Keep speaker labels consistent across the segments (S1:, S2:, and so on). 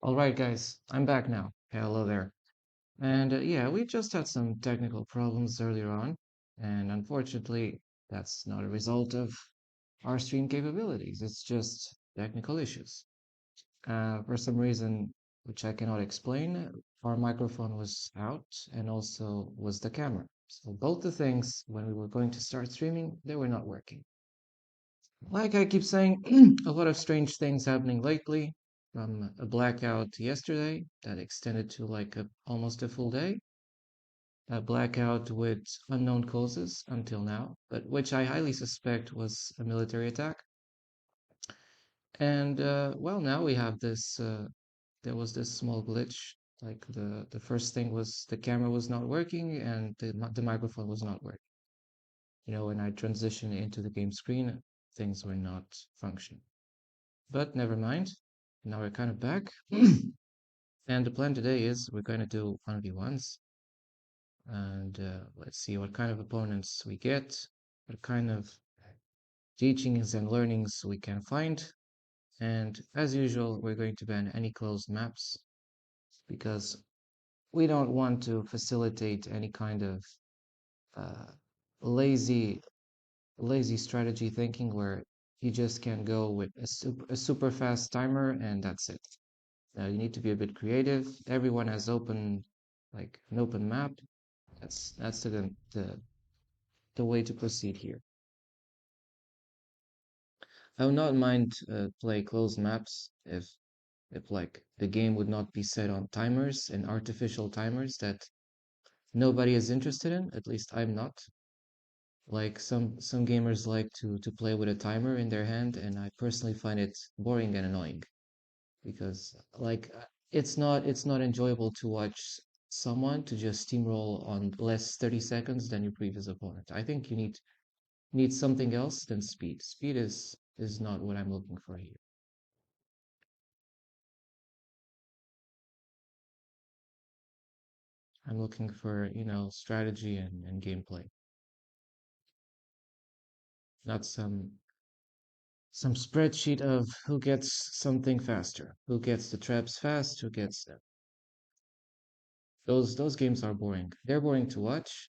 S1: All right, guys, I'm back now. Hello there. And yeah, we just had some technical problems earlier on, and unfortunately, that's not a result of our stream capabilities. It's just technical issues. For some reason, which I cannot explain, our microphone was out, and also was the camera. So both the things, when we were going to start streaming, they were not working. Like I keep saying, a lot of strange things happening lately, from a blackout yesterday that extended to like almost a full day, a blackout with unknown causes until now, but which I highly suspect was a military attack. And well, now we have this. There was this small glitch. Like the first thing was the camera was not working and the microphone was not working. When I transitioned into the game screen, things were not functioning. But never mind. Now we're kind of back. And the plan today is we're going to do 1v1s. And let's see what kind of opponents we get, what kind of teachings and learnings we can find. And as usual, we're going to ban any closed maps because we don't want to facilitate any kind of uh, lazy lazy strategy thinking where you just can go with a super fast timer and that's it. You need to be a bit creative. Everyone has an open map. That's the way to proceed here. I would not mind play closed maps if like the game would not be set on timers and artificial timers that nobody is interested in. At least I'm not. Like some gamers like to play with a timer in their hand, and I personally find it boring and annoying because it's not enjoyable to watch someone to just steamroll on less 30 seconds than your previous opponent. I think you need something else than speed. Speed is not what I'm looking for here. I'm looking for, strategy and gameplay, not some spreadsheet of who gets something faster, who gets the traps fast, who gets them. Those games are boring. They're boring to watch.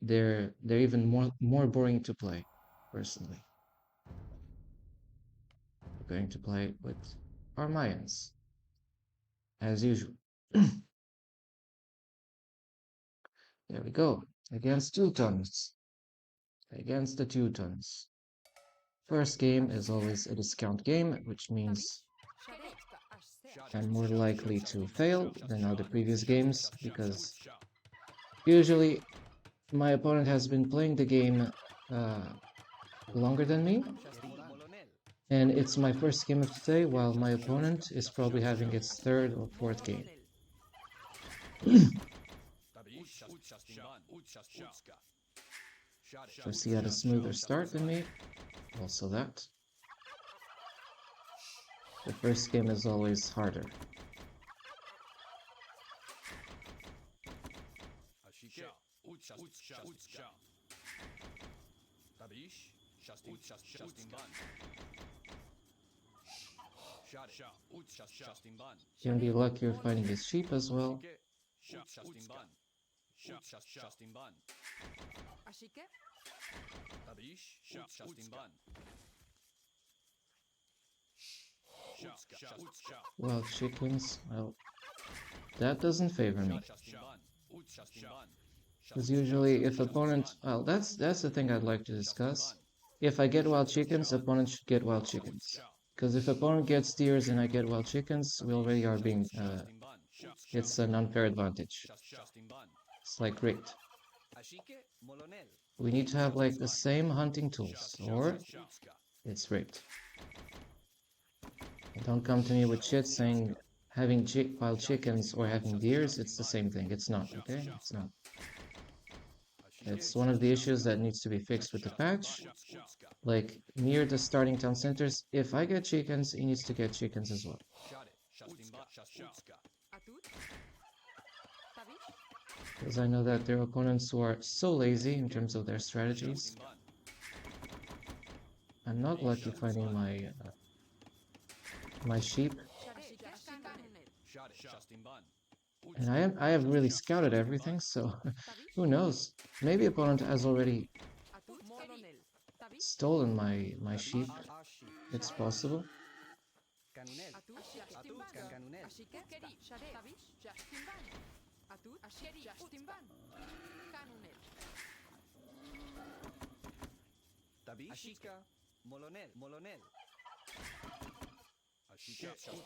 S1: They're even more boring to play, personally. We're going to play with our Mayans, as usual. There we go. Against Teutons. Against the Teutons. First game is always a discount game, which means I'm more likely to fail than other previous games, because usually my opponent has been playing the game longer than me, and it's my first game of today, while my opponent is probably having its third or fourth game. First, he had a smoother start than me, also that. The first game is always harder. You can be luckier finding his sheep as well. Well, chickens, well, that doesn't favor me. Because usually if opponent, well, that's the thing I'd like to discuss. If I get wild chickens, opponent should get wild chickens. Because if opponent gets deers and I get wild chickens, we already are being, it's an unfair advantage. It's like rigged. We need to have like the same hunting tools, or it's rigged. And don't come to me with shit saying having wild chickens or having deers, it's the same thing. It's not, okay? It's not. It's one of the issues that needs to be fixed with the patch. Like, near the starting town centers, if I get chickens, he needs to get chickens as well. Because I know that there are opponents who are so lazy in terms of their strategies. I'm not lucky finding my sheep. And I have really scouted everything, so who knows? Maybe opponent has already stolen my sheep. It's possible.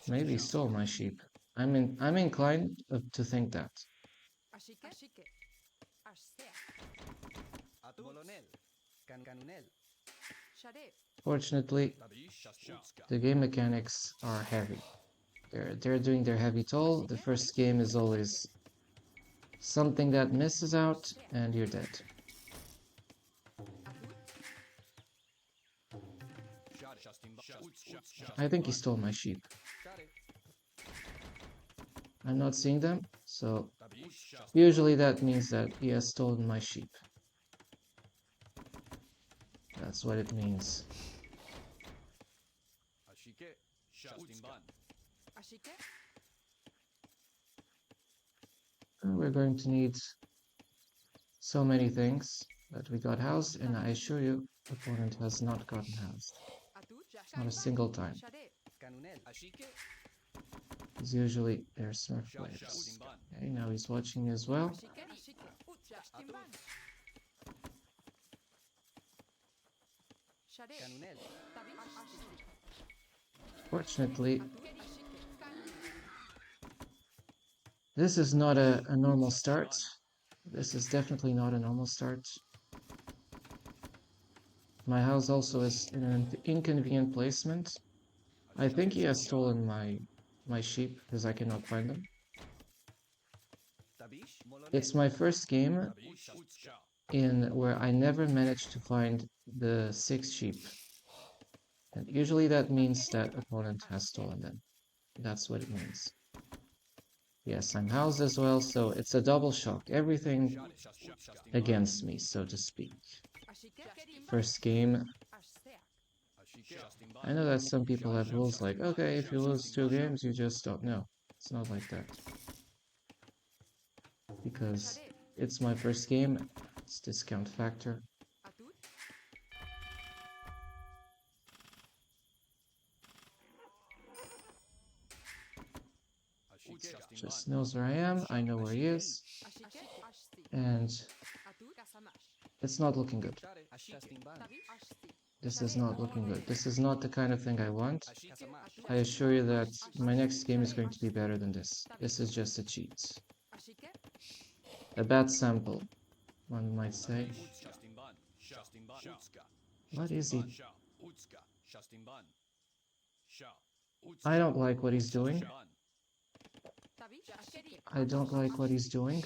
S1: Maybe he stole my sheep. I'm inclined to think that. Fortunately, the game mechanics are heavy. They're doing their heavy toll. The first game is always something that misses out and you're dead. I think he stole my sheep. I'm not seeing them, so usually that means that he has stolen my sheep. That's what it means. We're going to need so many things, but we got housed, and I assure you, opponent has not gotten housed. Not a single time. He's usually their smurf players. Okay, now he's watching as well. Fortunately, this is not a normal start. This is definitely not a normal start. My house also is in an inconvenient placement. I think he has stolen my sheep because I cannot find them. It's my first game in where I never managed to find the 6 sheep. And usually that means that opponent has stolen them. That's what it means. Yes, I'm housed as well, so it's a double shock. Everything against me, so to speak. First game. I know that some people have rules like, okay, if you lose 2 games, you just don't know. It's not like that. Because it's my first game, it's discount factor. Just knows where I am, I know where he is, and it's not looking good. This is not looking good. This is not the kind of thing I want. I assure you that my next game is going to be better than this. This is just a cheat. A bad sample, one might say. What is he? I don't like what he's doing. I don't like what he's doing.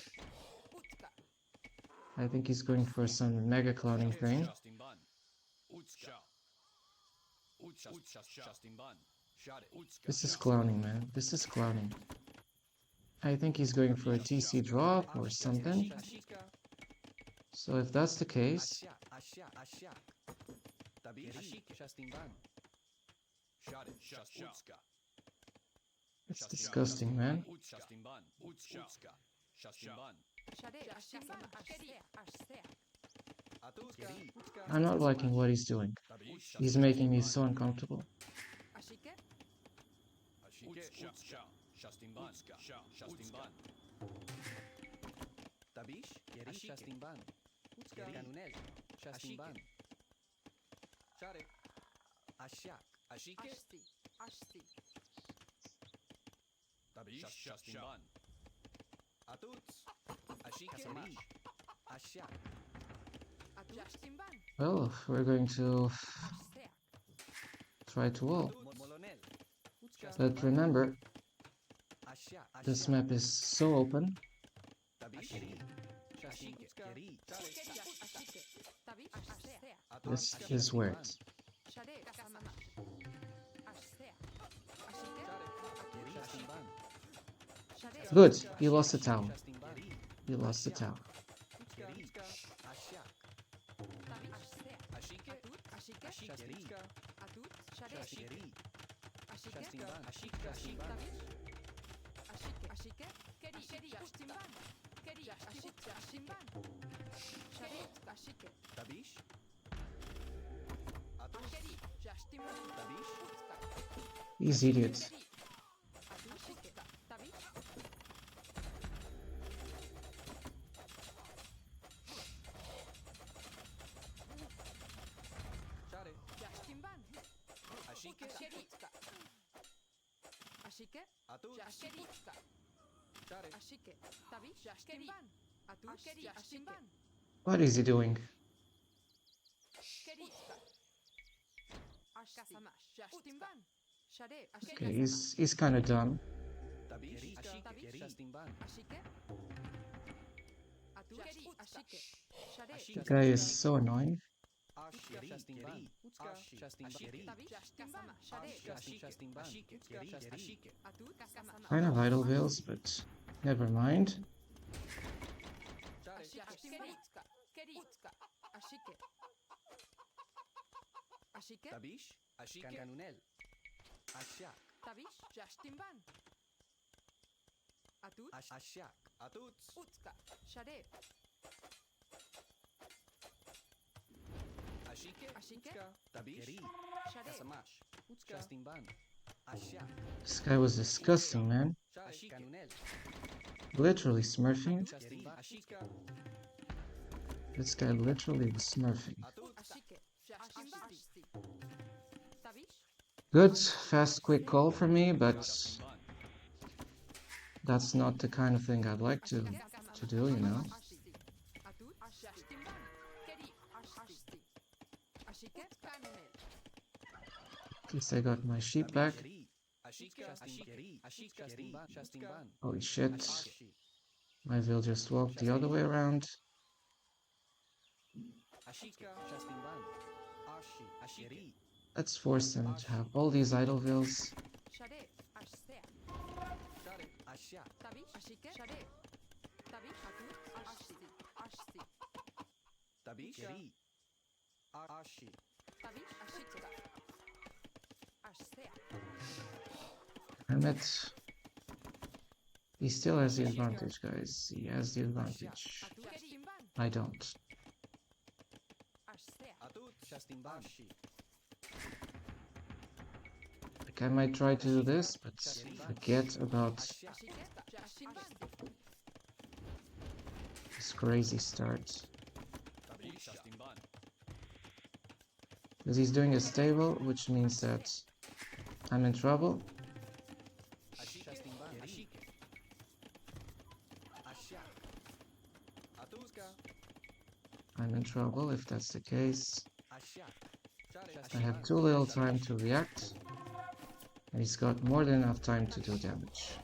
S1: I think he's going for some mega clowning thing. This is clowning, man. This is clowning. I think he's going for a TC drop or something. So if that's the case... It's disgusting, man. I'm not liking what he's doing. He's making me so uncomfortable. Well, we're going to try to wall. But remember, this map is so open. This is weird. Good, he lost the tower. He lost the tower. These idiots. What is he doing? Okay, he's kind of dumb. The guy is so annoying. Kind of idle veils, but never mind. This guy was disgusting, man. Literally smurfing. This guy literally was smurfing. Good, fast, quick call for me, but that's not the kind of thing I'd like to do, you know? At least I got my sheep back. Holy shit. My veil just walked the other way around. Let's force them to have all these idle veils. Damn it. He still has the advantage, guys. He has the advantage. I don't. Like, I might try to do this, but forget about this crazy start. Because he's doing a stable, which means that I'm in trouble. I'm in trouble if that's the case. I have too little time to react, and he's got more than enough time to do damage.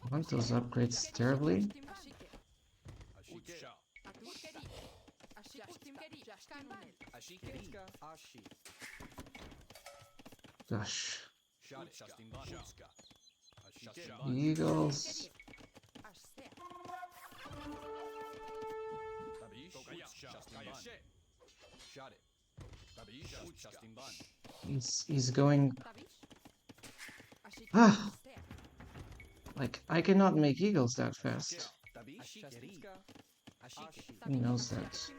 S1: I want those upgrades terribly. Gosh. Eagles. He's going. Ah! Like, I cannot make eagles that fast. He knows that.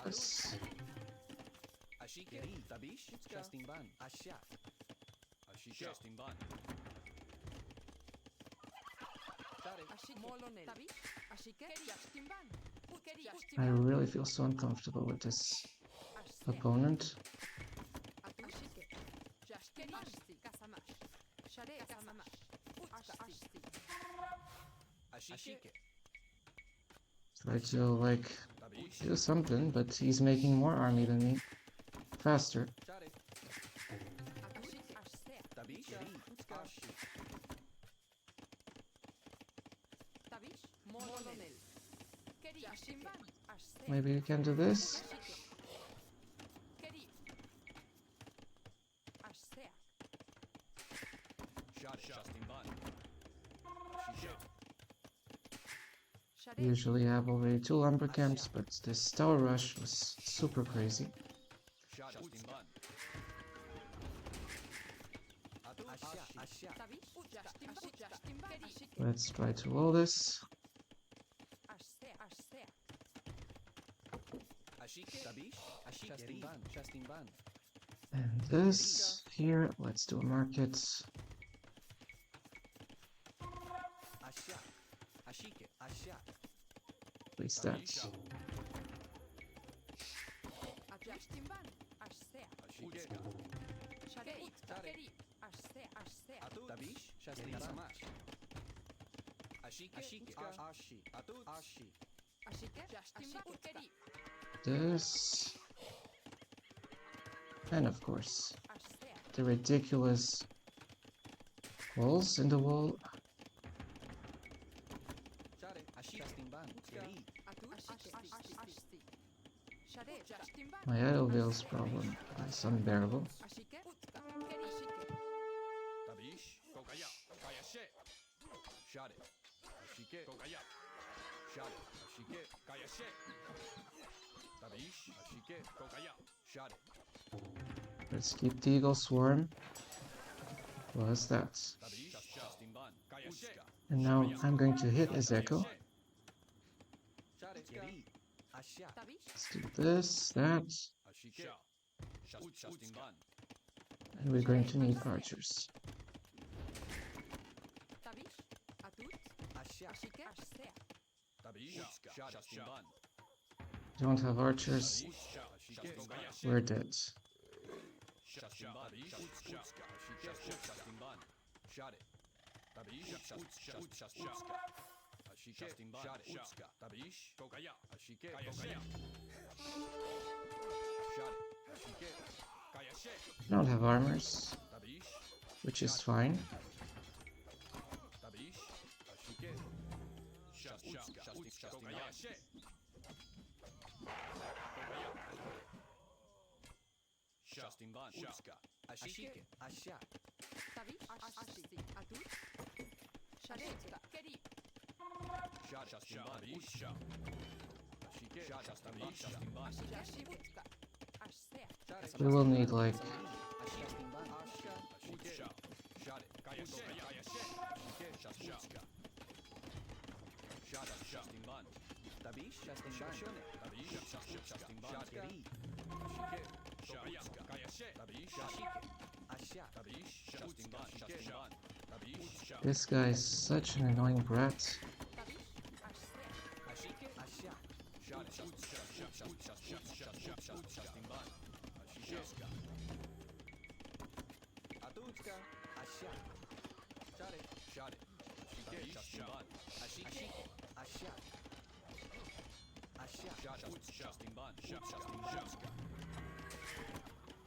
S1: Yes. I really feel so uncomfortable with this opponent. Try to, like, do something, but he's making more army than me. Faster. Maybe you can do this. Usually have already 2 lumber camps, but this tower rush was super crazy. Let's try to roll this. And this here, let's do a market. Place that. This. And of course, the ridiculous holes in the wall. My Idleville's problem is unbearable. Let's keep the eagle swarm. Was that? And now I'm going to hit his echo. Let's do this, that. And we're going to need archers. Don't have archers. We're dead. Don't have armors, which is fine. We will need like this guy is such an annoying brat.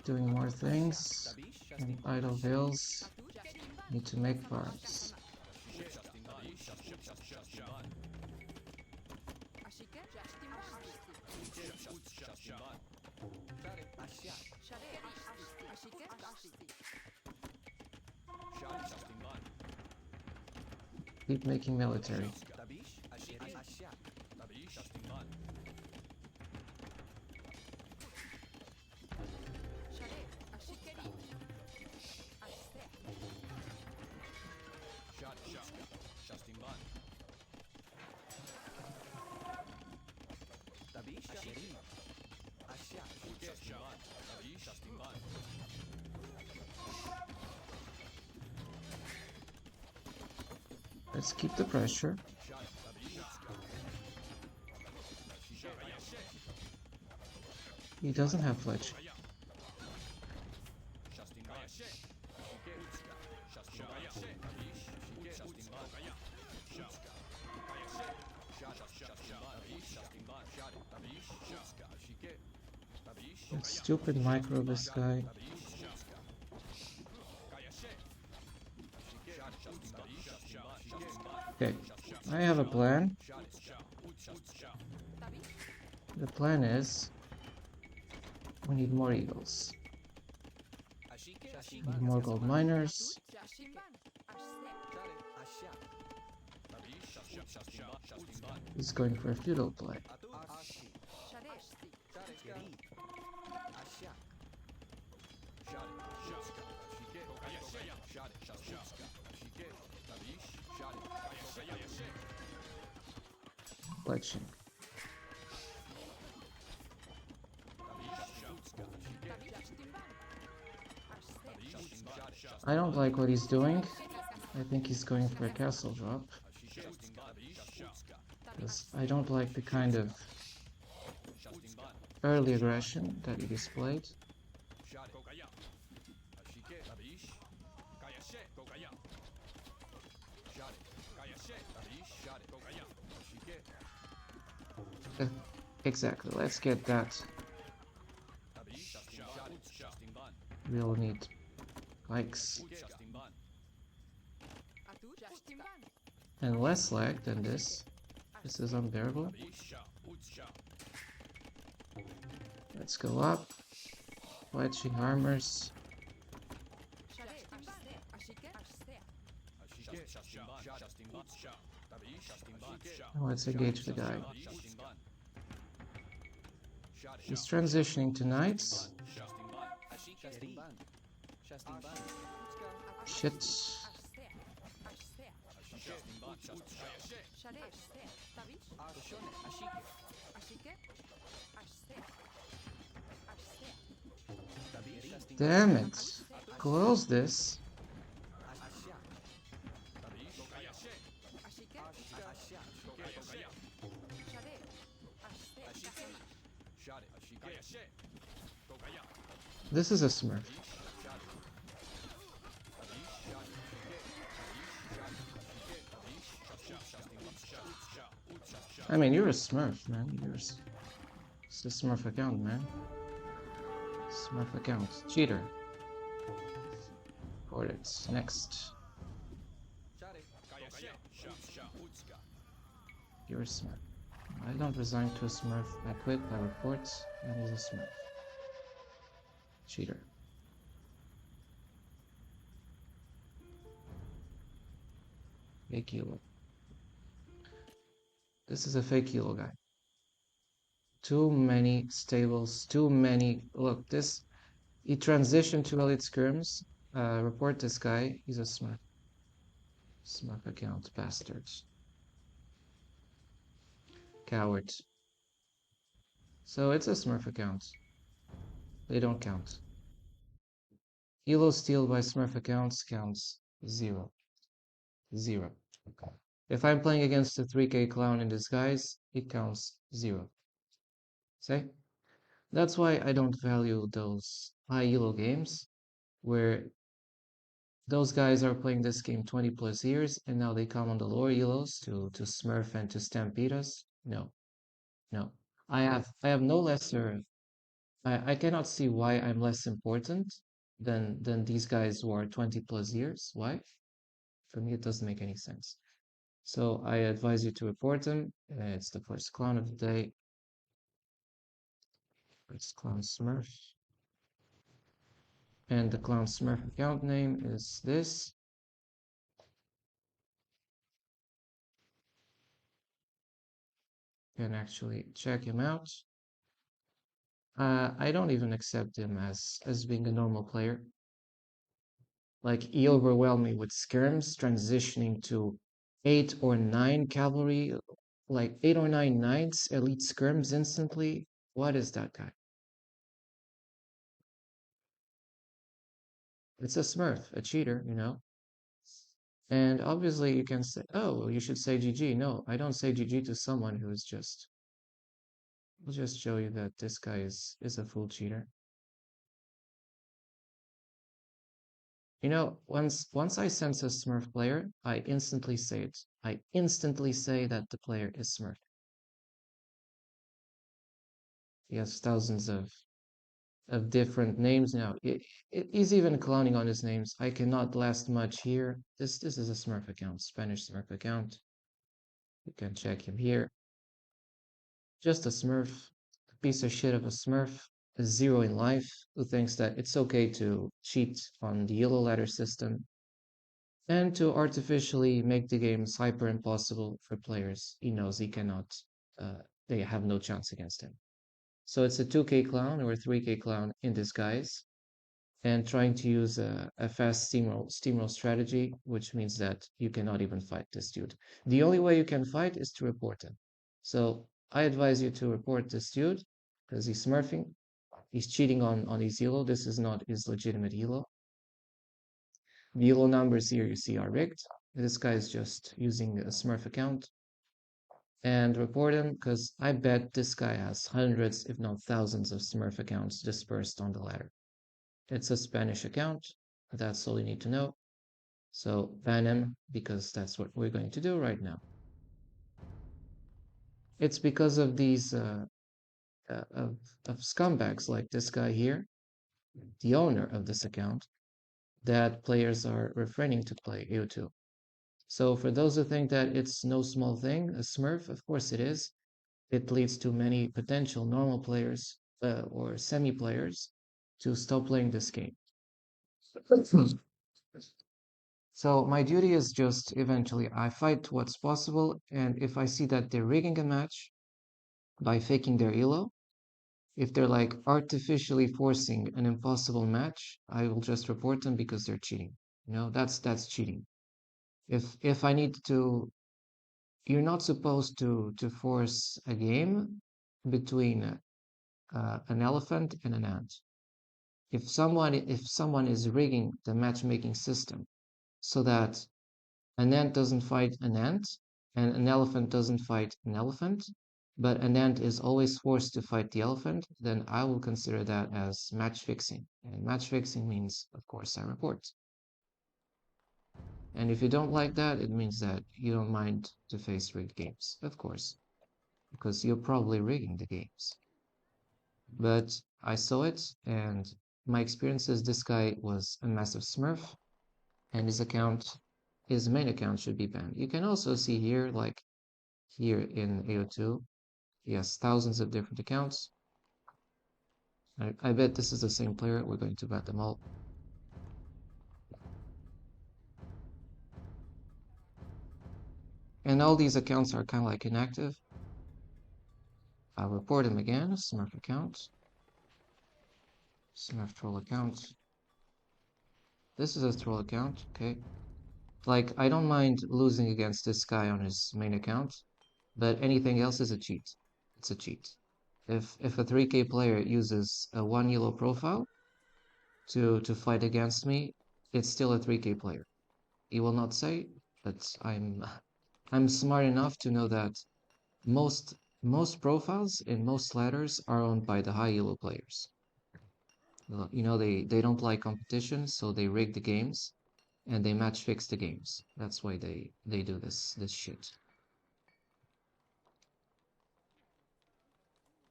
S1: Doing more things, and idle vills need to make farms. Keep making military. Let's keep the pressure. He doesn't have fletch. That stupid micro, this guy. Okay, I have a plan. The plan is we need more eagles. We need more gold miners. He's going for a feudal play. Collection. I don't like what he's doing. I think he's going for a castle drop. Because I don't like the kind of early aggression that he displayed. Exactly, let's get that. We'll need pikes. And less lag than this. This is unbearable. Let's go up. Fletching armors. Let's engage the guy. He's transitioning to knights. Shit. Damn it. Close this. This is a smurf. I mean, you're a smurf, man. It's a smurf account, man. Smurf account. Cheater. Coordinates. Next. You're a smurf. I don't resign to a smurf. I quit. I report. And he's a smurf. Cheater. Fake hilo. This is a fake hilo guy. Too many stables. Too many. Look, this. He transitioned to elite skirms. Report this guy. He's a smurf. Smurf account. Bastards. Coward. So it's a smurf account. They don't count. Elo steal by smurf accounts counts 0. 0. If I'm playing against a 3k clown in disguise, it counts 0. See? That's why I don't value those high elo games where those guys are playing this game 20 plus years and now they come on the lower elos to smurf and to stampede us. No. No. I have no lesser. I cannot see why I'm less important than these guys who are 20 plus years. Why? For me, it doesn't make any sense. So I advise you to report him. It's the first clown of the day. First clown smurf. And the clown smurf account name is this. You can actually check him out. I don't even accept him as being a normal player. Like, he overwhelmed me with skirms, transitioning to 8 or 9 cavalry, like 8 or 9 knights, elite skirms instantly. What is that guy? It's a smurf, a cheater, you know? And obviously you can say, oh, well, you should say GG. No, I don't say GG to someone who is just, I'll just show you that this guy is a full cheater. You know, once I sense a smurf player, I instantly say it. I instantly say that the player is smurf. He has thousands of different names now. He's even clowning on his names. I cannot last much here. This is a smurf account, Spanish smurf account. You can check him here. Just a smurf. piece of shit of a smurf, a zero in life, who thinks that it's okay to cheat on the yellow ladder system and to artificially make the games hyper impossible for players he knows he cannot, uh, they have no chance against him. So it's a 2k clown or a 3k clown in disguise and trying to use a fast steamroll strategy, which means that you cannot even fight this dude. The only way you can fight is to report him. So I advise you to report this dude because he's smurfing. He's cheating on his elo. This is not his legitimate elo. The elo numbers here you see are rigged. This guy is just using a smurf account and report him because I bet this guy has hundreds, if not thousands, of smurf accounts dispersed on the ladder. It's a Spanish account. That's all you need to know. So ban him because that's what we're going to do right now. It's because of these of scumbags like this guy here, the owner of this account, that players are refraining to play AO2. So for those who think that it's no small thing, a smurf, of course it is. It leads to many potential normal players or semi players to stop playing this game. So my duty is just eventually I fight what's possible, and if I see that they're rigging a match by faking their elo, if they're like artificially forcing an impossible match, I will just report them because they're cheating. You know, that's cheating. If I need to, you're not supposed to force a game between an elephant and an ant. If someone is rigging the matchmaking system so that an ant doesn't fight an ant, and an elephant doesn't fight an elephant, but an ant is always forced to fight the elephant, then I will consider that as match fixing. And match fixing means, of course, I report. And if you don't like that, it means that you don't mind to face rigged games, of course, because you're probably rigging the games. But I saw it, and my experience is this guy was a massive smurf, and his main account should be banned. You can also see here, like here in AO2, he has thousands of different accounts. I bet this is the same player. We're going to ban them all. And all these accounts are kind of like inactive. I'll report him again. Smurf account. Smurf troll account. This is a troll account, okay? Like, I don't mind losing against this guy on his main account, but anything else is a cheat. It's a cheat. If a 3k player uses a 1 yellow profile to fight against me, it's still a 3k player. He will not say, but I'm smart enough to know that most most profiles in most ladders are owned by the high elo players. You know, they don't like competition, so they rig the games and they match fix the games. That's why they do this shit.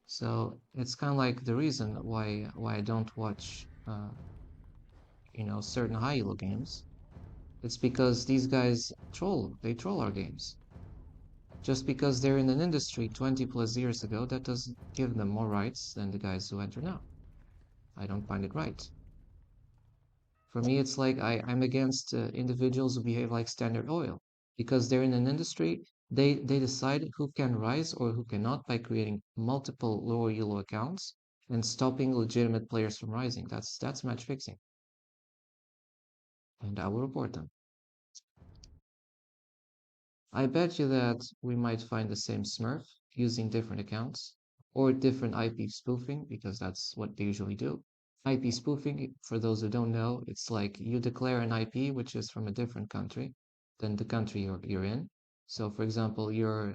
S1: So it's kind of like the reason why I don't watch certain high elo games. It's because these guys they troll our games. Just because they're in an industry 20 plus years ago, that doesn't give them more rights than the guys who enter now. I don't find it right. For me, it's like I'm against individuals who behave like Standard Oil because they're in an industry. They decide who can rise or who cannot by creating multiple lower elo accounts and stopping legitimate players from rising. That's match fixing, and I will report them. I bet you that we might find the same Smurf using different accounts or different IP spoofing because that's what they usually do. IP spoofing, for those who don't know, it's like you declare an IP which is from a different country than the country you're in. So, for example, you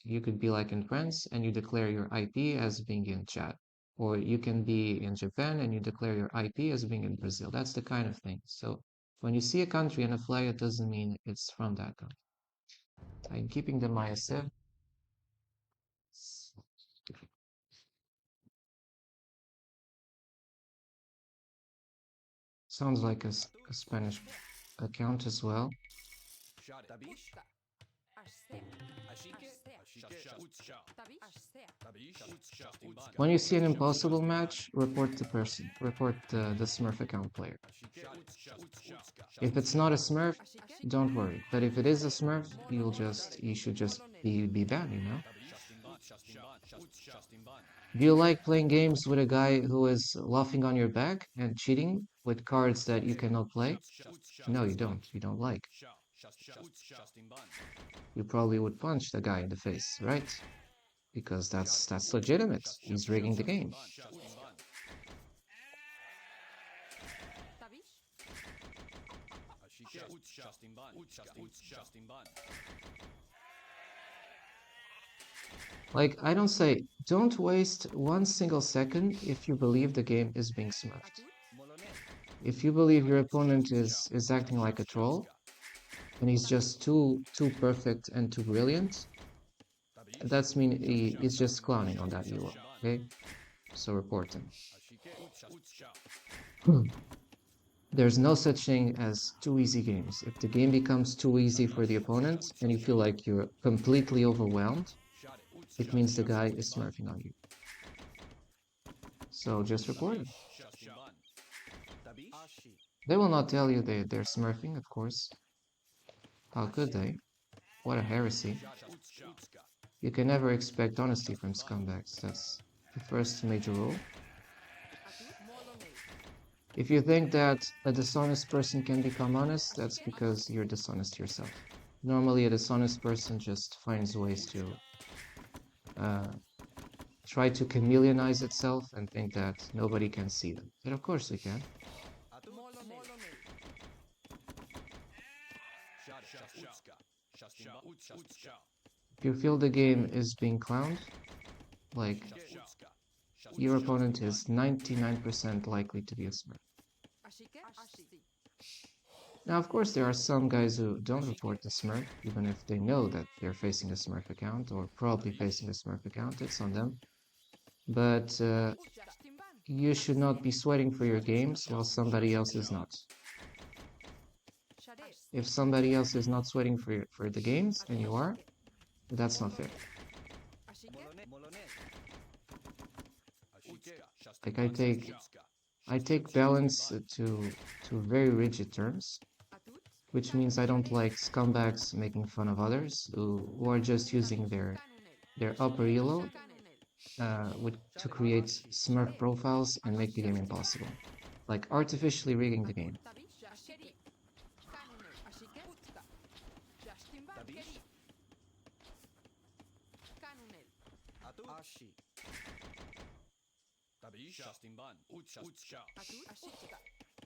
S1: could be like in France and you declare your IP as being in Chad, or you can be in Japan and you declare your IP as being in Brazil. That's the kind of thing. So, when you see a country and a flag, it doesn't mean it's from that country. I'm keeping the myself. Sounds like a Spanish account as well. When you see an impossible match, report the person. Report the Smurf account player. If it's not a Smurf, don't worry. But if it is a Smurf, you should just be banned, you know? Do you like playing games with a guy who is laughing on your back and cheating with cards that you cannot play? No, you don't. You don't like. You probably would punch the guy in the face, right? Because that's legitimate. He's rigging the game. Like, I don't say, don't waste 1 single second if you believe the game is being smurfed. If you believe your opponent is acting like a troll, and he's just too perfect and too brilliant, that's mean he's just clowning on that ELO, okay? So report him. There's no such thing as too easy games. If the game becomes too easy for the opponent and you feel like you're completely overwhelmed, it means the guy is smurfing on you. So just report him. They will not tell you they're smurfing, of course. How could they? What a heresy. You can never expect honesty from scumbags. That's the first major rule. If you think that a dishonest person can become honest, that's because you're dishonest yourself. Normally, a dishonest person just finds ways to try to chameleonize itself and think that nobody can see them. But of course we can. If you feel the game is being clowned, like your opponent is 99% likely to be a smurf. Now, of course, there are some guys who don't report the smurf, even if they know that they're facing a smurf account or probably facing a smurf account. It's on them. But you should not be sweating for your games while somebody else is not. If somebody else is not sweating for the games and you are, that's not fair. Like I take balance to very rigid terms, which means I don't like scumbags making fun of others who are just using their upper elo to create smurf profiles and make the game impossible, like artificially rigging the game.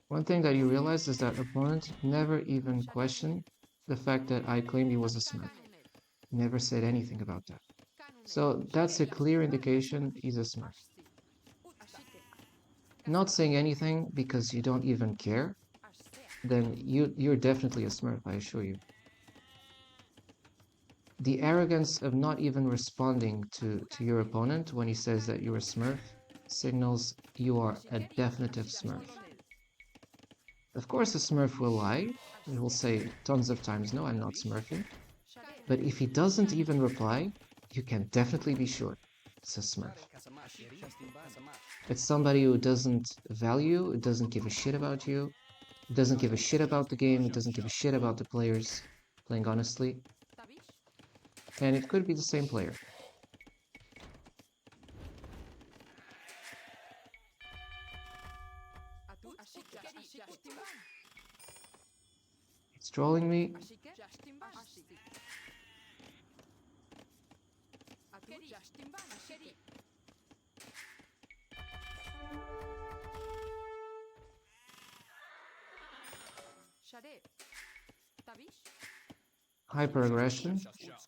S1: One thing that you realize is that opponent never even questioned the fact that I claimed he was a smurf. Never said anything about that. So that's a clear indication he's a smurf. Not saying anything because you don't even care, then you're definitely a smurf, I assure you. The arrogance of not even responding to your opponent when he says that you're a smurf signals you are a definitive smurf. Of course, a smurf will lie. He will say tons of times, no, I'm not smurfing. But if he doesn't even reply, you can definitely be sure it's a smurf. It's somebody who doesn't value, who doesn't give a shit about you, who doesn't give a shit about the game, who doesn't give a shit about the players, playing honestly. And it could be the same player. It's trolling me. Hyper-aggression.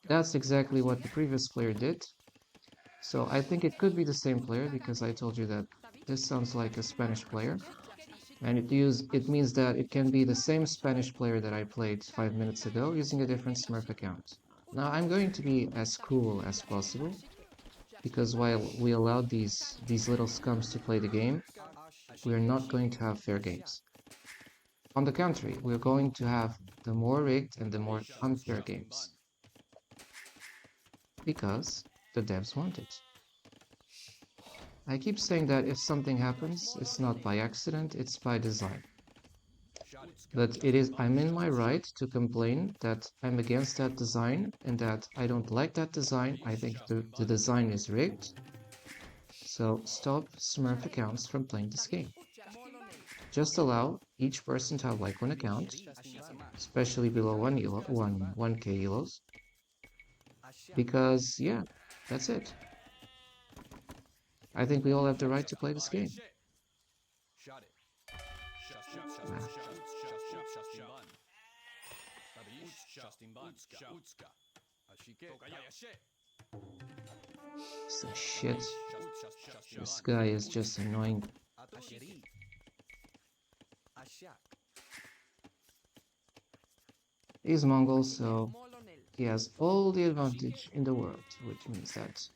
S1: That's exactly what the previous player did. So I think it could be the same player because I told you that this sounds like a Spanish player. And it means that it can be the same Spanish player that I played 5 minutes ago using a different Smurf account. Now I'm going to be as cool as possible because while we allowed these little scums to play the game, we are not going to have fair games. On the contrary, we're going to have the more rigged and the more unfair games. because the devs want it. I keep saying that if something happens, it's not by accident, it's by design. But I'm in my right to complain that I'm against that design and that I don't like that design. I think the design is rigged. So stop Smurf accounts from playing this game. Just allow each person to have like one account, especially below 1k elos. Because yeah, that's it. I think we all have the right to play this game. Nah. So shit. This guy is just annoying. He's Mongol, so he has all the advantage in the world, which means that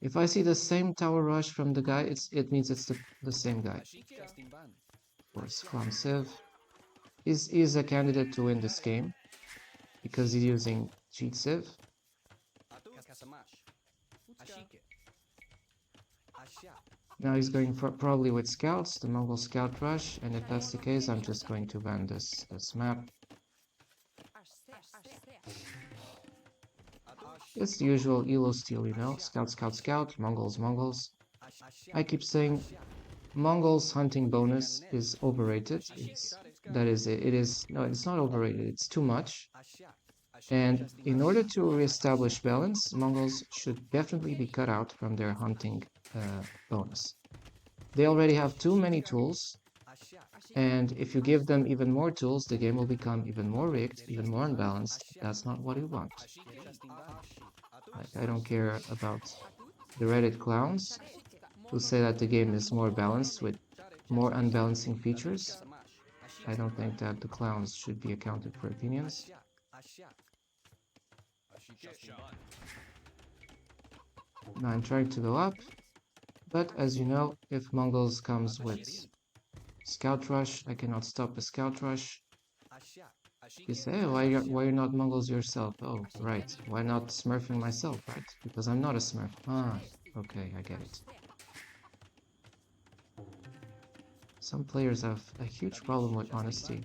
S1: if I see the same tower rush from the guy, it means it's the same guy. Of course, repulsive is a candidate to win this game because he's using cheat sieve. Now he's going for probably with scouts, the Mongol scout rush, and if that's the case, I'm just going to ban this map. It's the usual elo steal, you know, scout, scout, scout, Mongols, Mongols. I keep saying Mongols hunting bonus is overrated. No, it's not overrated, it's too much. And in order to reestablish balance, Mongols should definitely be cut out from their hunting bonus. They already have too many tools, and if you give them even more tools, the game will become even more rigged, even more unbalanced. That's not what we want. Like, I don't care about the Reddit clowns who say that the game is more balanced with more unbalancing features. I don't think that the clowns should be accounted for opinions. Now I'm trying to go up, but as you know, if Mongols comes with Scout Rush, I cannot stop a Scout Rush. You say, hey, why you're not Mongols yourself? Oh, right. Why not smurfing myself, right? Because I'm not a smurf. Ah, okay, I get it. Some players have a huge problem with honesty.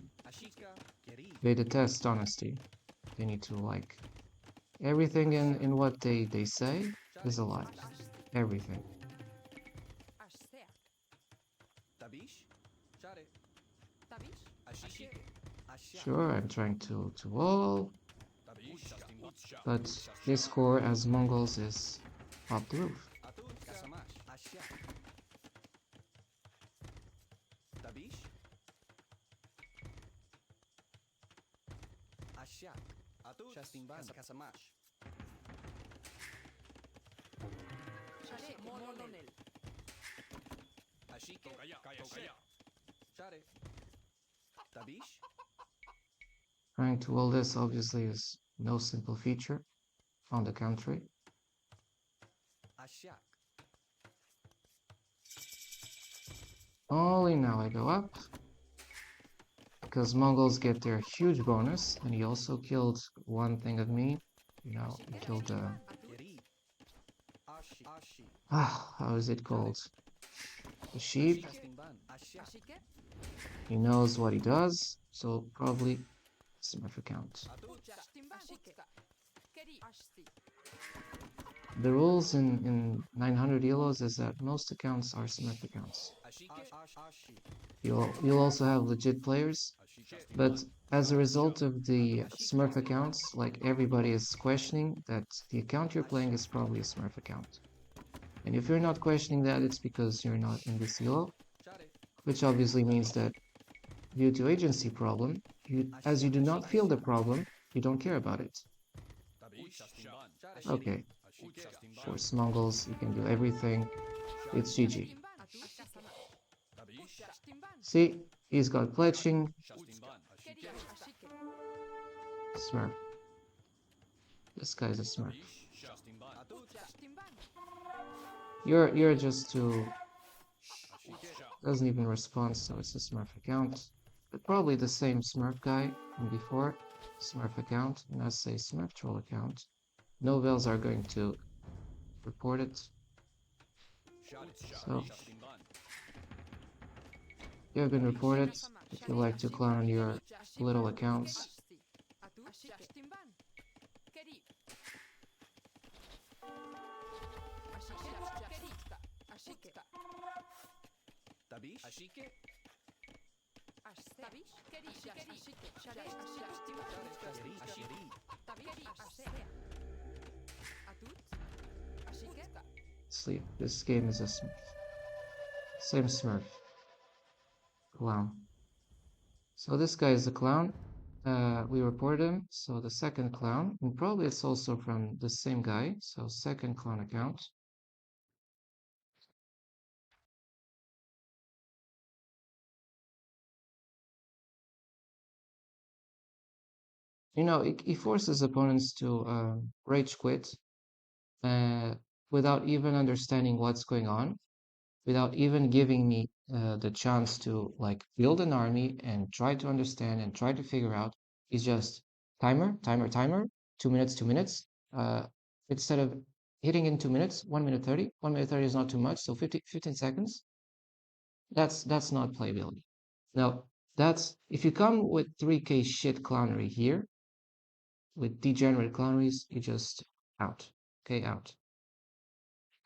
S1: They detest honesty. They need to like everything in what they say is a lie. Everything. Sure, I'm trying to wall, but this score as Mongols is off the roof. Trying to wall this obviously is no simple feature, on the contrary. Only now I go up, because Mongols get their huge bonus, and he also killed one thing of me. You know, he killed how is it called? The sheep. He knows what he does, so probably Smurf account. The rules in 900 elos is that most accounts are Smurf accounts. You'll also have legit players, but as a result of the Smurf accounts, like everybody is questioning that the account you're playing is probably a Smurf account. And if you're not questioning that, it's because you're not in this elo, which obviously means that due to agency problem, as you do not feel the problem, you don't care about it. Okay, force Mongols, you can do everything. It's GG. See, he's got pledging. Smurf. This guy's a Smurf. You're just too... Doesn't even respond, so it's a Smurf account. Probably the same Smurf guy from before. Smurf account, and let's say Smurf troll account. No bells are going to report it. So you have been reported. If you like to clown on your little accounts, sleep. This game is a Smurf. Same Smurf. Clown. So this guy is a clown. We report him. So the second clown, and probably it's also from the same guy. So second clown account. You know, he forces opponents to rage quit uh, without even understanding what's going on, without even giving me the chance to like build an army and try to understand and try to figure out. It's just timer, timer, timer, 2 minutes, 2 minutes. Uh, Instead of hitting in 2 minutes, 1 minute 30, 1 minute 30 is not too much. So 15 seconds, that's not playability. Now, that's if you come with 3K shit clownery here, with degenerate clowneries, you just out. Okay, out.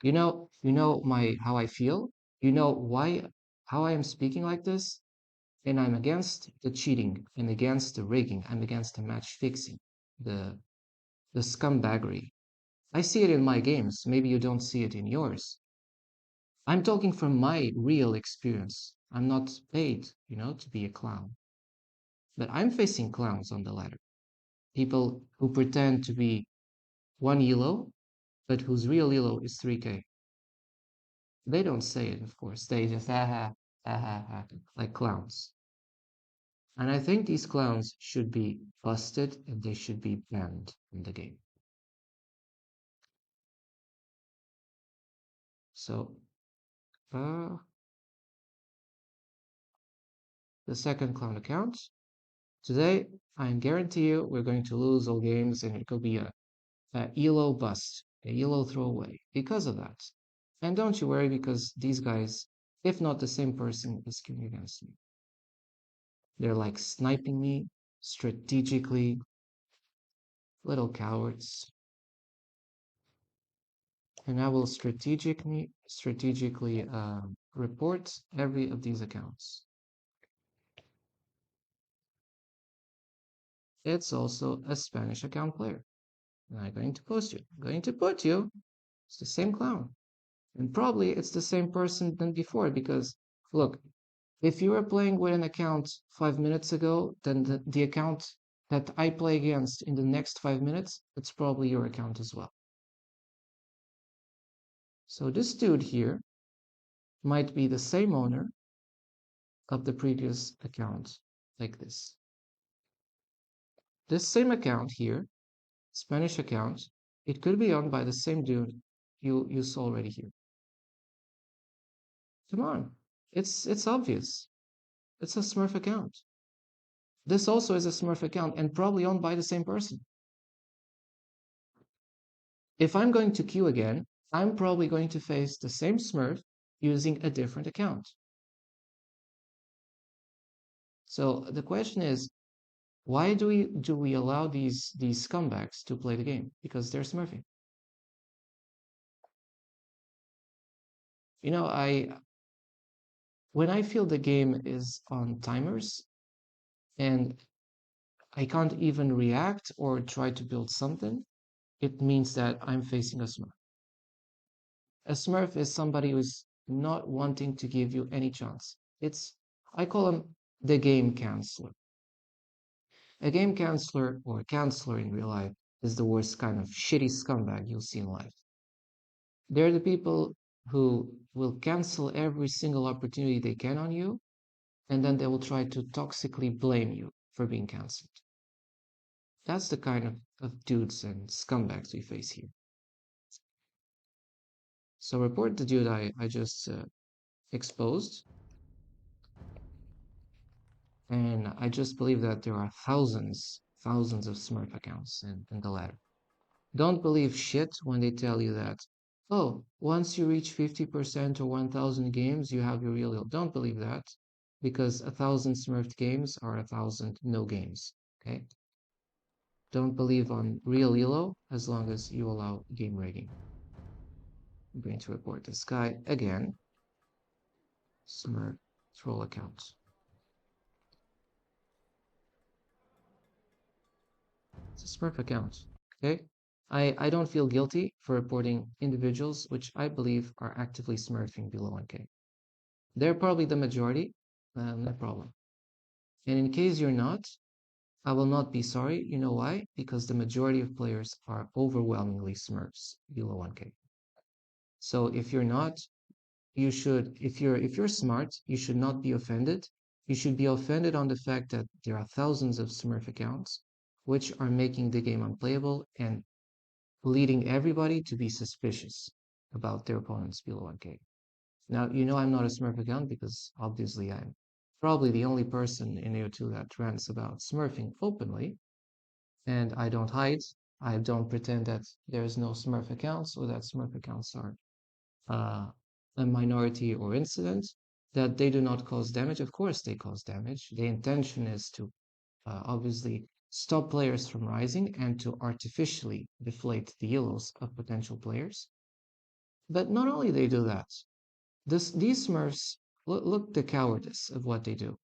S1: You know my how I feel. You know why how I am speaking like this, and I'm against the cheating and against the rigging. I'm against the match fixing, the the scumbaggery. I see it in my games. Maybe you don't see it in yours. I'm talking from my real experience. I'm not paid, to be a clown. But I'm facing clowns on the ladder. People who pretend to be one elo, but whose real elo is 3K. They don't say it, of course. They just ha ha ha, like clowns. And I think these clowns should be busted and they should be banned from the game. So, uh, the second clown account. Today, I guarantee you we're going to lose all games and it could be a ELO bust, a ELO throwaway because of that. And don't you worry because these guys, if not the same person, is queuing against me. They're like sniping me strategically, little cowards. And I will strategically report every of these accounts. It's also a Spanish account player. And I'm going to post you. I'm going to put you. It's the same clown. And probably it's the same person than before because look, if you were playing with an account 5 minutes ago, then the account that I play against in the next 5 minutes, it's probably your account as well. So this dude here might be the same owner of the previous account, like this. This same account here, Spanish account, it could be owned by the same dude you saw already here. Come on, it's obvious. It's a Smurf account. This also is a Smurf account and probably owned by the same person. If I'm going to queue again, I'm probably going to face the same Smurf using a different account. So the question is, why do we allow these scumbags to play the game? Because they're smurfing. You know, when I feel the game is on timers and I can't even react or try to build something, it means that I'm facing a Smurf. A Smurf is somebody who's not wanting to give you any chance. I call him the game canceller. A game canceller or a canceller in real life is the worst kind of shitty scumbag you'll see in life. They're the people who will cancel every single opportunity they can on you, and then they will try to toxically blame you for being canceled. That's the kind of dudes and scumbags we face here. So report the dude I just exposed. And I just believe that there are thousands of Smurf accounts in the ladder. Don't believe shit when they tell you that, oh, once you reach 50% or 1,000 games, you have your real deal. Don't believe that because 1,000 Smurfed games are 1,000 no games. Okay? Don't believe on real ELO as long as you allow game rating. I'm going to report this guy again. Smurf troll account. It's a Smurf account. Okay? I don't feel guilty for reporting individuals which I believe are actively smurfing below 1K. They're probably the majority, no problem. And in case you're not, I will not be sorry. You know why? Because the majority of players are overwhelmingly smurfs below 1K. So if you're not, you should, if you're smart, you should not be offended. You should be offended on the fact that there are thousands of Smurf accounts which are making the game unplayable and leading everybody to be suspicious about their opponents below 1K. Now, you know I'm not a Smurf account because obviously I'm probably the only person in AO2 that rants about smurfing openly, and I don't hide. I don't pretend that there's no Smurf accounts or that Smurf accounts are uh, a minority or incident, that they do not cause damage. Of course, they cause damage. The intention is to obviously stop players from rising and to artificially deflate the yellows of potential players. But not only they do that, these Smurfs look the cowardice of what they do.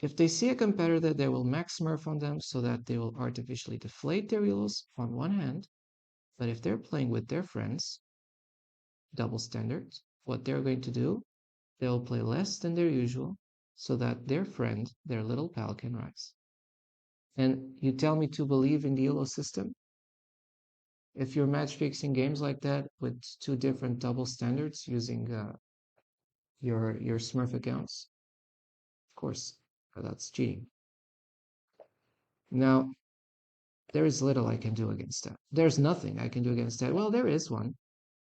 S1: If they see a competitor, they will max Smurf on them so that they will artificially deflate their yellows on one hand. But if they're playing with their friends, double standard, what they're going to do, they'll play less than their usual so that their friend, their little pal, can rise. And you tell me to believe in the yellow system? If you're match fixing games like that with two different double standards using your Smurf accounts, of course, that's cheating. Now, there is little I can do against that. There's nothing I can do against that. Well, there is one.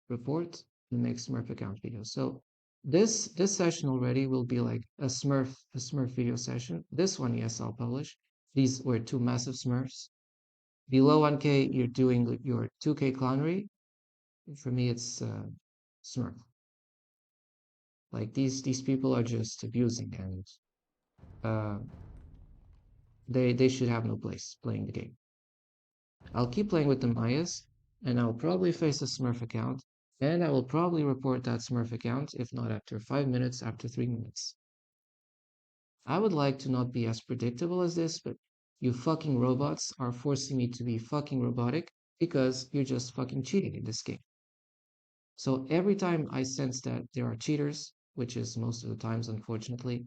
S1: Report the next Smurf account video. So this session already will be like a Smurf video session. This one, yes, I'll publish. These were two massive Smurfs. Below 1K, you're doing your 2K clownery. For me, it's Smurf. Like these people are just abusing, and uh, they should have no place playing the game. I'll keep playing with the Mayas, and I'll probably face a Smurf account, and I will probably report that Smurf account, if not after 5 minutes, after 3 minutes. I would like to not be as predictable as this, but you fucking robots are forcing me to be fucking robotic because you're just fucking cheating in this game. So every time I sense that there are cheaters, which is most of the times, unfortunately,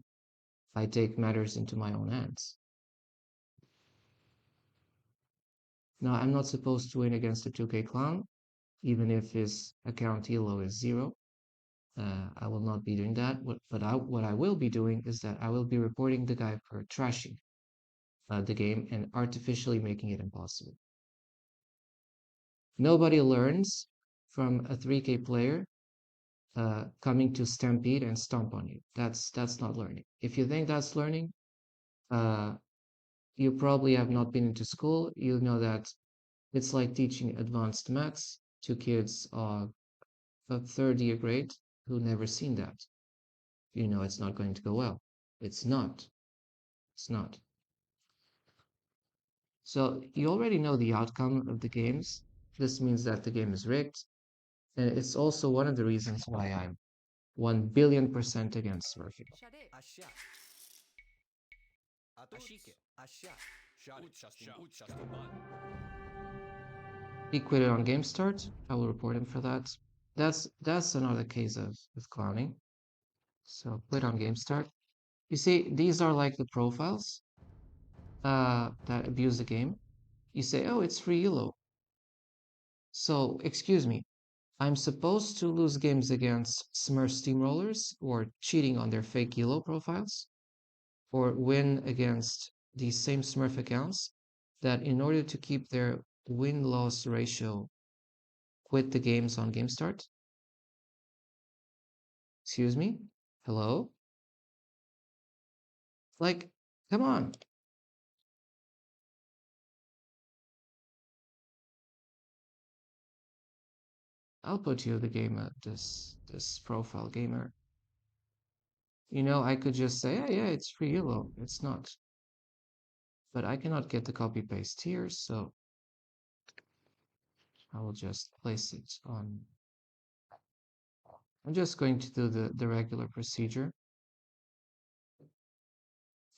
S1: I take matters into my own hands. Now, I'm not supposed to win against a 2K clown, even if his account elo is 0. I will not be doing that. What I will be doing is that I will be reporting the guy for trashing the game and artificially making it impossible. Nobody learns from a 3K player coming to stampede and stomp on you. That's not learning. If you think that's learning, uh, you probably have not been into school. You know that it's like teaching advanced maths to kids of third year grade who never seen that. You know it's not going to go well. It's not. It's not. So you already know the outcome of the games. This means that the game is rigged. And it's also one of the reasons why I'm 1 billion% against smurfing. He quit it on game start. I will report him for that. That's another case of clowning. So quit on game start. You see, these are like the profiles that abuse the game. You say, oh, it's free elo. So excuse me, I'm supposed to lose games against Smurf steamrollers or cheating on their fake elo profiles, or win against these same Smurf accounts that in order to keep their win-loss ratio quit the games on game start? Excuse me? Hello? Like, Come on. I'll put you the game this profile gamer. You know, I could just say, yeah, it's free yellow. It's not. But I cannot get the copy paste here, so I will just place it on. I'm just going to do the regular procedure.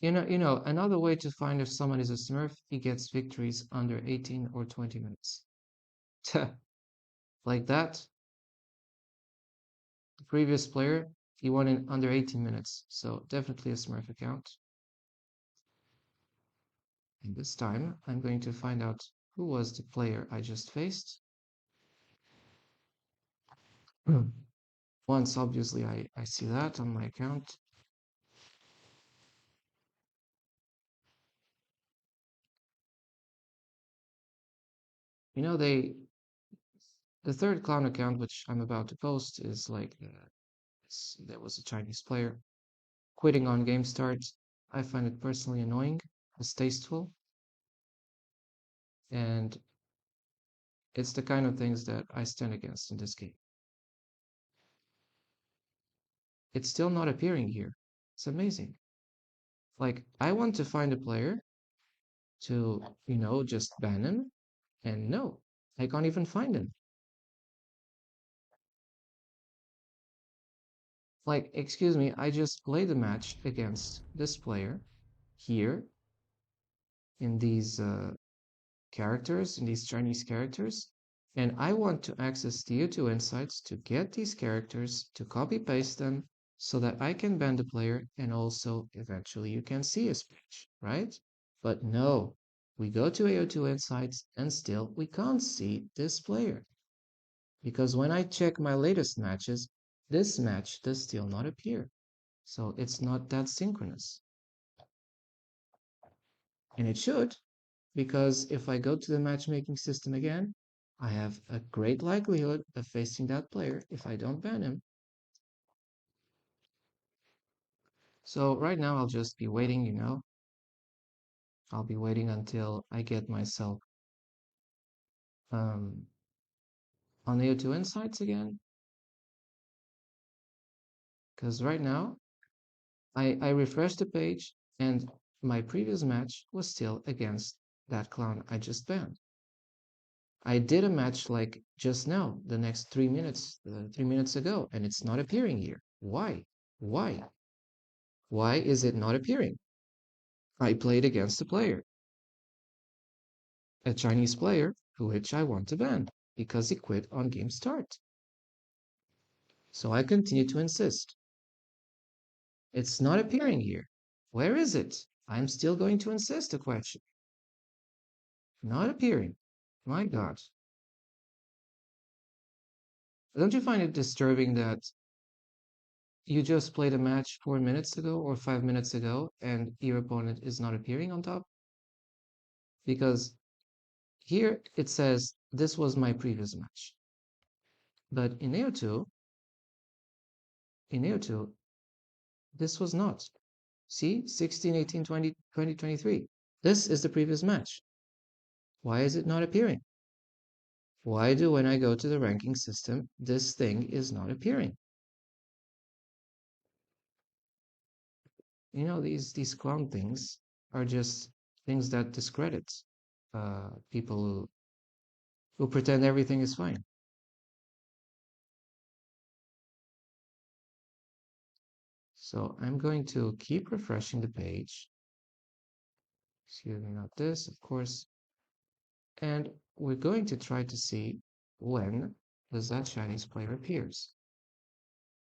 S1: Another way to find if someone is a Smurf, he gets victories under 18 or 20 minutes. Like that. The previous player, he won in under 18 minutes, so definitely a Smurf account. And this time, I'm going to find out who was the player I just faced. Once, obviously, I see that on my account. You know, the third clown account, which I'm about to post, is like there was a Chinese player quitting on game start. I find it personally annoying, distasteful, and it's the kind of things that I stand against in this game. It's still not appearing here. It's amazing. Like, I want to find a player to, just ban him, and no, I can't even find him. Like, excuse me, I just played a match against this player here in these characters, in these Chinese characters, and I want to access the YouTube insights to get these characters, to copy paste them, so that I can ban the player and also eventually you can see his page, right? But no, we go to AO2 Insights and still we can't see this player. Because when I check my latest matches, this match does still not appear. So it's not that synchronous. And it should, because if I go to the matchmaking system again, I have a great likelihood of facing that player if I don't ban him. So right now I'll just be waiting. I'll be waiting until I get myself um, on AO2 Insights again. Because right now I refreshed the page and my previous match was still against that clown I just banned. I did a match like just now, the next 3 minutes ago, and it's not appearing here. Why? Why? Why is it not appearing? I played against a Chinese player, which I want to ban because he quit on game start. So I continue to insist. It's not appearing here. Where is it? I'm still going to insist a question. Not appearing. My God. Don't you find it disturbing that you just played a match 4 minutes ago or 5 minutes ago and your opponent is not appearing on top? Because here it says this was my previous match. But in AO2, this was not. See, 16, 18, 20, 20, 23. This is the previous match. Why is it not appearing? Why do when I go to the ranking system, this thing is not appearing? These clown things are just things that discredit people who pretend everything is fine. So I'm going to keep refreshing the page. Excuse me, not this, of course. And we're going to try to see when does that Chinese player appears.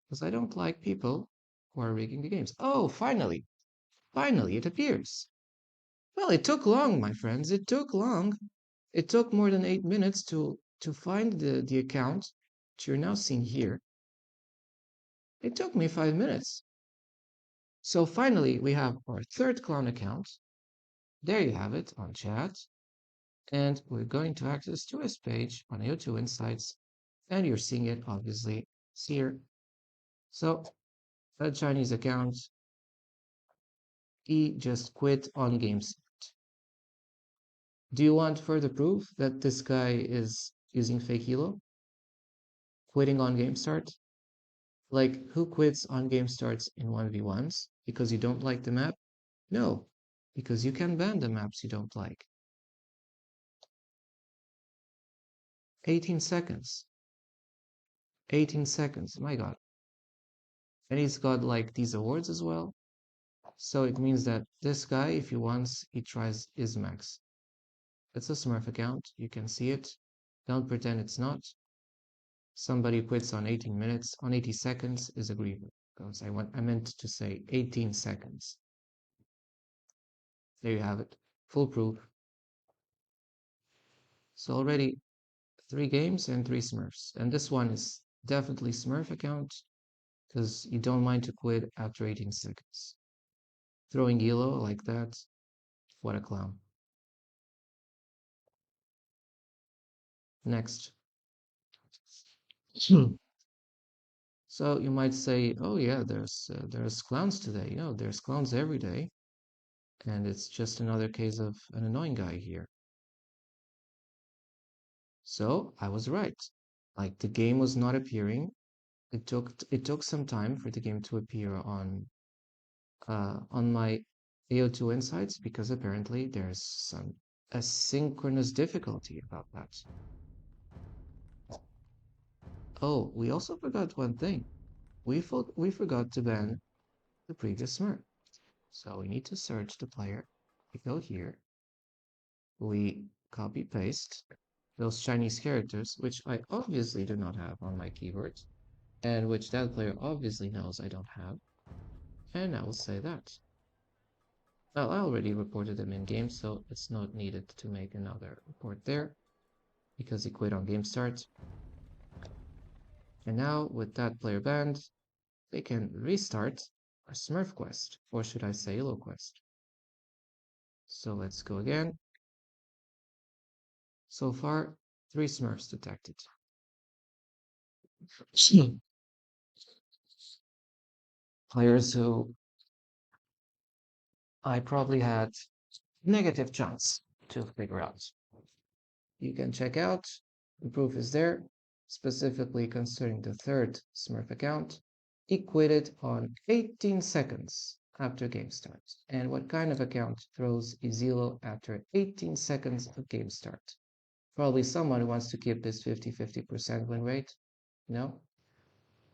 S1: Because I don't like people who are rigging the games. Oh, finally! Finally, it appears. Well, it took long, my friends. It took long. It took more than 8 minutes to find the account that you're now seeing here. It took me 5 minutes. So finally, we have our third clown account. There you have it on chat. And we're going to access to his page on AO2 Insights. And you're seeing it, obviously, it's here. So, a Chinese account. he just quit on games. Do you want further proof that this guy is using fake elo? Quitting on game start? Like, who quits on game starts in 1v1s because you don't like the map? No, because you can ban the maps you don't like. 18 seconds. 18 seconds, my god. And he's got like these awards as well. So it means that this guy, if he wants, he tries Ismax. It's a Smurf account. You can see it. Don't pretend it's not. Somebody quits on 18 minutes. On 80 seconds is a griever. Because I meant to say 18 seconds. There you have it. Full proof. So already 3 games and 3 Smurfs. And this one is definitely Smurf account because you don't mind to quit after 18 seconds. Throwing elo like that, what a clown. Next. So you might say, oh yeah, there's clowns today. There's clowns every day, and it's just another case of an annoying guy here. So I was right. Like the game was not appearing. It took some time for the game to appear on my AO2 insights because apparently there's some asynchronous difficulty about that. Oh, we also forgot one thing. We forgot to ban the previous Smurf. So we need to search the player. We go here. We copy paste those Chinese characters, which I obviously do not have on my keyboard, and which that player obviously knows I don't have. And I will say that. Well, I already reported them in game, so it's not needed to make another report there because he quit on game start. And now with that player banned, they can restart our Smurf quest, or should I say Elo quest. So let's go again. So far, 3 Smurfs detected. Players who I probably had negative chance to figure out. You can check out, the proof is there, specifically concerning the third Smurf account. He quitted on 18 seconds after game start. And what kind of account throws a zero after 18 seconds of game start? Probably someone who wants to keep this 50-50% win rate, you know?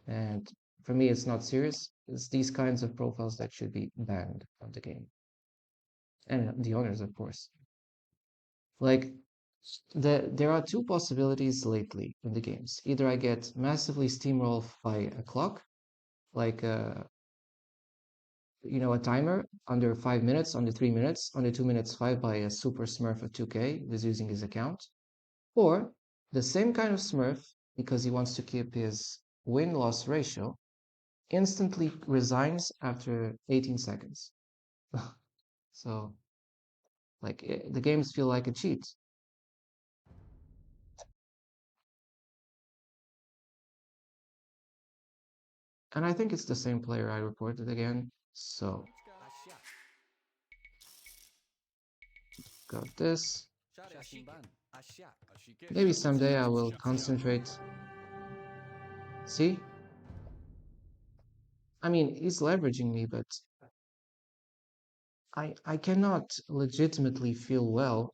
S1: And for me, it's not serious. It's these kinds of profiles that should be banned from the game. And the owners, of course. Like, there are 2 possibilities lately in the games. Either I get massively steamrolled by a clock, like a timer under 5 minutes, under 3 minutes, under 2 minutes 5 by a super Smurf of 2K who's using his account, or the same kind of Smurf because he wants to keep his win-loss ratio instantly resigns after 18 seconds. So, like, the games feel like a cheat. And I think it's the same player I reported again. So, got this. Maybe someday I will concentrate. See? I mean, he's leveraging me, but I cannot legitimately feel well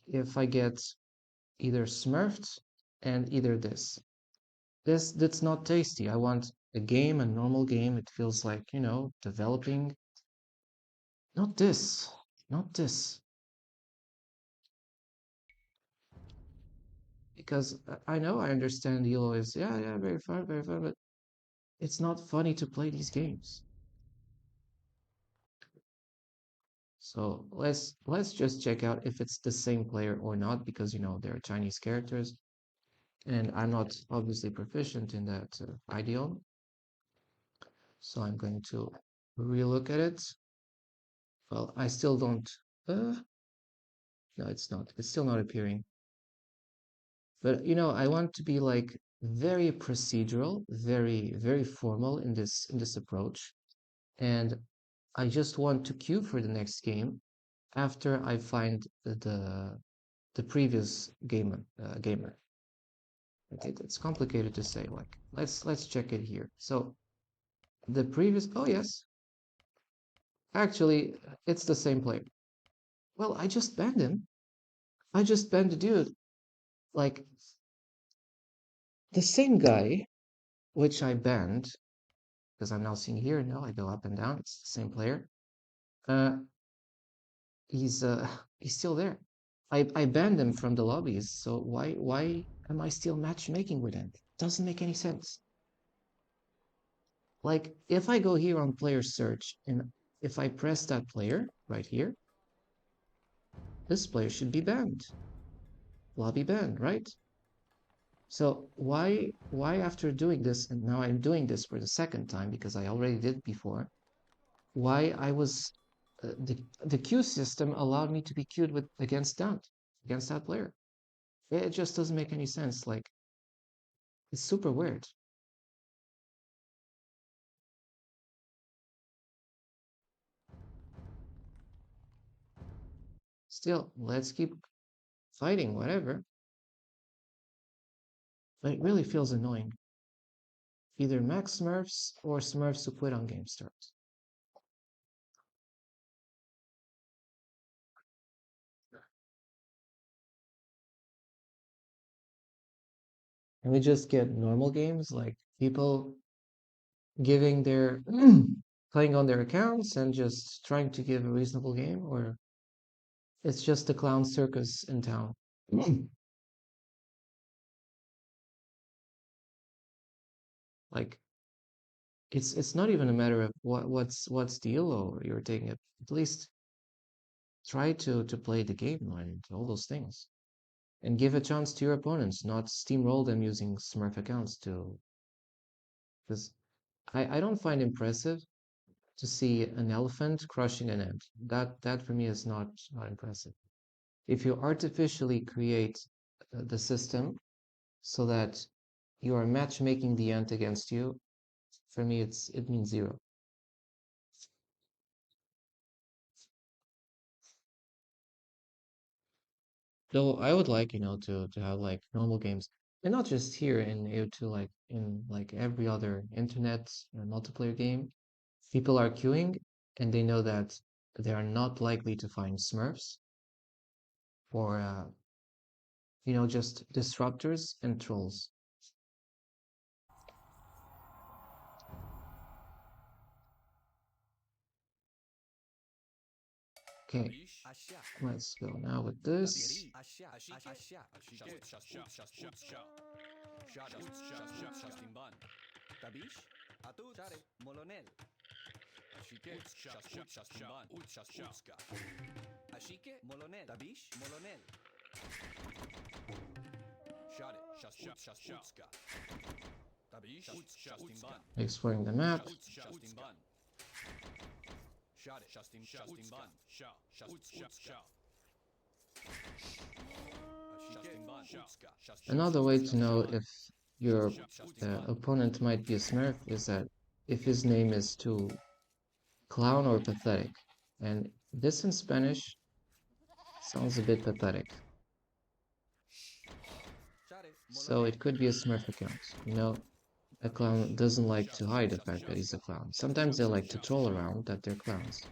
S1: if I get either smurfed and either this. That's not tasty. I want a game, a normal game. It feels like, developing. Not this. Not this. Because I know I understand Elo is, yeah, very fun, but it's not funny to play these games. So let's just check out if it's the same player or not, because they're Chinese characters, and I'm not obviously proficient in that idiom. So I'm going to relook at it. Well, I still don't. No, it's not. It's still not appearing. But I want to be like very procedural, very formal in this approach, and I just want to queue for the next game after I find the previous gamer. It's complicated to say. Like let's check it here. So the previous. Oh yes, actually it's the same player. Well, I just banned him. I just banned the dude. Like the same guy, which I banned because I'm now seeing here. No, I go up and down. It's the same player. Uh, he's he's still there. I banned him from the lobbies. So why am I still matchmaking with him? Doesn't make any sense. Like if I go here on player search and if I press that player right here, this player should be banned. Lobby banned, right? So why after doing this, and now I'm doing this for the second time because I already did before, why I was the queue system allowed me to be queued with against that player. It just doesn't make any sense. Like it's super weird. Still, let's keep fighting, whatever. But it really feels annoying. Either max smurfs or smurfs who quit on game start. And we just get normal games like people giving their playing on their accounts and just trying to give a reasonable game, or it's just a clown circus in town. Like it's not even a matter of what's the yellow you're taking it. At least try to play the game and all those things. And give a chance to your opponents, not steamroll them using Smurf accounts to because I don't find impressive to see an elephant crushing an ant. That for me is not impressive. If you artificially create the system so that you are matchmaking the ant against you, for me it means zero. Though I would like, to have like normal games. And not just here in AO2, like in like every other internet multiplayer game. People are queuing and they know that they are not likely to find Smurfs or just disruptors and trolls. Okay, let's go now with this. Exploring the map. Another way to know if your opponent might be a Smurf is that if his name is too clown or pathetic. And this in Spanish sounds a bit pathetic. So it could be a Smurf account. A clown doesn't like to hide the fact that he's a clown. Sometimes they like to troll around that they're clowns.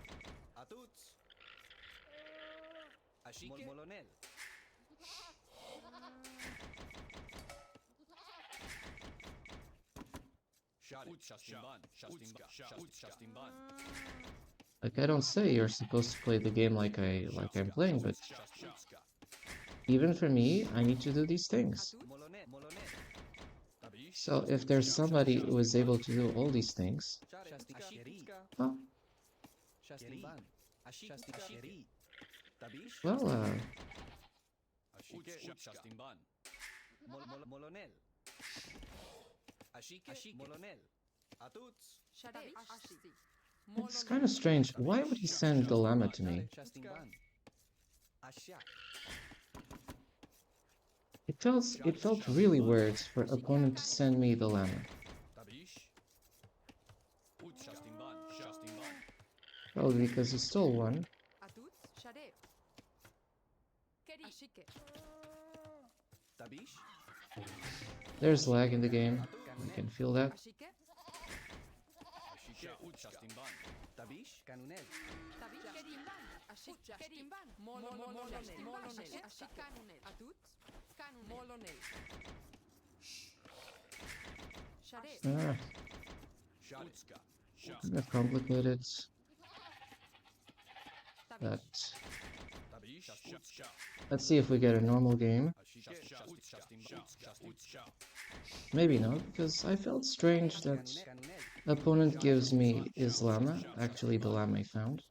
S1: Like I don't say you're supposed to play the game like I'm playing, but even for me, I need to do these things. So if there's somebody who is able to do all these things, well, well, it's kind of strange. Why would he send the llama to me? It felt really weird for opponent to send me the llama. Probably because he stole one. There's lag in the game. You can feel that. Ah, kind of complicated. But let's see if we get a normal game. Maybe not, because I felt strange that opponent gives me his llama, actually the llama I found.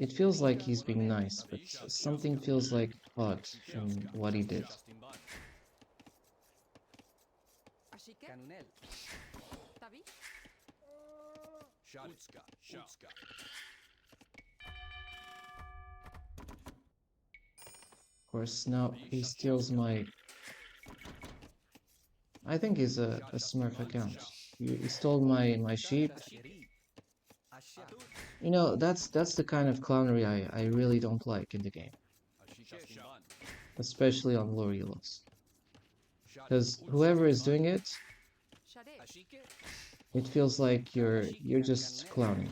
S1: It feels like he's being nice, but something feels like odd in what he did. Of course, now he steals my... I think he's a smurf account. He stole my sheep. You know, that's the kind of clownery I really don't like in the game. Especially on Loriolos. Because whoever is doing it, it feels like you're just clowning.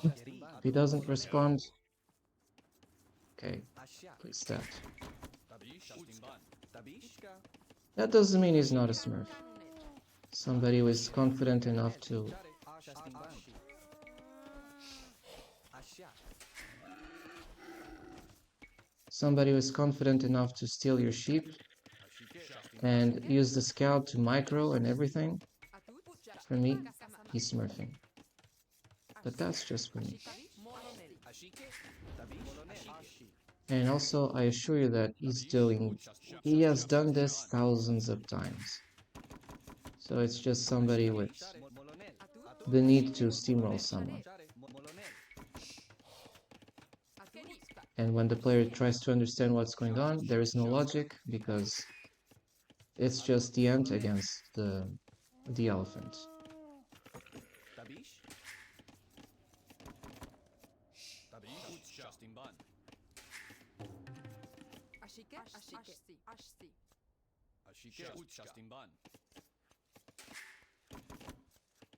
S1: If he doesn't respond, okay, please that. That doesn't mean he's not a smurf. Somebody who is confident enough to... Somebody who is confident enough to steal your sheep and use the scout to micro and everything. For me, he's smurfing. But that's just for me. And also, I assure you that he has done this thousands of times. So it's just somebody with the need to steamroll someone. And when the player tries to understand what's going on, there is no logic because it's just the ant against the elephant.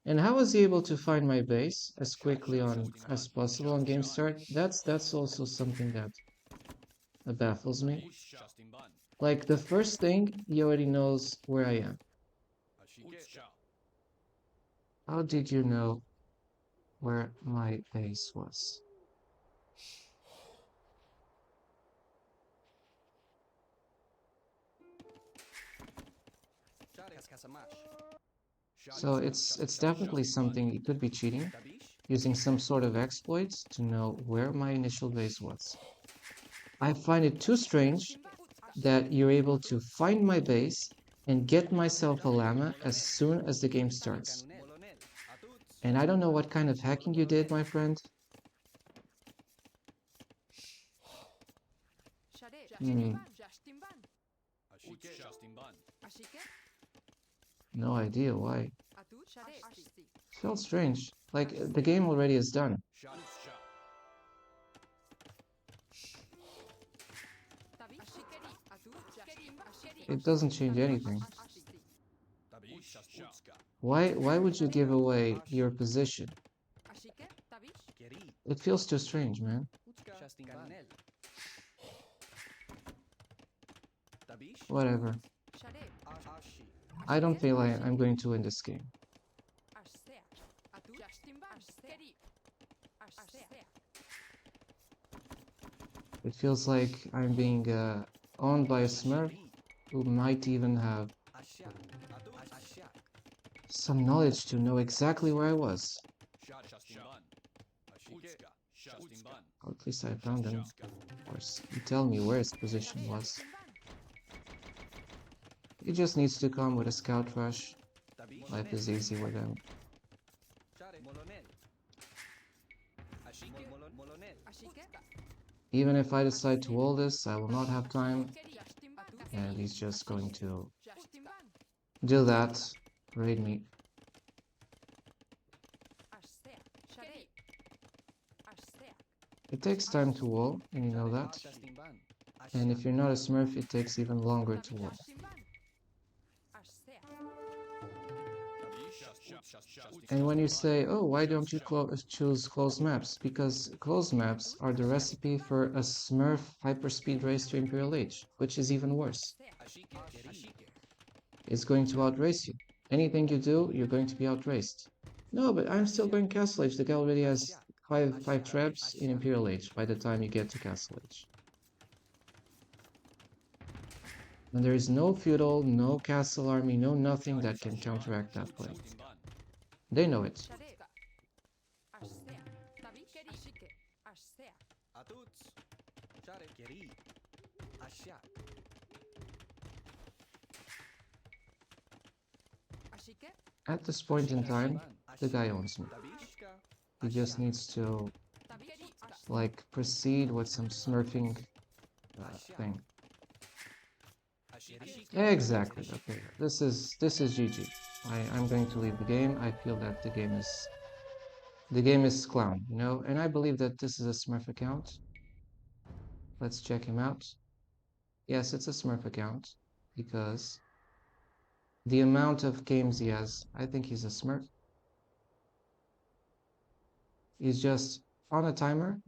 S1: And how was he able to find my base as quickly as possible on game start? That's also something that baffles me. Like the first thing, he already knows where I am. How did you know where my base was? So it's definitely something. It could be cheating, using some sort of exploits to know where my initial base was. I find it too strange that you're able to find my base and get myself a llama as soon as the game starts. And I don't know what kind of hacking you did, my friend. No idea why. Felt strange. Like the game already is done. It doesn't change anything. Why would you give away your position? It feels too strange, man. Whatever. I don't feel like I'm going to win this game. It feels like I'm being owned by a smurf who might even have some knowledge to know exactly where I was. Or at least I found him. Of course, you tell me where his position was. He just needs to come with a scout rush. Life is easy with him. Even if I decide to wall this, I will not have time, and he's just going to do that, raid me. It takes time to wall, and you know that. And if you're not a smurf, it takes even longer to wall. And when you say, oh, why don't you choose closed maps? Because closed maps are the recipe for a smurf hyperspeed race to Imperial Age, which is even worse. It's going to outrace you. Anything you do, you're going to be outraced. No, but I'm still going Castle Age. The guy already has five traps in Imperial Age by the time you get to Castle Age. And there is no feudal, no castle army, no nothing that can counteract that play. They know it. At this point in time, the guy owns me. He just needs to, like, proceed with some smurfing thing. Exactly. Okay. This is GG. I'm going to leave the game. I feel that the game is clown, you know, and I believe that this is a Smurf account. Let's check him out. Yes, it's a Smurf account because the amount of games he has, I think he's a Smurf. He's just on a timer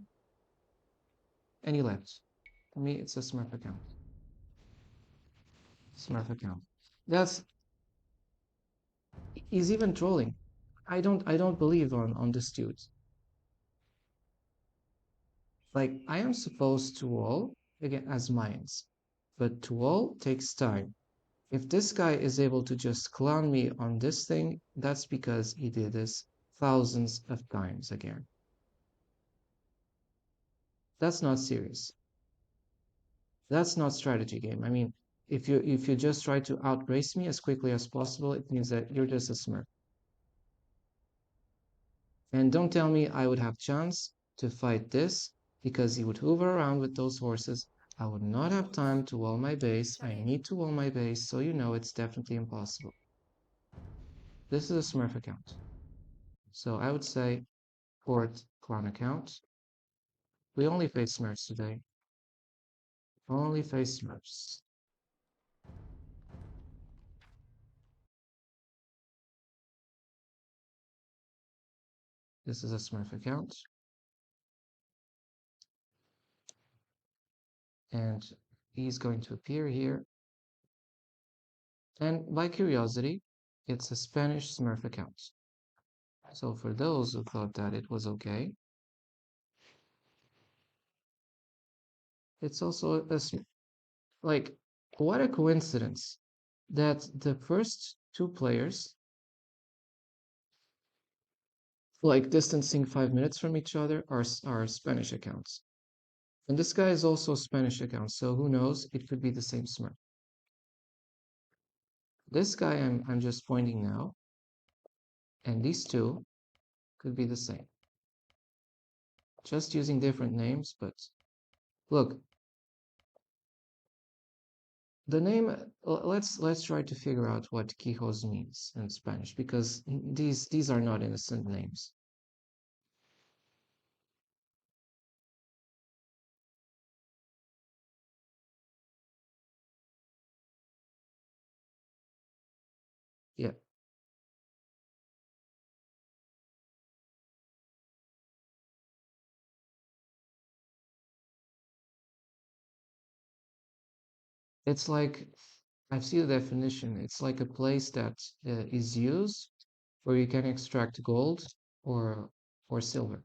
S1: and he left. For me, it's a Smurf account. Smurf account. That's he's even trolling. I don't believe on this dude. Like I am supposed to wall again as mines, but to wall takes time. If this guy is able to just clown me on this thing, that's because he did this thousands of times again. That's not serious. That's not strategy game. I mean, if you just try to outrace me as quickly as possible, it means that you're just a smurf. And don't tell me I would have chance to fight this because he would hoover around with those horses. I would not have time to wall my base. I need to wall my base, so you know it's definitely impossible. This is a smurf account. So I would say port clan account. We only face smurfs today. Only face smurfs. This is a smurf account. And he's going to appear here. And by curiosity, it's a Spanish smurf account. So for those who thought that it was okay, it's also a like what a coincidence that the first two players, like distancing 5 minutes from each other, are Spanish accounts. And this guy is also a Spanish account, so who knows? It could be the same Smurf. This guy I'm just pointing now, and these two could be the same. Just using different names, but look, the name. Let's try to figure out what Quijos means in Spanish because these are not innocent names. Yeah, it's like I've seen the definition. It's like a place that is used where you can extract gold or silver.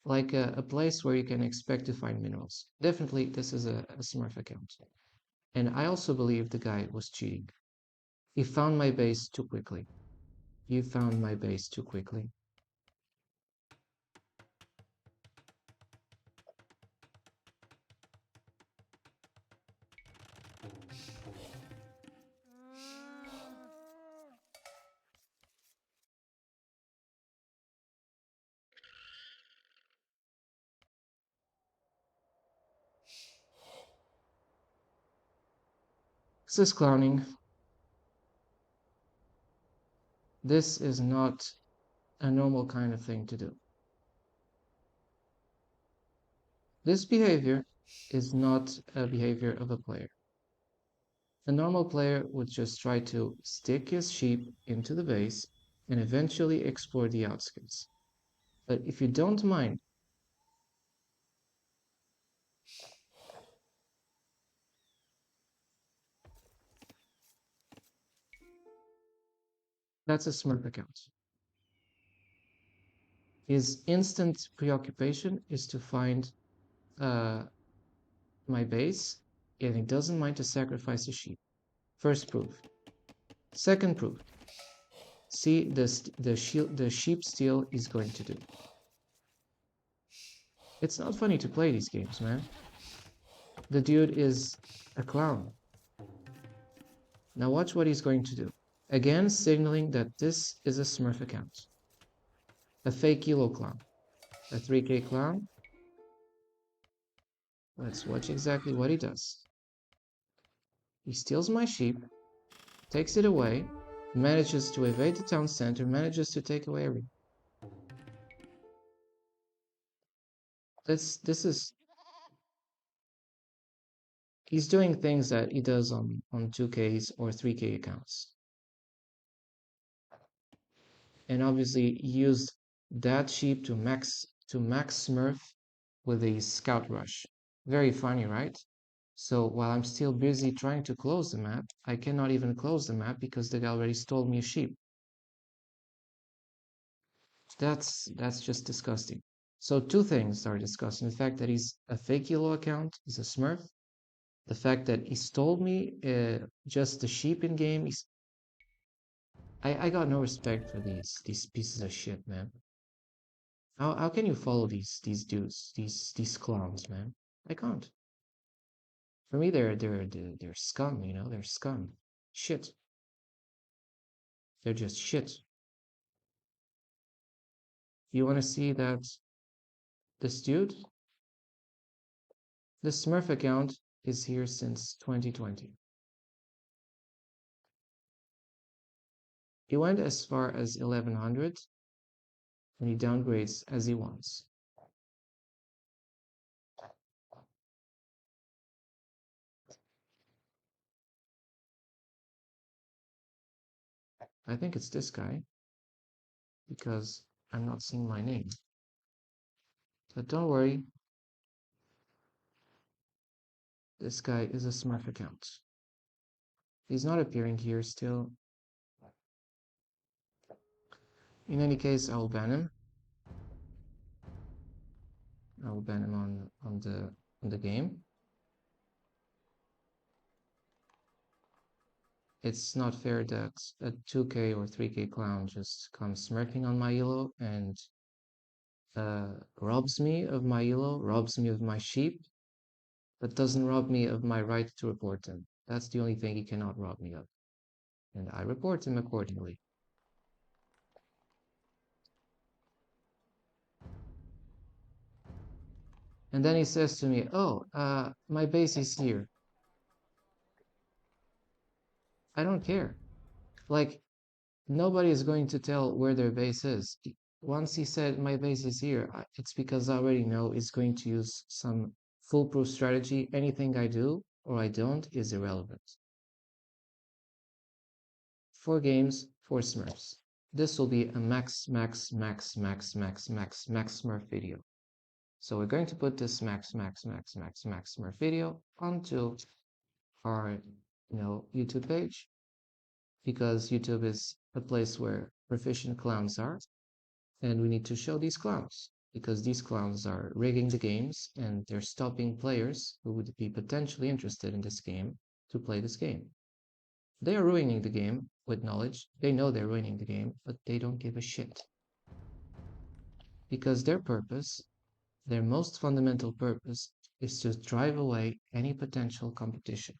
S1: Like a place where you can expect to find minerals. Definitely, this is a Smurf account. And I also believe the guy was cheating. He found my base too quickly. You found my base too quickly. This is clowning. This is not a normal kind of thing to do. This behavior is not a behavior of a player. A normal player would just try to stick his sheep into the base and eventually explore the outskirts. But if you don't mind, that's a Smurf account. His instant preoccupation is to find uh, my base, and he doesn't mind to sacrifice a sheep. First proof. Second proof. See the sheep steal he's going to do. It's not funny to play these games, man. The dude is a clown. Now watch what he's going to do. Again, signaling that this is a Smurf account. A fake Kilo clown. A 3K clown. Let's watch exactly what he does. He steals my sheep, takes it away, manages to evade the town center, manages to take away everything. This is he's doing things that he does on 2Ks or 3K accounts. And obviously used that sheep to max Smurf with a scout rush. Very funny, right? So while I'm still busy trying to close the map, I cannot even close the map because the guy already stole me a sheep. That's just disgusting. So two things are disgusting. The fact that he's a fake yellow account, he's a Smurf. The fact that he stole me just the sheep in game. I got no respect for these pieces of shit, man. How can you follow these dudes, these clowns, man? I can't. For me, they're scum, you know. They're scum. Shit. They're just shit. You want to see that this dude, this Smurf account is here since 2020. He went as far as 1100 and he downgrades as he wants. I think it's this guy because I'm not seeing my name. But don't worry, this guy is a Smurf account. He's not appearing here still. In any case, I'll ban him. I'll ban him on the game. It's not fair that a 2K or 3K clown just comes smurfing on my elo and robs me of my elo, robs me of my sheep, but doesn't rob me of my right to report him. That's the only thing he cannot rob me of. And I report him accordingly. And then he says to me, oh, my base is here. I don't care. Like, nobody is going to tell where their base is. Once he said my base is here, it's because I already know he's going to use some foolproof strategy. Anything I do or I don't is irrelevant. 4 games, 4 Smurfs. This will be a max Smurf video. So we're going to put this max Smurf video onto our YouTube page because YouTube is a place where proficient clowns are, and we need to show these clowns because these clowns are rigging the games and they're stopping players who would be potentially interested in this game to play this game. They are ruining the game with knowledge. They know they're ruining the game, but they don't give a shit. Because their purpose, their most fundamental purpose, is to drive away any potential competition.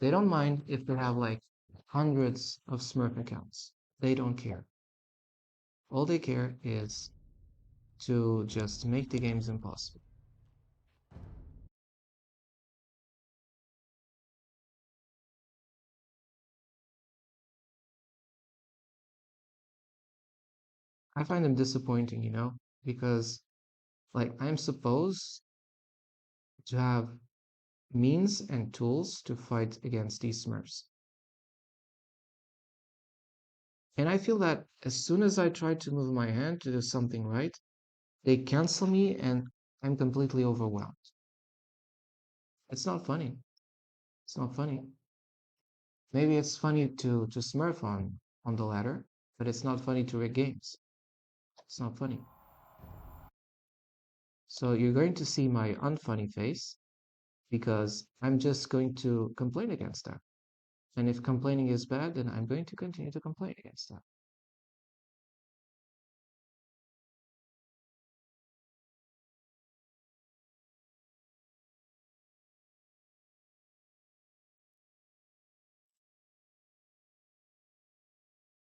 S1: They don't mind if they have like hundreds of Smurf accounts. They don't care. All they care is to just make the games impossible. I find them disappointing, because like I'm supposed to have means and tools to fight against these smurfs. And I feel that as soon as I try to move my hand to do something right, they cancel me and I'm completely overwhelmed. It's not funny. It's not funny. Maybe it's funny to smurf on the ladder, but it's not funny to rig games. It's not funny. So you're going to see my unfunny face because I'm just going to complain against that. And if complaining is bad, then I'm going to continue to complain against that.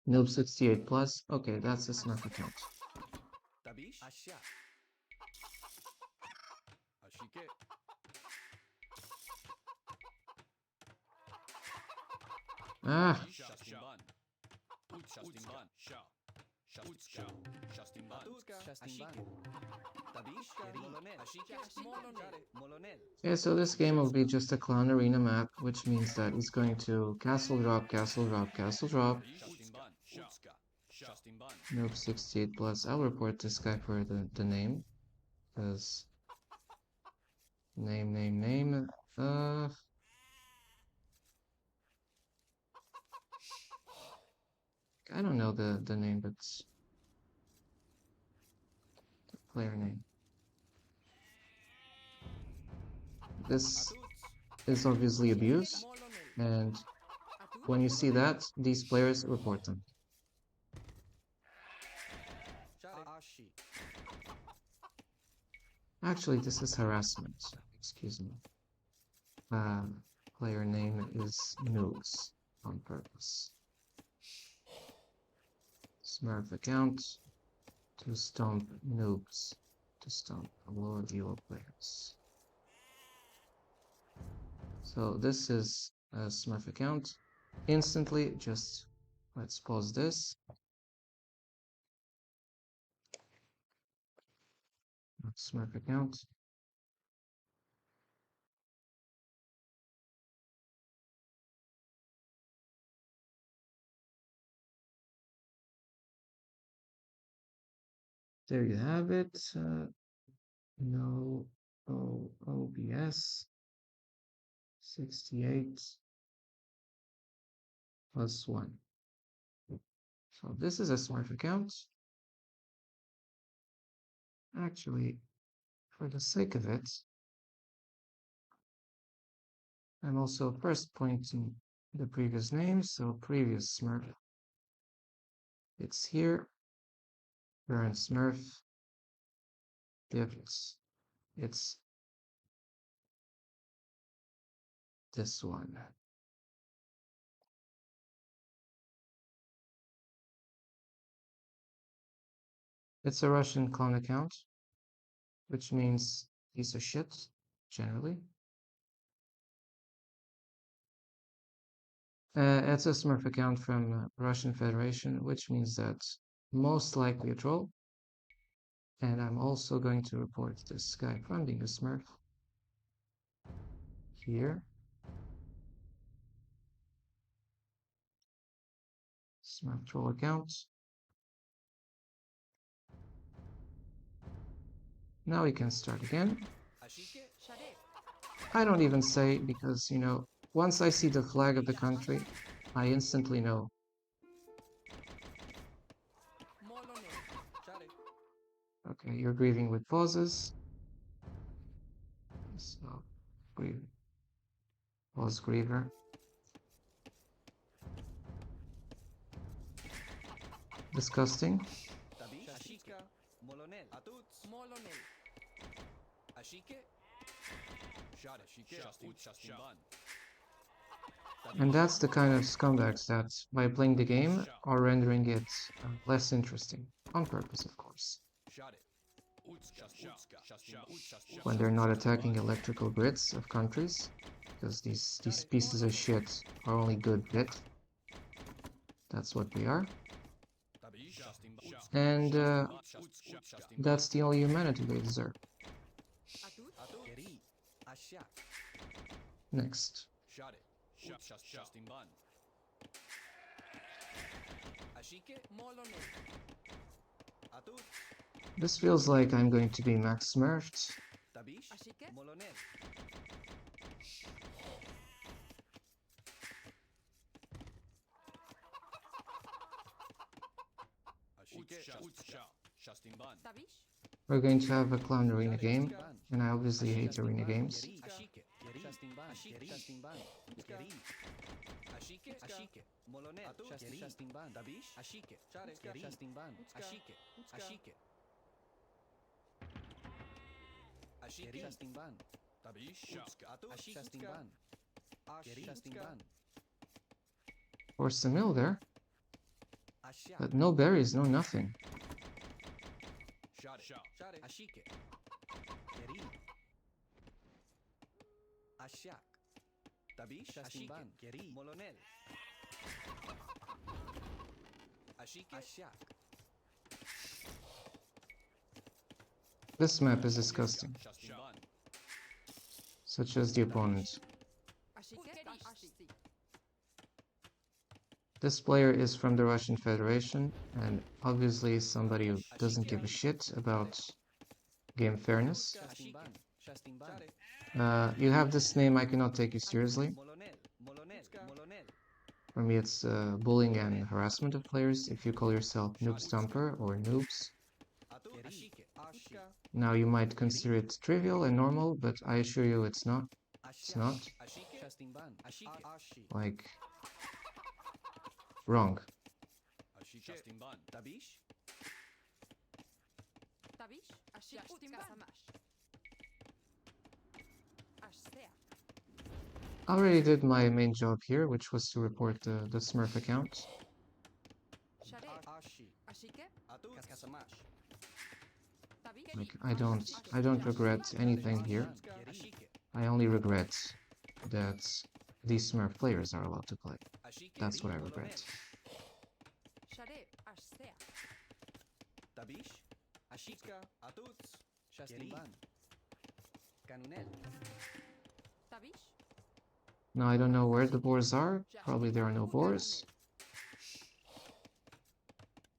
S1: Noob 68 plus. Okay, that's a Smurf account.
S2: Tabish? Asya. Ashike.
S1: Ah,
S2: Shastimban. Shastimban. Sha. Shastutska. Shastimban. Shastimban. Tabish? Molonel. Ashike. Molonel. Molonel.
S1: yeah, so this game will be just a clown arena map, which means that he's going to castle drop, castle drop, castle drop.
S2: Shastimban. Utska. Shastimban.
S1: Noob 68 plus. I'll report this guy for the name, because name. I don't know the name, but player name. This is obviously abuse, and when you see that, these players report them.
S2: Ashi.
S1: Actually, this is harassment. Excuse me. Player name is Noobs on purpose. Smurf account to stomp noobs, to stomp lower elo players. So this is a Smurf account. Instantly, just let's pause this. Smurf account. There you have it. No OBS 68 plus 1. So this is a Smurf account. Actually, for the sake of it, I'm also first pointing the previous name, so previous Smurf. It's here. Current Smurf. It's this one. It's a Russian clone account, which means piece of shit, generally. It's a Smurf account from Russian Federation, which means that most likely a troll. And I'm also going to report this guy from being a Smurf here. Smurf troll account. Now we can start again. I don't even say because, once I see the flag of the country, I instantly know. Okay, you're grieving with pauses. So, grieve. Pause griever. Disgusting. And that's the kind of scumbags that, by playing the game, are rendering it less interesting. On purpose, of course. When they're not attacking electrical grids of countries, because these pieces of shit are only good bit. That's what we are. And that's the only humanity they deserve. Next. This feels like I'm going to be max smurfed. We're going to have a clown arena game, and I obviously hate arena games. Force the mill there. But no berries, no nothing. This map is disgusting. Such as the opponent. This player is from the Russian Federation, and obviously somebody who doesn't give a shit about game fairness. You have this name, I cannot take you seriously. For me, it's bullying and harassment of players if you call yourself Noob Stomper or Noobs. Now, you might consider it trivial and normal, but I assure you it's not. It's not. Like, wrong. I already did my main job here, which was to report the Smurf account. Like, I don't regret anything here. I only regret that these Smurf players are allowed to play. That's what I regret. Now I don't know where the boars are. Probably there are no boars.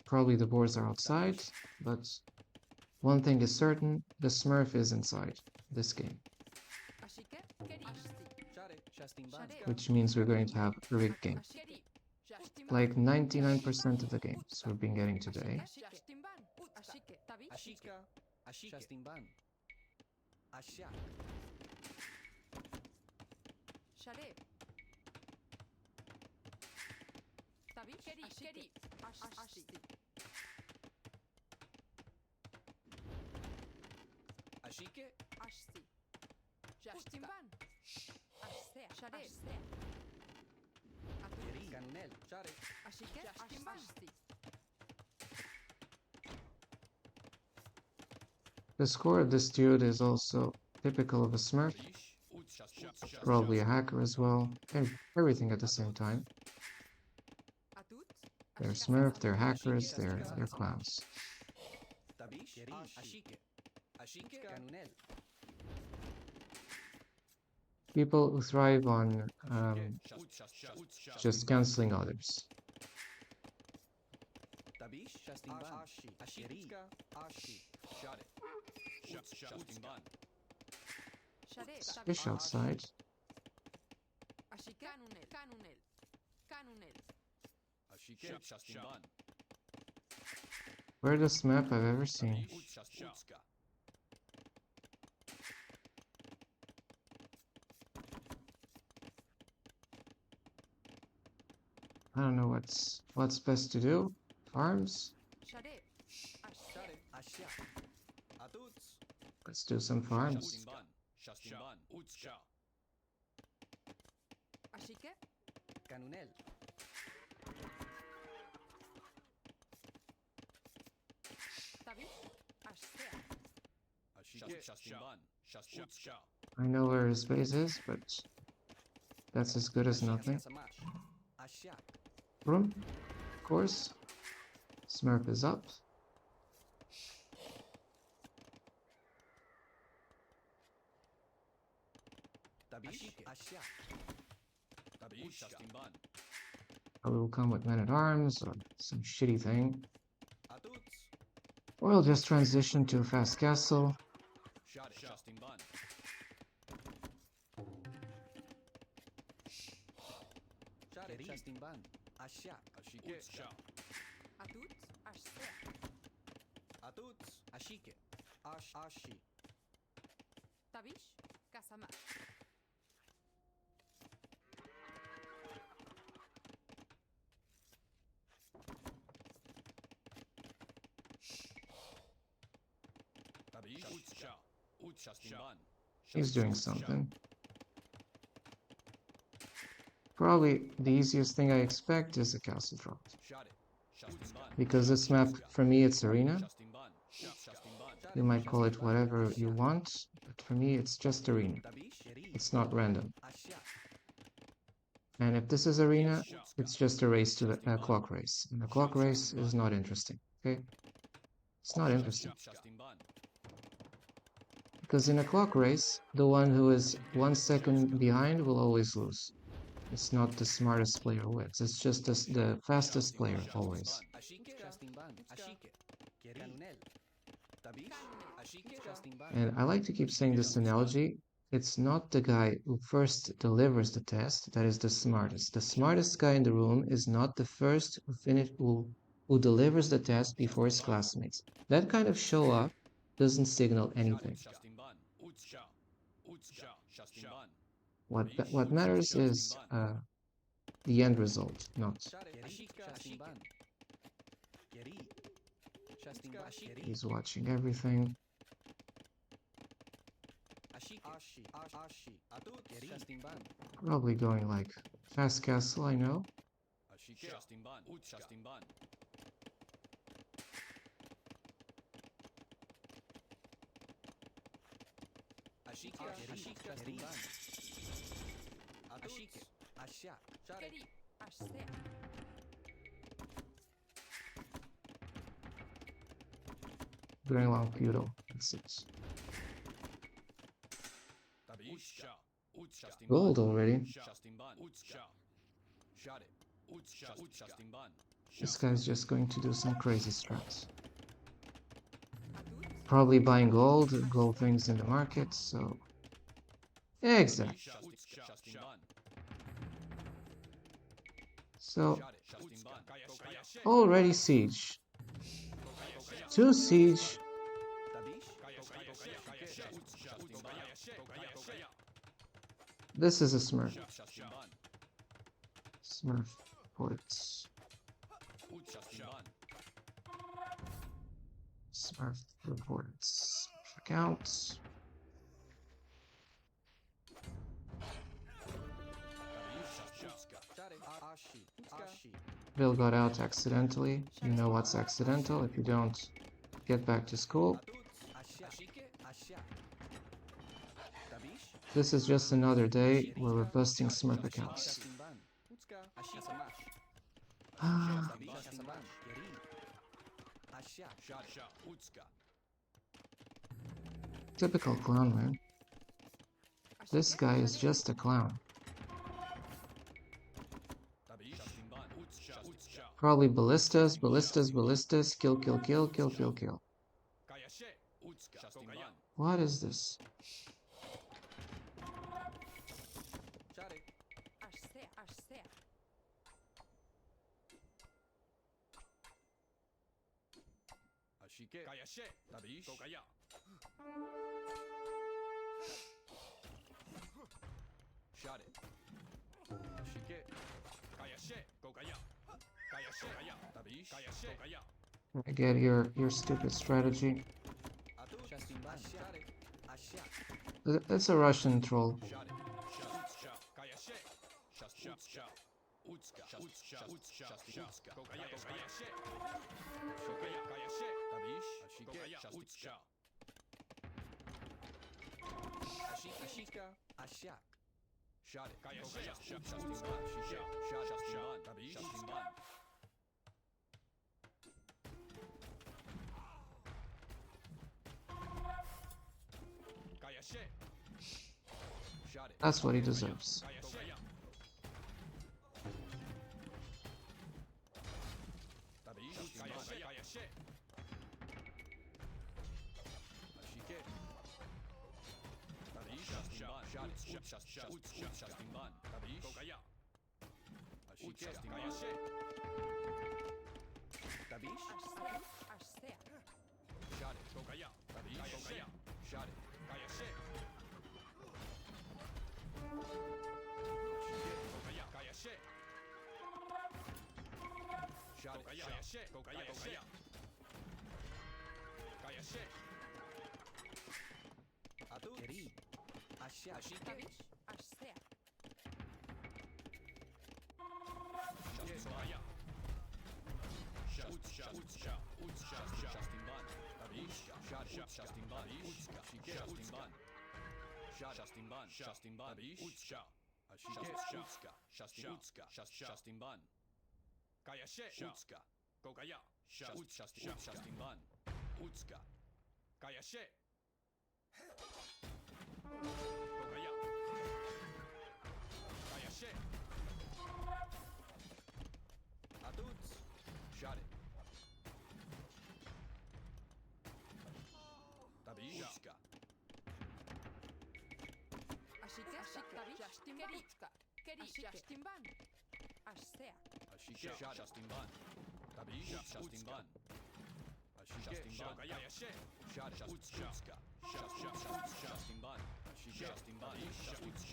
S1: Probably the boars are outside, but one thing is certain, the Smurf is inside this game. Which means we're going to have a rigged game. Like 99% of the games we've been getting today. The score of this dude is also typical of a Smurf. Probably a hacker as well. Everything at the same time. They're Smurf, they're hackers, they're clowns. People who thrive on just canceling others. Fish outside. Weirdest map I've ever seen. I don't know what's best to do. Farms? Let's do some farms. I know where his base is, but that's as good as nothing. Room, of course. Smurf is up. Or we'll come with men-at-arms or some shitty thing. Or we'll just transition to a fast castle. He's doing something. Probably the easiest thing I expect is a castle drop. Because this map, for me, it's arena. You might call it whatever you want, but for me, it's just arena. It's not random. And if this is arena, it's just a race to the clock race. And the clock race is not interesting, okay? It's not interesting. Because in a clock race, the one who is 1 second behind will always lose. It's not the smartest player who wins. It's just the fastest player always. And I like to keep saying this analogy. It's not the guy who first delivers the test that is the smartest. The smartest guy in the room is not the first who delivers the test before his classmates. That kind of show off doesn't signal anything. What matters is the end result, not. He's watching everything. Probably going like fast castle, I know. Going long feudal. That's it. Gold already. This guy's just going to do some crazy strats. Probably buying gold things in the market, so... Exactly. So... Already siege. 2 siege. This is a smurf. Smurf ports. Smurf reports. Accounts. Bill got out accidentally. You know what's accidental. If you don't, get back to school. This is just another day where we're busting Smurf accounts. Typical clown, man. This guy is just a clown. Probably ballistas, kill, kill, kill, kill, kill, kill. What is this? I get your stupid strategy. It's a Russian troll. That's what he deserves.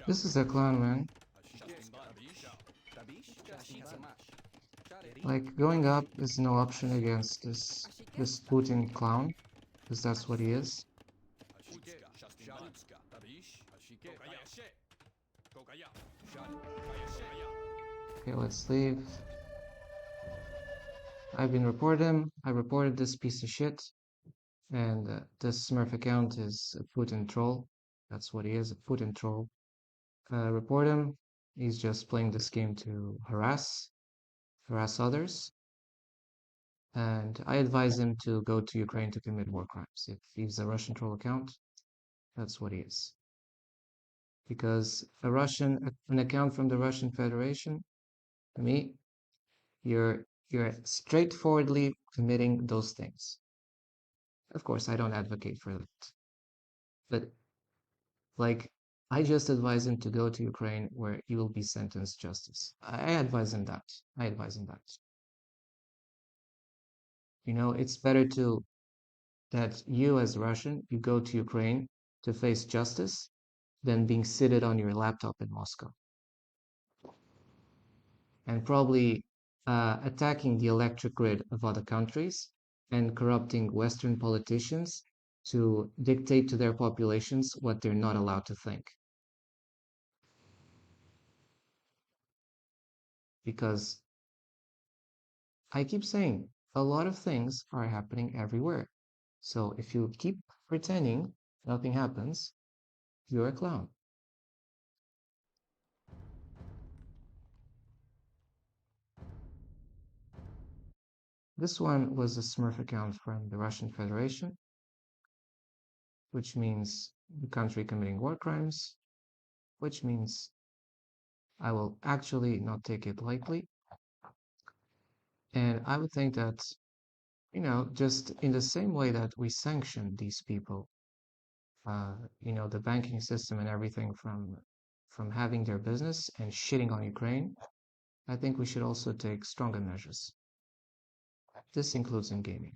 S1: This is a clown, man. Like, going up is no option against this Putin clown, because that's what he is. Okay, let's leave. I've been reported. I reported this piece of shit, and this Smurf account is a Putin troll. That's what he is, a Putin troll. Report him. He's just playing this game to harass others. And I advise him to go to Ukraine to commit war crimes. If he's a Russian troll account, that's what he is. Because an account from the Russian Federation, to me, you're straightforwardly committing those things. Of course, I don't advocate for that, but like, I just advise him to go to Ukraine where he will be sentenced justice. I advise him that. I advise him that. You know, it's better to that you as Russian, you go to Ukraine to face justice than being seated on your laptop in Moscow and probably attacking the electric grid of other countries and corrupting Western politicians to dictate to their populations what they're not allowed to think. Because I keep saying a lot of things are happening everywhere. So if you keep pretending nothing happens, you're a clown. This one was a Smurf account from the Russian Federation, which means the country committing war crimes, which means I will actually not take it lightly. And I would think that, just in the same way that we sanction these people, the banking system and everything from having their business and shitting on Ukraine, I think we should also take stronger measures. This includes in gaming.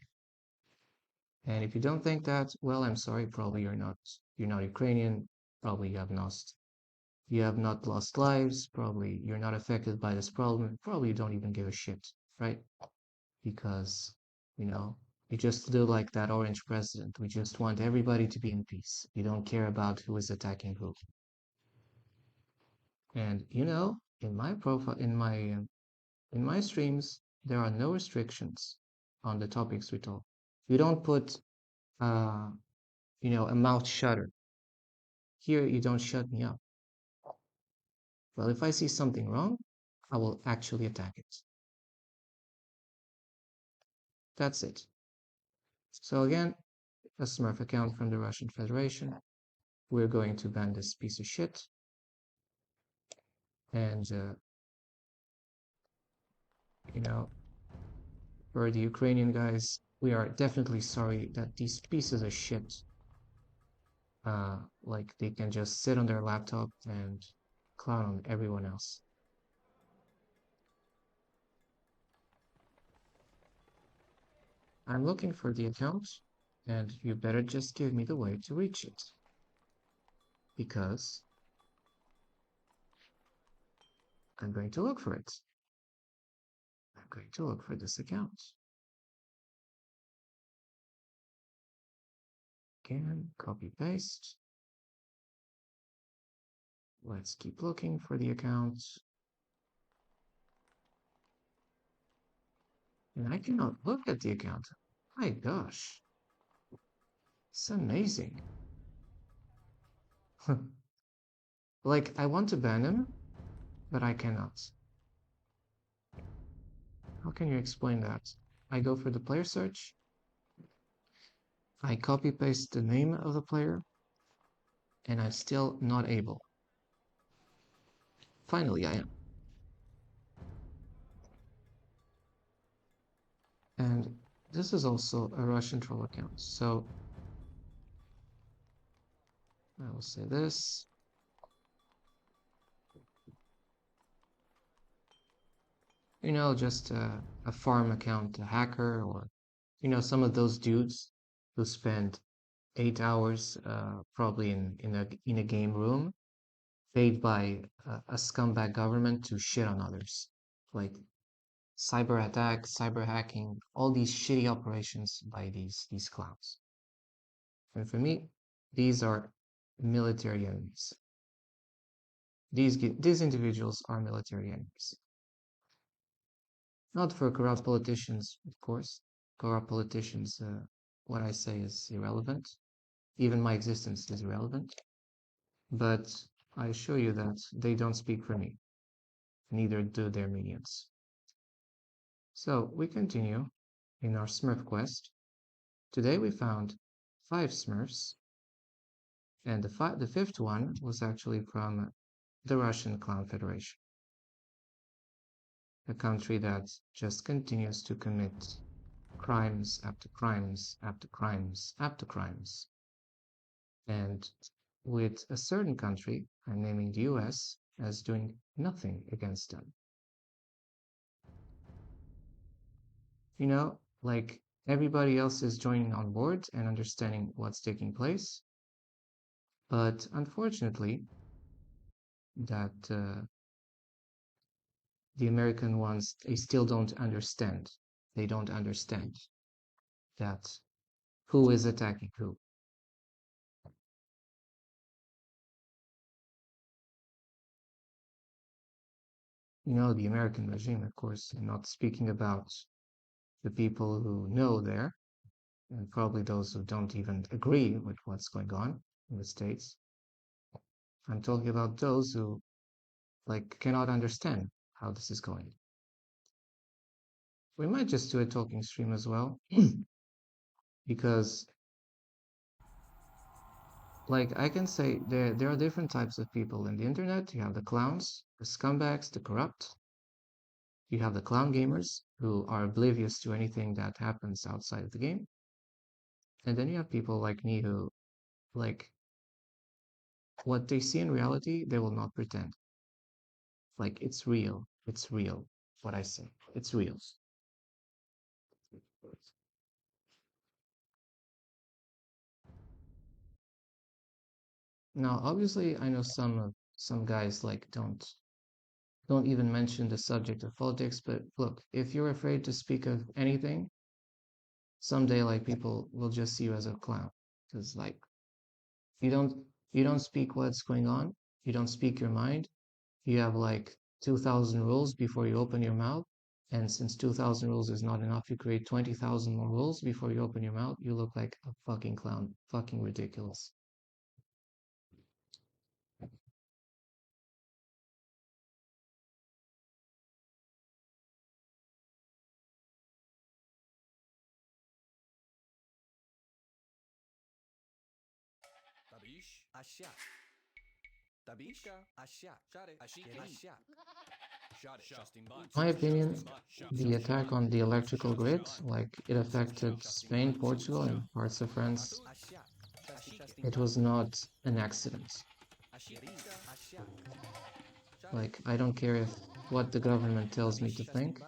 S1: And if you don't think that, well, I'm sorry, probably you're not Ukrainian, probably you have not lost lives, probably you're not affected by this problem, probably you don't even give a shit, right? Because, you know, you just do like that orange president. We just want everybody to be in peace. We don't care about who is attacking who. And in my profile, in my streams, there are no restrictions on the topics we talk. You don't put, uh, a mouth shutter. Here, you don't shut me up. Well, if I see something wrong, I will actually attack it. That's it. So again, a Smurf account from the Russian Federation. We're going to ban this piece of shit. And, you know, for the Ukrainian guys, we are definitely sorry that these pieces of shit, like they can just sit on their laptop and clown on everyone else. I'm looking for the account, and you better just give me the way to reach it, because I'm going to look for it. I'm going to look for this account. Again, copy paste. Let's keep looking for the account. And I cannot look at the account. My gosh, it's amazing. Like, I want to ban him, but I cannot. How can you explain that? I go for the player search. I copy paste the name of the player, and I'm still not able. Finally, I am. And this is also a Russian troll account. So I will say this. You know, just a farm account, a hacker, or, you know, some of those dudes who spend 8 hours probably in a game room, paid by a scumbag government to shit on others, like cyber attacks, cyber hacking, all these shitty operations by these clowns. And for me, these are military enemies. These individuals are military enemies. Not for corrupt politicians, of course. Corrupt politicians, what I say is irrelevant. Even my existence is irrelevant. But I assure you that they don't speak for me. Neither do their minions. So we continue in our Smurf quest. Today we found 5 Smurfs, and the fifth one was actually from the Russian Clown Federation, a country that just continues to commit crimes after crimes after crimes after crimes. And with a certain country, I'm naming the US, as doing nothing against them. You know, like everybody else is joining on board and understanding what's taking place. But unfortunately, that the American ones, they still don't understand. They don't understand that who is attacking who. You know, the American regime, of course, I'm not speaking about the people who know there, and probably those who don't even agree with what's going on in the States. I'm talking about those who, like, cannot understand how this is going. We might just do a talking stream as well, because, like, I can say there are different types of people in the internet. You have the clowns, the scumbags, the corrupt. You have the clown gamers who are oblivious to anything that happens outside of the game. And then you have people like me who, like, what they see in reality, they will not pretend. Like, it's real. It's real. What I say. It's real. Now, obviously, I know some guys like don't even mention the subject of politics, but look, if you're afraid to speak of anything, someday like people will just see you as a clown. Because like you don't you don't speak what's going on, you don't speak your mind. You have like 2,000 rules before you open your mouth. And since 2,000 rules is not enough, you create 20,000 more rules before you open your mouth. You look like a fucking clown. Fucking ridiculous.
S2: Tabish, Asha. Tabish. Ashak. Share. Ashike. Ashak. Share. Shastimban.
S1: My opinion,
S2: Shastimban.
S1: the attack on the electrical grid, like it affected Spain, Portugal, and parts of France,
S2: Ashak.
S1: it was not an accident.
S2: Ashiri. Ashak.
S1: Like, I don't care if what the government tells me to think.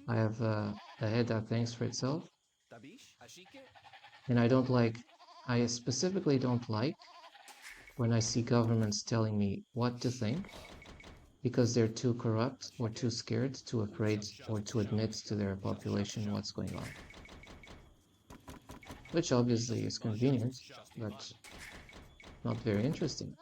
S1: I have a head that thinks for itself.
S2: Tabish. Ashike.
S1: And I specifically don't like when I see governments telling me what to think because they're too corrupt or too scared, too afraid, or to admit to their population what's going on. Which obviously is convenient, but not very interesting.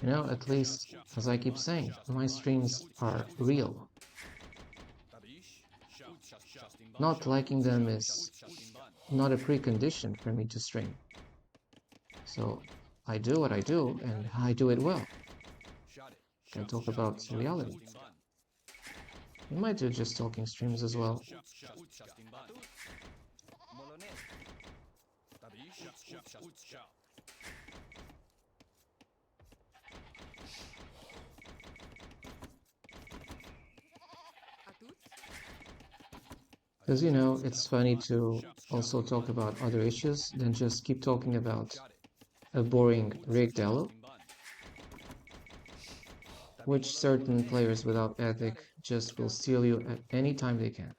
S1: You know, at least, as I keep saying, my streams are real. Not liking them is not a precondition for me to stream. So I do what I do, and I do it well. Can talk about reality. You might do just talking streams as well. Because, you know, it's funny to also talk about other issues than just keep talking about a boring rigged elo, which certain players without ethic just will steal you at any time they can.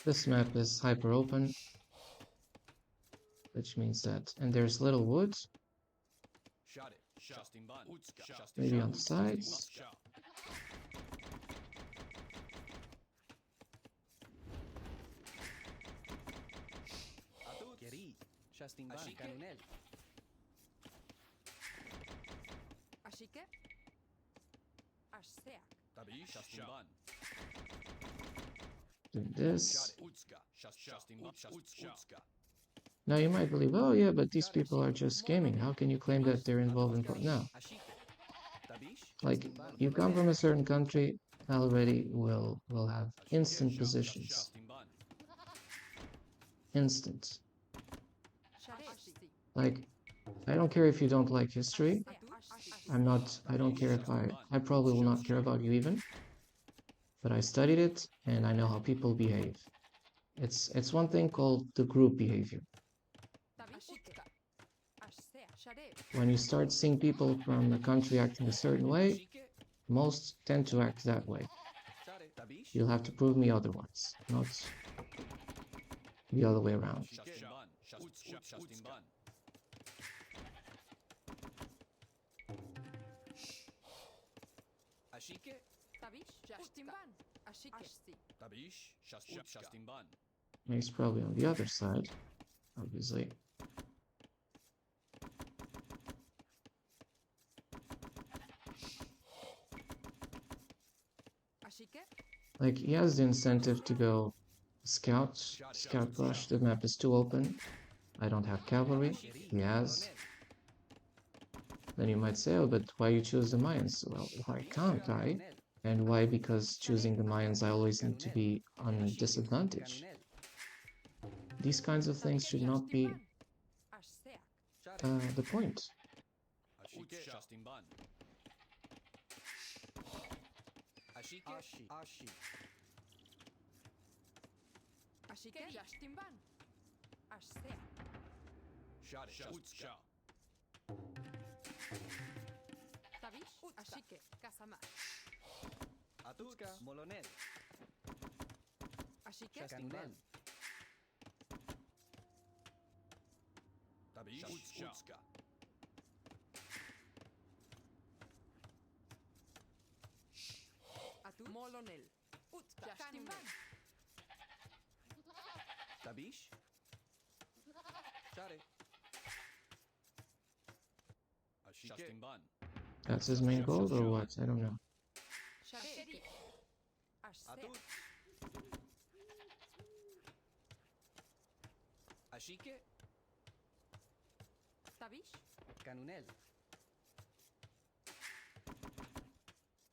S1: This map is hyper open, which means that, and there's little wood, maybe on the sides. Doing this. Now you might believe, oh yeah, but these people are just gaming. How can you claim that they're involved in? No. Like, you come from a certain country, already will have instant positions. Instant. Like, I don't care if you don't like history. I don't care if I probably will not care about you even. But I studied it and I know how people behave. It's one thing called the group behavior. When you start seeing people from a country acting a certain way, most tend to act that way. You'll have to prove me otherwise, not the other way around. He's probably on the other side, obviously. Like, he has the incentive to go scout rush. The map is too open. I don't have cavalry. He has. Then you might say, oh, but why you choose the Mayans? Well, why can't I? And why? Because choosing the Mayans, I always need to be on a disadvantage. These kinds of things should not be the point.
S3: Molonel. Jastimban.
S2: Tabish. Share. Justin Bun.
S1: That's his main goal or what? I don't know.
S3: Share. Ashsea.
S2: Atut. Ashike.
S3: Tabish.
S2: Canunel.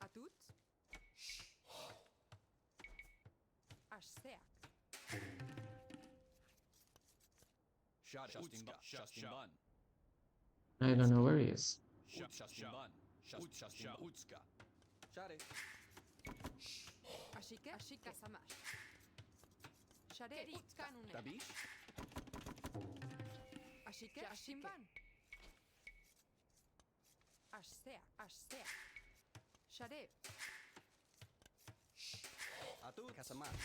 S3: Atut. Ashsea.
S2: Shot Justin Bun. Justin Bun.
S1: I don't know where he is.
S2: Justin Bun. Justin Utska. Share.
S3: Ashike. Ashike. Samash. Share. Kanune.
S2: Tabish.
S3: Ashike. Ashimban. Ashsea. Ashsea. Share.
S2: Atut. Kasamash.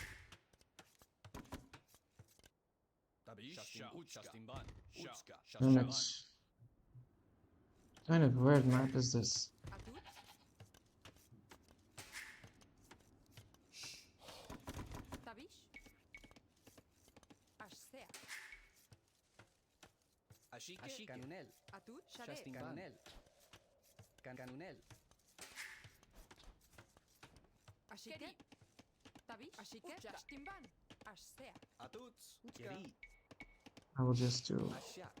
S2: Tabish. Justin Bun. Utska.
S1: How much kind of weird map is this?
S3: Atut. Tabish. Ashsea.
S2: Ashike. Canunel.
S3: Atut. Share.
S2: Justin Canunel. Canunel.
S3: Ashike. Tabish. Ashike. Justimban. Ashsea.
S2: Atut. Keri.
S1: I will just do
S2: Ashak.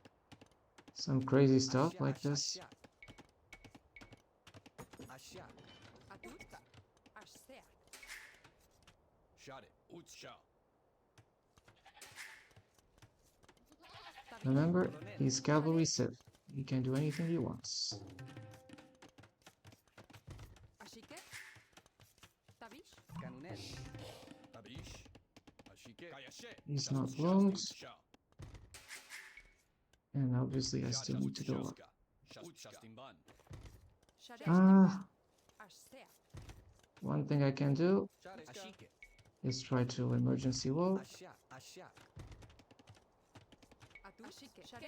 S1: some crazy stuff like this.
S2: Ashak.
S3: Atut. Ashsea.
S2: Shot it. Utska.
S3: Tabish.
S1: Remember, he's cavalry Sith. He can do anything he wants.
S3: Ashike. Tabish.
S2: Canunel. Tabish. Ashike. Kayashe.
S1: He's not bloomed, and obviously I still need to go up.
S2: Justin Bun.
S3: Share.
S1: Ah,
S3: Ashsea.
S1: one thing I can do
S2: Ashike.
S1: is try to emergency wall.
S2: Ashak. Ashak.
S3: Atut. Ashike. Share.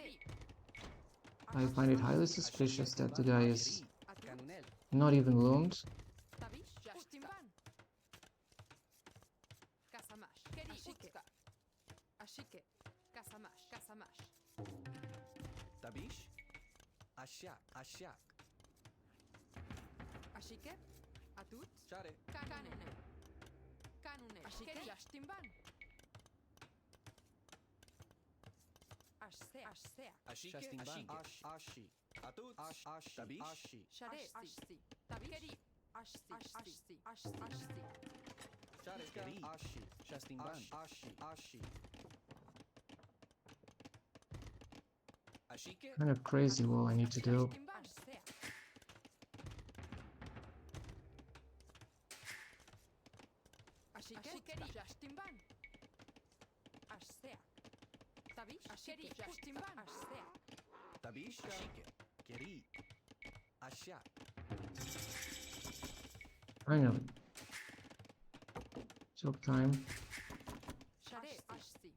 S1: I find it highly suspicious that the guy is
S3: Atut.
S2: Canunel.
S1: not even loomed.
S3: Tabish. Justimban. Kasamash. Keri. Ashike. Ashike. Kasamash. Kasamash.
S2: Tabish. Ashak. Ashak.
S3: Ashike. Atut.
S2: Share.
S3: Kanune. Kanune. Ashike. Justimban. Ashsea. Ashsea.
S2: Ashike.
S3: Justin Bun.
S2: Ashi. Atut. Ashi. Tabish. Ashi.
S3: Share. Ashsi. Tabish. Keri. Ashsi. Ashsi. Ashsi.
S2: Share. Keri. Ashi. Justin Bun. Ashi. Ashi. Ashike.
S1: Kind of crazy wall I need to do.
S3: Ashsea. Ashike. Keri. Justimban. Ashsea. Tabish. Keri. Justimban. Ashsea.
S2: Tabish. Ashike. Keri. Ashak.
S1: I know. Took time.
S3: Share. Ashsi.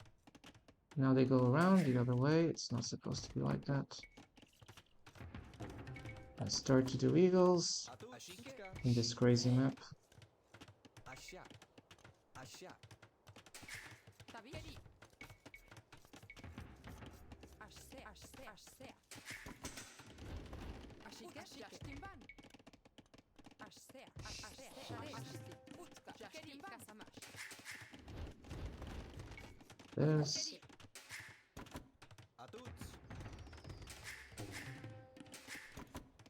S1: Now they go around the other way. It's not supposed to be like that. I start to do eagles
S2: Atut. Ashike.
S1: in this crazy map.
S2: Ashak. Ashak.
S3: Tabish. Keri. Ashsea. Ashsea. Ashsea. Ashike. Justimban. Ashsea. Ashsea. Share. Ashsi. Utka. Justimban. Kasamash.
S1: There's
S3: Keri.
S2: Atut.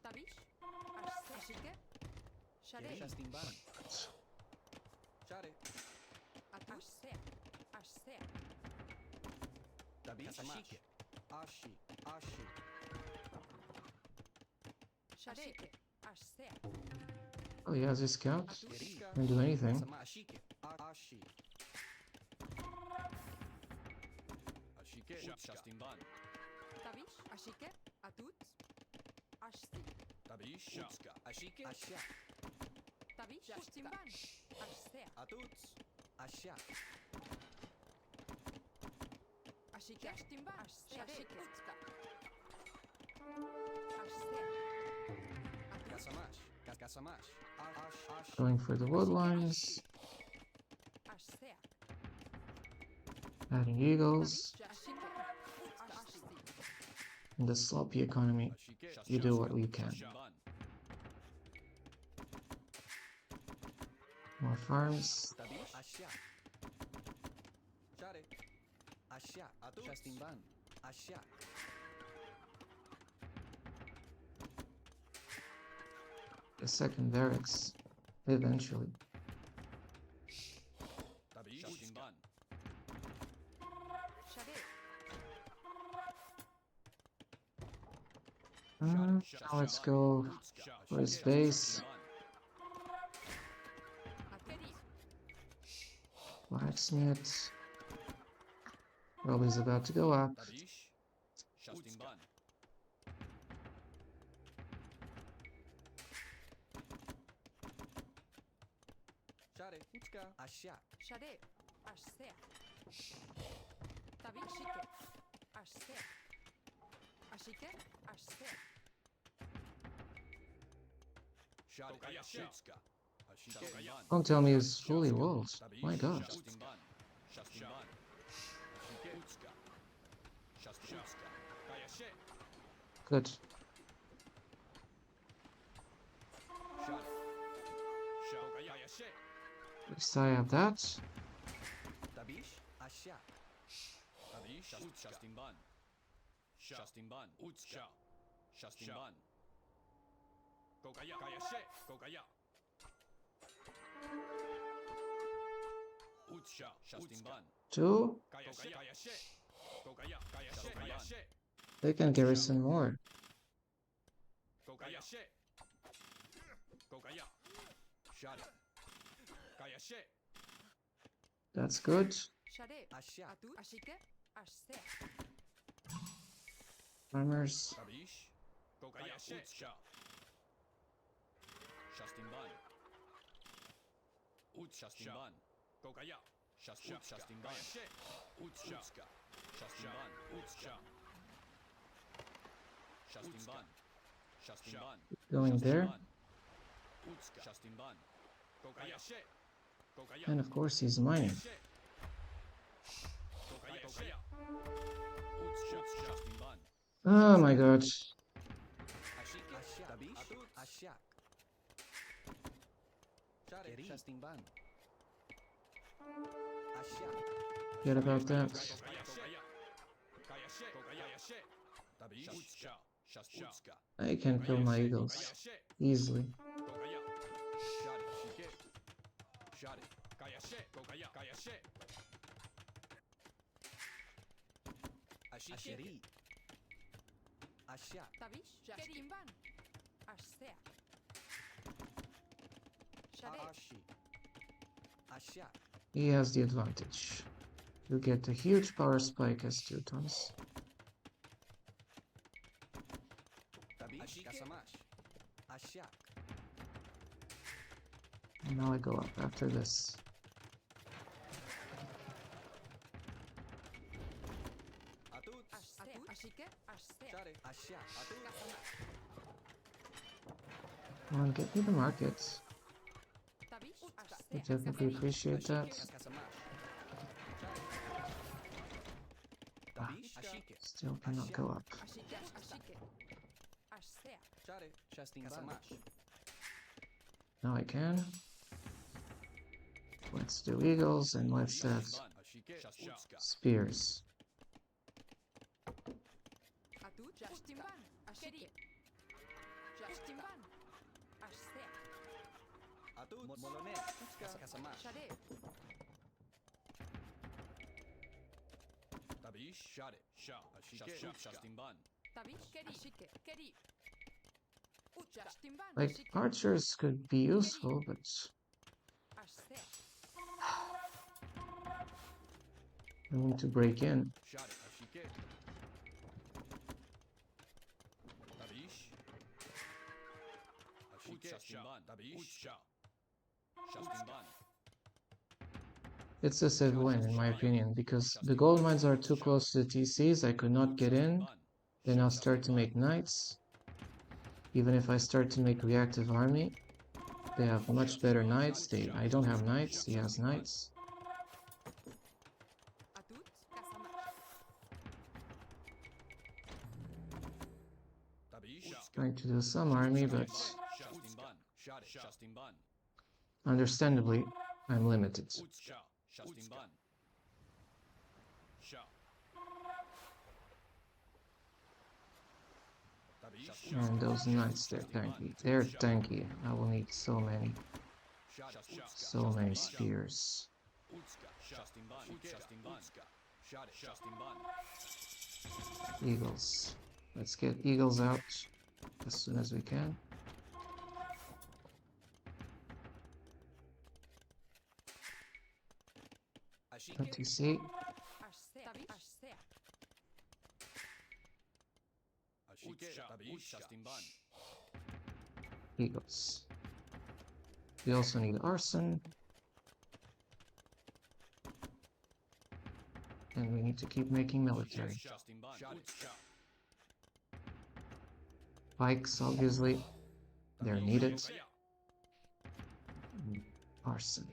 S3: Tabish. Ashike. Share.
S2: Justin Bun. Share.
S3: Ashsea. Ashsea.
S2: Tabish. Ashike. Ashi. Ashi.
S3: Share. Ashsea.
S1: oh, he has his scout.
S2: Keri.
S1: Can't do anything.
S2: Ashike. Ashi. Ashike. Justin Bun.
S3: Tabish. Ashike. Atut. Ashsi.
S2: Tabish. Utska. Ashike. Ashak.
S3: Tabish. Justimban. Ashsea.
S2: Atut. Ashak.
S3: Ashike. Justimban. Share. Utka. Ashsea. Atut.
S2: Kasamash. Kasamash. Ash.
S1: Going for the wood lines.
S3: Ashsea.
S1: Adding eagles.
S3: Ashike. Ashsi.
S1: In the sloppy economy, you do what you can. More farms. A second barracks, eventually. Now let's go for his base. Blacksmith. Probably is about to go up.
S3: Shade, Ashsea. Tabi, Ashike, Ashsea. Ashike, Ashsea.
S1: Don't tell me it's fully walled. My god. Good. At least I have that. Two. They can garrison more. That's good.
S3: Shade, Atu, Ashike, Ashsea.
S1: Farmers. Going there. And of course he's mining. Oh my god. Forget about that. I can kill my eagles easily.
S3: Tabi, Jastimban. Ashsea. Shade,
S1: He has the advantage. You get a huge power spike as Teutons. And now I go up after this.
S3: Ashsea. Ashike, Ashsea.
S1: Come on, get me the market.
S3: Tabi,
S1: I
S3: Ashsea.
S1: definitely appreciate that. Ah, still cannot go up.
S3: Ashike, Ashike. Ashsea.
S1: Now I can. Let's do eagles and let's add spears.
S3: Atu, Jastimban. Ashike. Jastimban. Ashsea. Shade, Tabi, Keri, Ashike, Keri. Jastimban.
S1: Like, archers could be useful, but
S3: Ashsea.
S1: I need to break in. It's a safe win, in my opinion, because the gold mines are too close to the TCs. I could not get in. Then I'll start to make knights. Even if I start to make reactive army, they have much better knights. I don't have knights. He has knights.
S3: Atut, Kasamash.
S1: Trying to do some army, but
S2: Shusting bun. Shot it. Shusting bun.
S1: understandably, I'm limited.
S2: Shusting bun. Shot.
S1: And those knights, they're tanky. They're tanky. I will need so many spears.
S2: Shusting bun. Shusting bun. Shot it. Shusting bun.
S1: Eagles. Let's get eagles out as soon as we can. TC. Eagles. We also need arson. And we need to keep making military. Pikes, obviously, they're needed. Arson.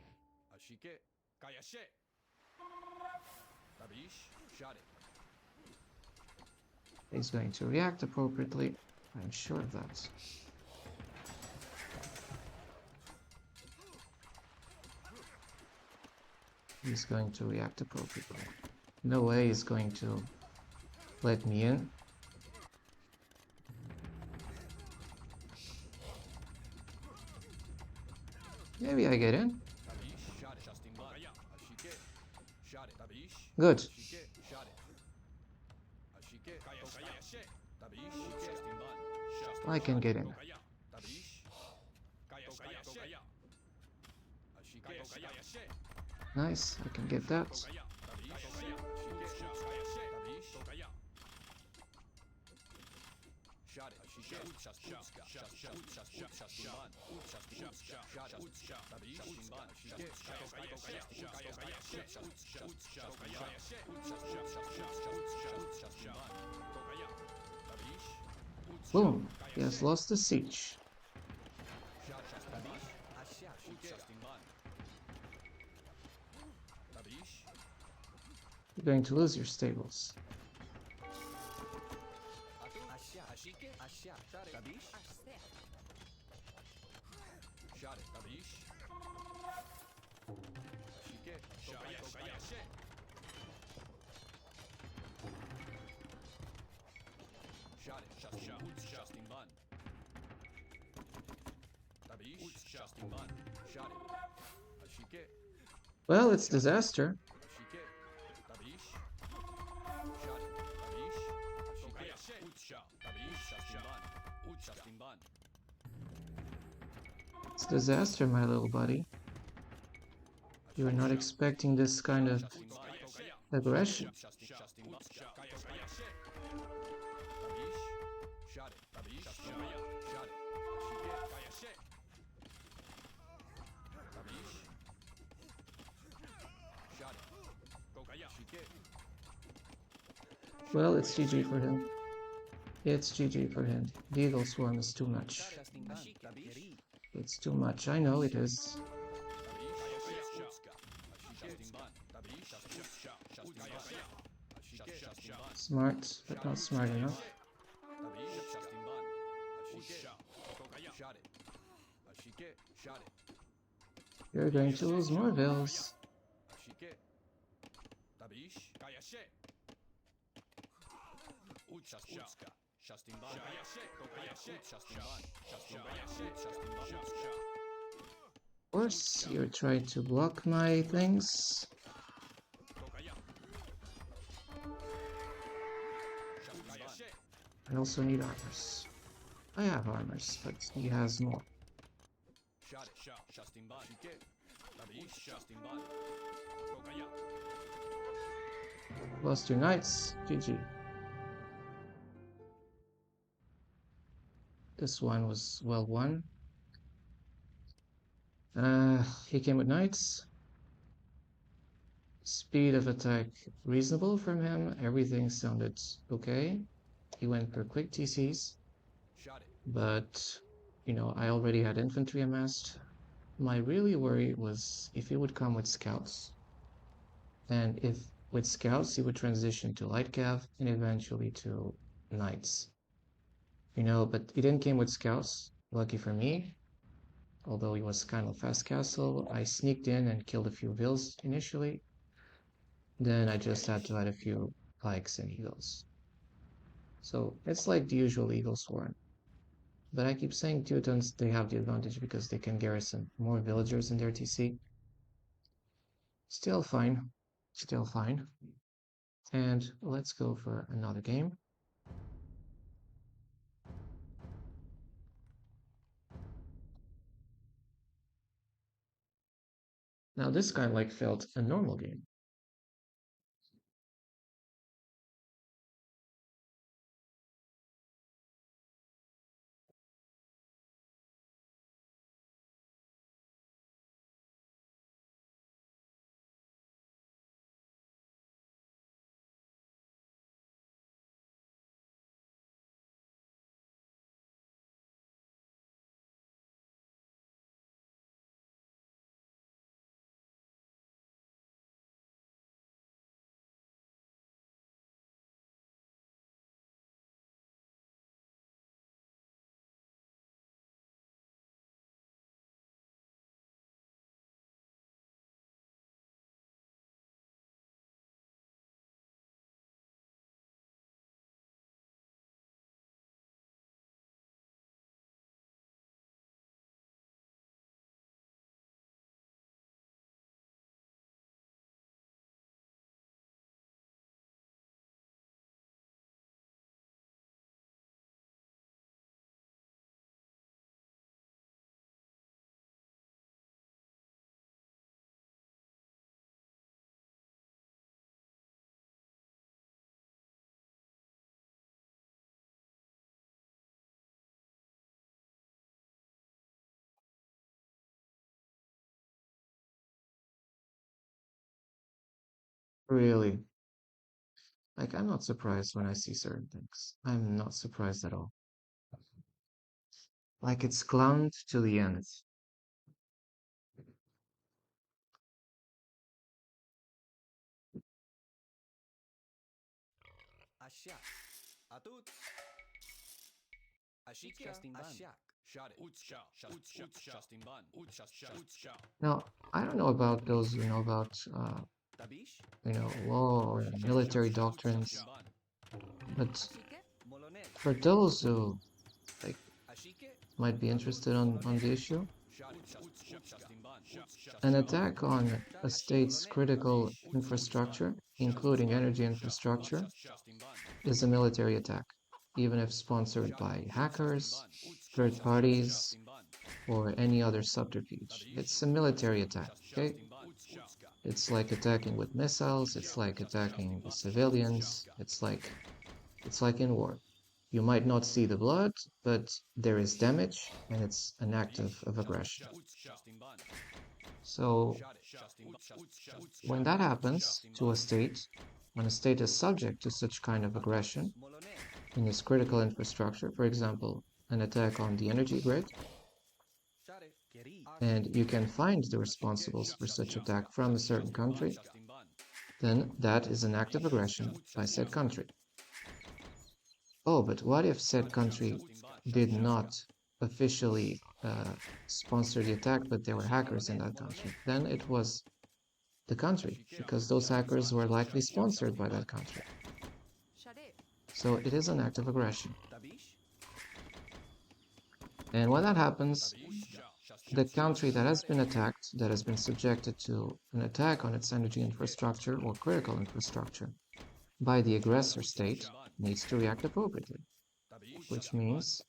S1: He's going to react appropriately. I'm sure of that. He's going to react appropriately. No way he's going to let me in. Maybe I get in. Good. I can get in. Nice, I can get that. Boom, he has lost the siege. You're going to lose your stables. Well, it's disaster. It's disaster, my little buddy. You were not expecting this kind of aggression. Well, it's GG for him. It's GG for him. The Eagle Swarm is too much. It's too much. I know it is. Smart, but not smart enough. You're going to lose more vills. Of course, you're trying to block my things. I also need armors. I have armors, but he has more. Lost your knights, GG. This one was well won. He came with knights. Speed of attack reasonable from him. Everything sounded okay. He went for quick TCs. But, you know, I already had infantry amassed. My really worry was if he would come with scouts. And if with scouts he would transition to light cav and eventually to knights. But it didn't came with scouts. Lucky for me, although it was kind of fast castle, I sneaked in and killed a few vills initially. Then I just had to add a few pikes and eagles. So it's like the usual eagle swarm. But I keep saying Teutons, they have the advantage because they can garrison more villagers in their TC. Still fine. Still fine. And let's go for another game. Now this guy like felt a normal game. Really. Like, I'm not surprised when I see certain things. I'm not surprised at all. Like, it's clowned to the end.
S2: Ashak. Atut. Ashik. Ashak. Shot it. Shusting bun. Utska.
S1: Now, I don't know about those who know about,
S2: Tabish.
S1: law or military doctrines,
S2: Shusting bun.
S1: but
S3: Ashike.
S2: Molonel.
S1: for those who like
S2: Ashike.
S1: might be interested on the issue,
S2: Shot it. Shusting bun.
S1: an attack on a state's critical infrastructure, including energy infrastructure,
S2: Shusting bun.
S1: is a military attack, even if sponsored by hackers, third parties, or any other subterfuge. It's a military attack, okay? It's like attacking with missiles, it's like attacking the civilians, it's like in war. You might not see the blood, but there is damage, and it's an act of aggression. So when that happens to a state, when a state is subject to such kind of aggression in its critical infrastructure, for example, an attack on the energy grid, and you can find the responsibles for such attack from a certain country, then that is an act of aggression by said country. Oh, but what if said country did not officially sponsor the attack, but there were hackers in that country? Then it was the country, because those hackers were likely sponsored by that country.
S3: Shade.
S1: So it is an act of aggression. And when that happens, the country that has been attacked, that has been subjected to an attack on its energy infrastructure or critical infrastructure by the aggressor state, needs to react appropriately, which means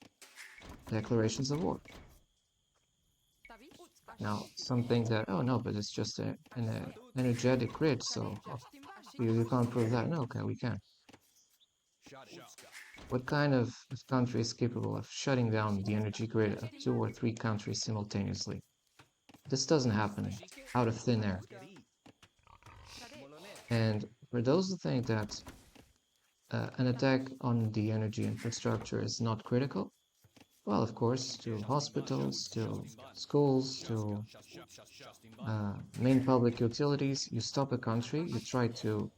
S1: declarations of war.
S3: Tabish.
S1: Now, some think that, oh no, but it's just an energetic grid, so you can't prove that. No, okay, we can. What kind of country is capable of shutting down the energy grid of 2 or 3 countries simultaneously? This doesn't happen out of thin air.
S3: Shade.
S1: And for those who think that an attack on the energy infrastructure is not critical, well, of course, to hospitals, to schools, to main public utilities, you stop a country, you try to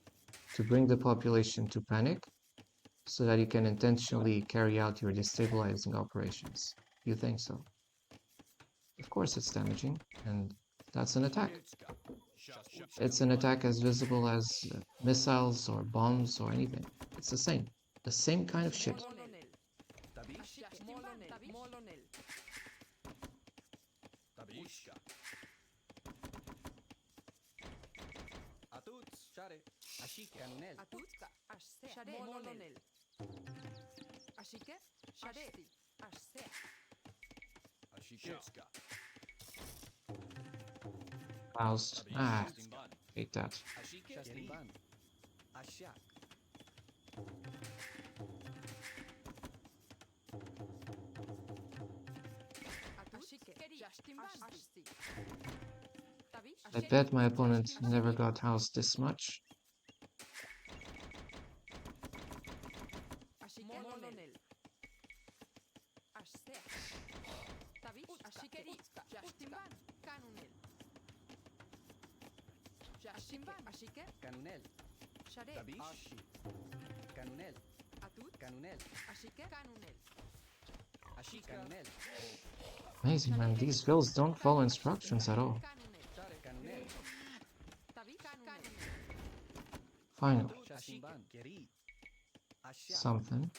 S1: bring the population to panic, so that you can intentionally carry out your destabilizing operations. You think so? Of course it's damaging, and that's an attack. It's an attack as visible as missiles or bombs or anything. It's the same. The same kind of shit.
S3: Molonel. Molonel.
S2: Tabiushka. Atuts. Share. Ashike. Canunel.
S3: Atutska. Shade. Molonel. Ashike. Shade. Ashse.
S2: Ashiketska.
S1: Roused. Ah, hate that.
S2: Ashike. Shastimban. Ashak.
S1: I bet my opponent never got housed this much.
S3: Molonel. Ashse. Tabish. Ashikeri. Jastimban. Canunel. Jastimban. Ashike.
S2: Canunel.
S3: Shade.
S2: Tabish. Ashi. Canunel.
S3: Atut.
S2: Canunel.
S3: Ashike. Canunel.
S2: Ashika. Canunel.
S1: Amazing, man. These builds don't follow instructions at all.
S2: Share. Canunel.
S3: Tabish. Canunel.
S1: Finally,
S2: Shastimban. Keri. Ashak.
S1: something.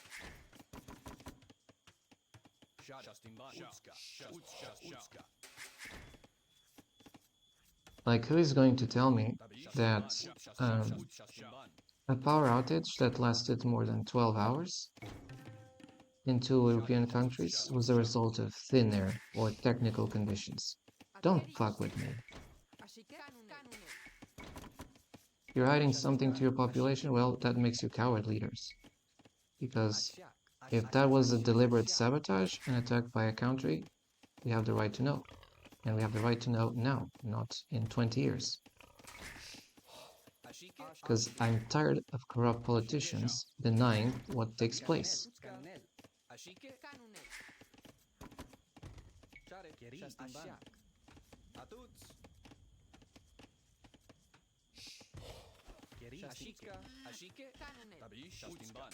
S2: Shastimban. Utska. Utska.
S1: Like, who is going to tell me that a power outage that lasted more than 12 hours in 2 European countries was a result of thin air or technical conditions? Don't fuck with me.
S3: Ashike. Canunel.
S1: You're hiding something to your population? Well, that makes you coward leaders. Because if that was a deliberate sabotage, an attack by a country, we have the right to know. And we have the right to know now, not in 20 years. Because I'm tired of corrupt politicians denying what takes place.
S2: Canunel. Ashike.
S3: Canunel.
S2: Share. Keri. Ashak. Atuts. Keri. Ashika. Ashike.
S3: Canunel.
S2: Tabish. Shastimban.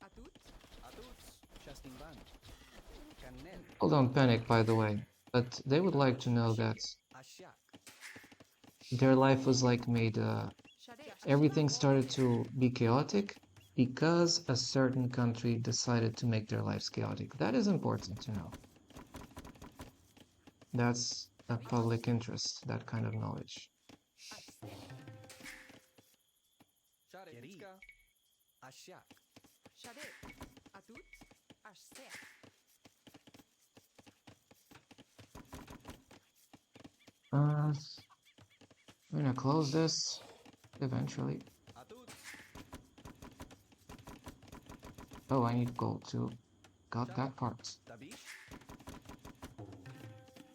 S3: Atut.
S2: Atuts. Shastimban. Canunel.
S1: Well, don't panic, by the way, but they would like to know that
S2: Ashak.
S1: their life was like made,
S3: Shade.
S1: everything started to be chaotic because a certain country decided to make their lives chaotic. That is important to know. That's a public interest, that kind of knowledge.
S3: Ashse.
S2: Share. Keri. Ashak.
S3: Shade. Atut. Ashse.
S1: I'm gonna close this eventually.
S2: Atuts.
S1: Oh, I need gold too. Got that part.
S2: Tabish.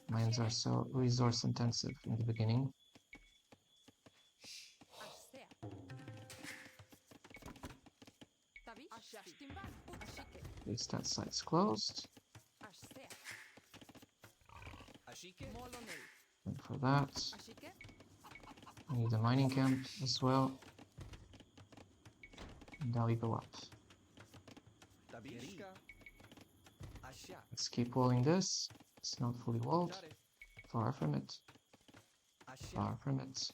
S1: Mines are so resource intensive in the beginning.
S3: Ashse. Tabish. Jastimban. Ashike.
S1: At least that site's closed.
S3: Ashse.
S2: Ashike.
S3: Molonel.
S1: And for that,
S3: Ashike.
S1: I need a mining camp as well. And now we go up.
S2: Tabish. Ashak.
S1: Let's keep walling this. It's not fully walled.
S2: Share.
S1: Far from it.
S2: Ashak.
S1: Far from it.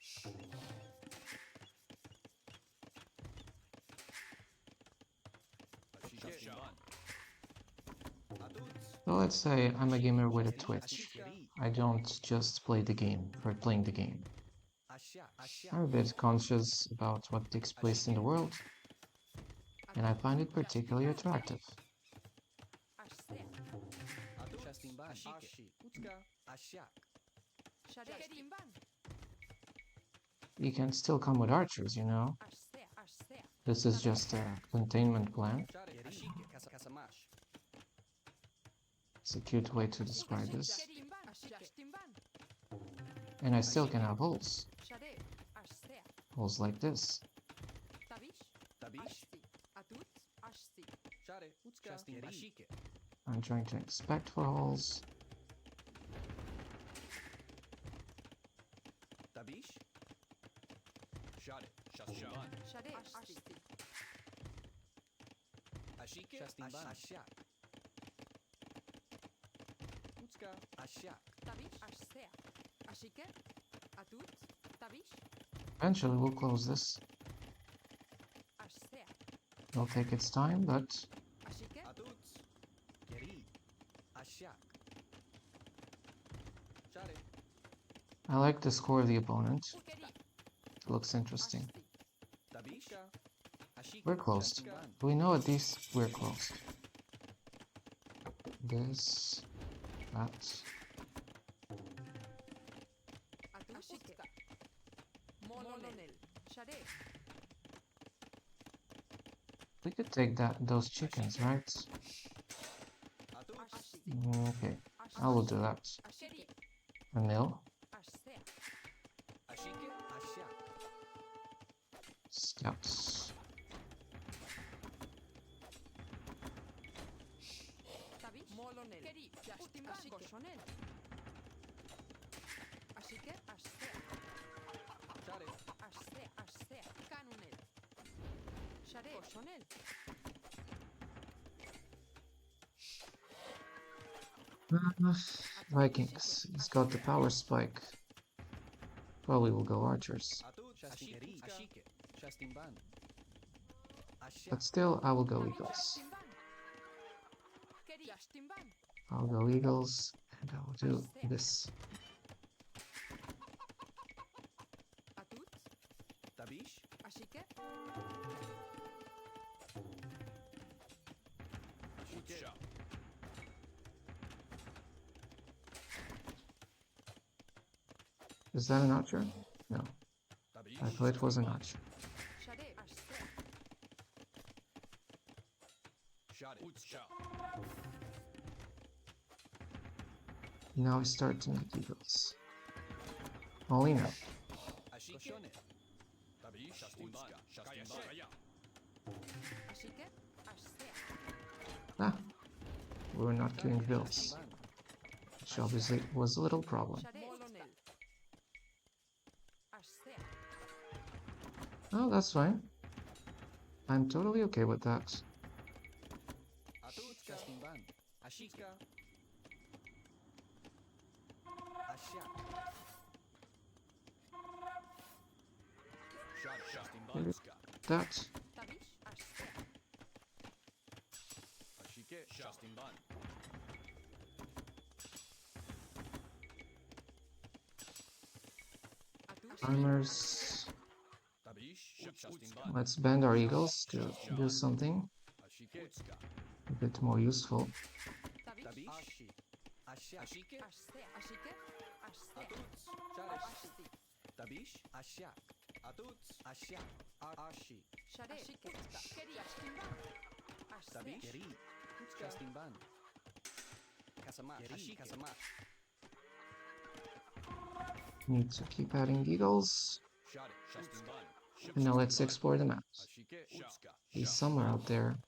S2: Shastimban. Atuts.
S1: So let's say I'm a gamer with a Twitch. I don't just play the game for playing the game.
S2: Ashak.
S1: I'm a bit conscious about what takes place in the world, and I find it particularly attractive.
S3: Ashse.
S2: Atuts. Shastimban. Ashike. Utska. Ashak.
S3: Shade. Jastimban.
S1: You can still come with archers, you know.
S3: Ashse. Ashse.
S1: This is just a containment plan.
S2: Share. Ashike. Kasamash.
S1: It's a cute way to describe this.
S3: Jastimban. Jastimban.
S1: And I still can have holes.
S3: Shade. Ashse.
S1: Holes like this.
S3: Tabish.
S2: Tabish.
S3: Ashsi. Atut. Ashsi.
S2: Share. Utska. Ashike.
S1: I'm trying to inspect for holes.
S2: Tabish. Share.
S3: Shade. Ashti.
S2: Ashike. Ashak. Utska. Ashak.
S3: Tabish. Ashsea. Ashike. Atut. Tabish.
S1: Eventually, we'll close this.
S3: Ashsea.
S1: It'll take its time, but
S3: Ashike.
S2: Atuts. Geri. Ashak. Shade.
S1: I like the score of the opponent.
S3: Ukeri.
S1: It looks interesting.
S3: Ashti.
S2: Tabish. Ashike.
S1: We're closed. We know at least we're closed. This, that.
S3: Atut. Ashike. Molonel. Shade.
S1: We could take those chickens, right?
S2: Atuts.
S3: Ashti.
S1: Okay, I will do that.
S3: Ashike.
S1: A mill,
S3: Ashsea.
S2: Ashike. Ashak.
S1: scouts.
S3: Tabish. Molonel. Keri. Yashtimba. Koshonel. Ashike. Ashsea.
S2: Shade.
S3: Ashsea. Ashsea. Canunel. Shade. Koshonel.
S1: Vikings. He's got the power spike. Probably will go archers.
S2: Atuts. Ashike. Ashike. Shastimban. Ashak.
S1: But still, I will go eagles.
S3: Yashtimban. Keri. Yashtimban.
S1: I'll go eagles, and I will do this.
S3: Atut.
S2: Tabish.
S3: Ashike.
S2: Ashike.
S1: Is that an archer? No,
S2: Tabish.
S1: I thought it was an archer.
S3: Shade. Ashsea.
S2: Shade. Utska.
S1: Now I start to make eagles. Only now.
S2: Ashike. Tabish. Shastimban. Shastimban.
S3: Ashike. Ashsea.
S1: Ah, we were not killing bills, which obviously was a little problem.
S3: Shade. Molonel. Ashsea.
S1: Oh, that's fine. I'm totally okay with that.
S2: Atuts. Shastimban. Ashika. Ashak. Shade. Shastimban. Utska.
S1: That.
S3: Tabish. Ashsea.
S2: Ashike. Shastimban.
S3: Atut.
S1: Armors.
S2: Tabish. Shastimban.
S1: Let's bend our eagles to do something
S2: Ashike. Utska.
S1: a bit more useful.
S3: Tabish.
S2: Tabish. Ashi. Ashak. Ashike.
S3: Ashsea. Ashike. Ashsea.
S2: Atuts. Shade.
S3: Ashti.
S2: Tabish. Ashak. Atuts. Ashak. Ashi.
S3: Shade. Ashike. Keri. Yashtimban. Ashsea.
S2: Tabish. Geri. Shastimban. Kasamat. Ashi. Kasamat.
S1: Need to keep adding eagles.
S2: Shade. Shastimban.
S1: And now let's explore the map.
S2: Ashike. Utska.
S1: He's somewhere out there.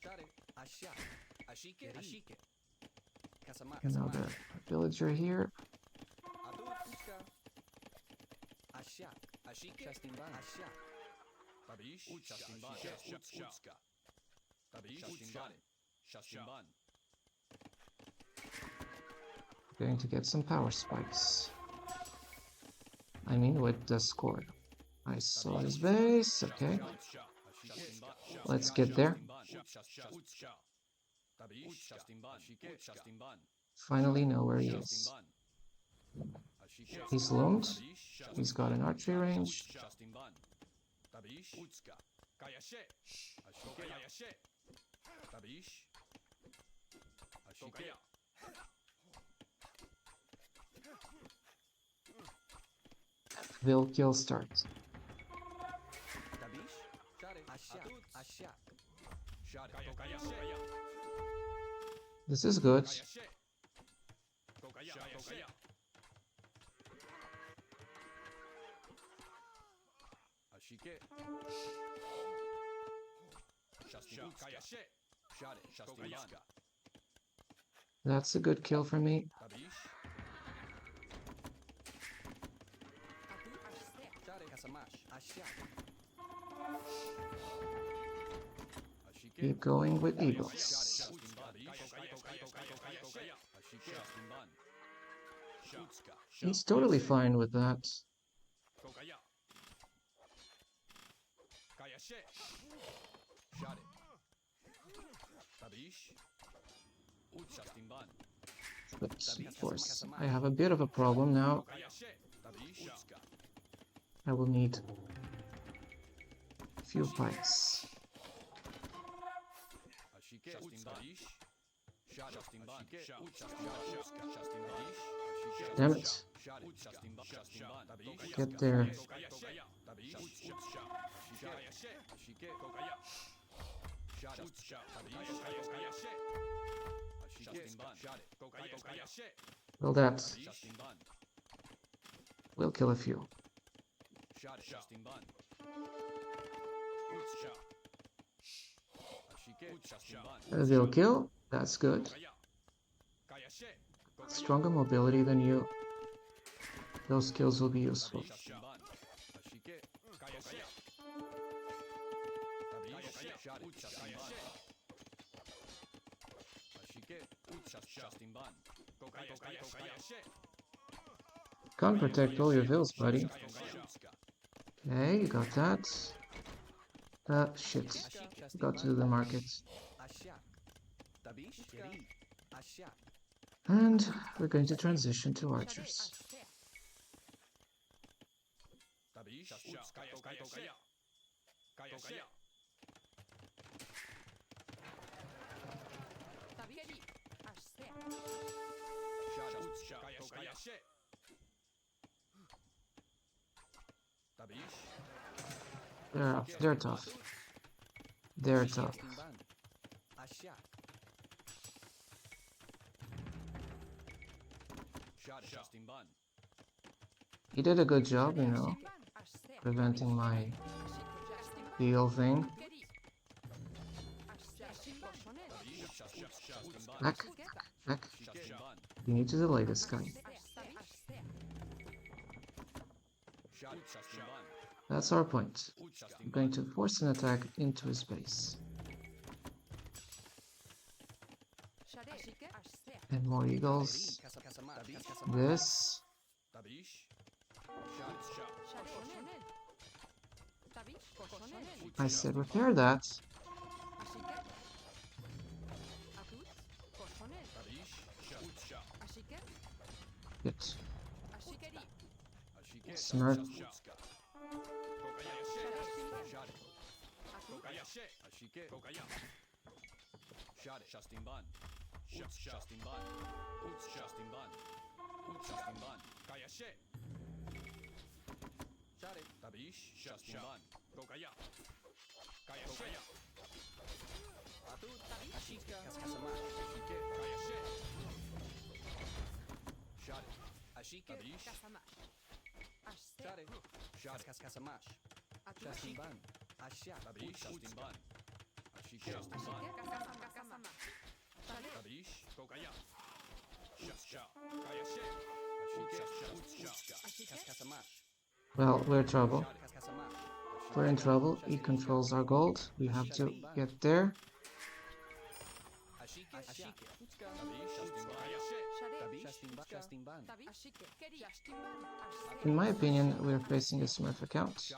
S2: Shade. Ashak. Ashike. Ashike. Kasamat.
S1: Another villager here.
S2: Atuts. Utska. Ashak. Ashike. Shastimban. Ashak. Tabish. Shastimban. Utska. Tabish. Shastimban. Shastimban.
S1: Going to get some power spikes. I mean, with the score. I saw his base. Okay, let's get there. Finally know where he is. He's loomed. He's got an archery range. Will kill start. This is good. That's a good kill for me.
S3: Atut. Ashsea.
S1: Keep going with eagles. He's totally fine with that. But of course, I have a bit of a problem now. I will need a few pikes. Damn it. Get there. Well, that will kill a few. They'll kill. That's good. Stronger mobility than you. Those skills will be useful. Can't protect all your vills, buddy. Okay, you got that. Shit. Got to the market. And we're going to transition to archers. They're tough. They're tough. He did a good job, you know, preventing my heal thing. Back. You need to delay this guy. That's our point. I'm going to force an attack into his base. And more eagles. This. I said repair that. Good. Smurf. Well, we're in trouble. We're in trouble. He controls our gold. We have to get there. In my opinion, we're facing a smurf account.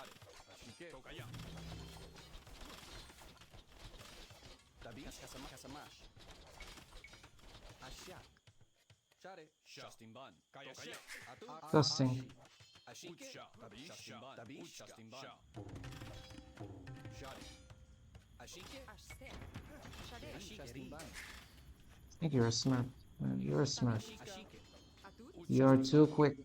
S1: Disgusting. I think you're a smurf. You're a smurf. You're too quick.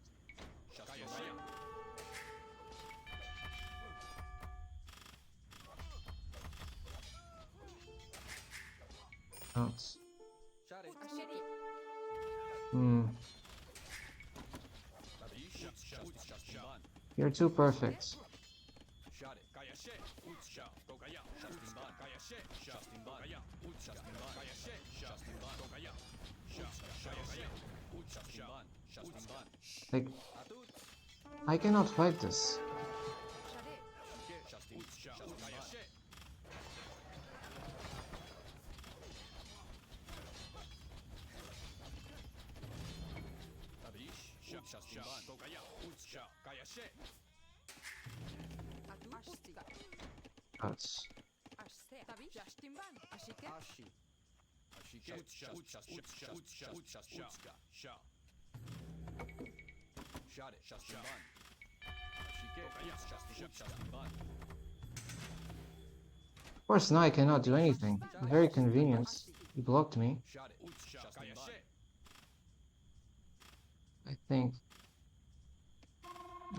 S1: Out. You're too perfect. Like, I cannot fight this. That's of course now I cannot do anything. Very convenient. He blocked me. I think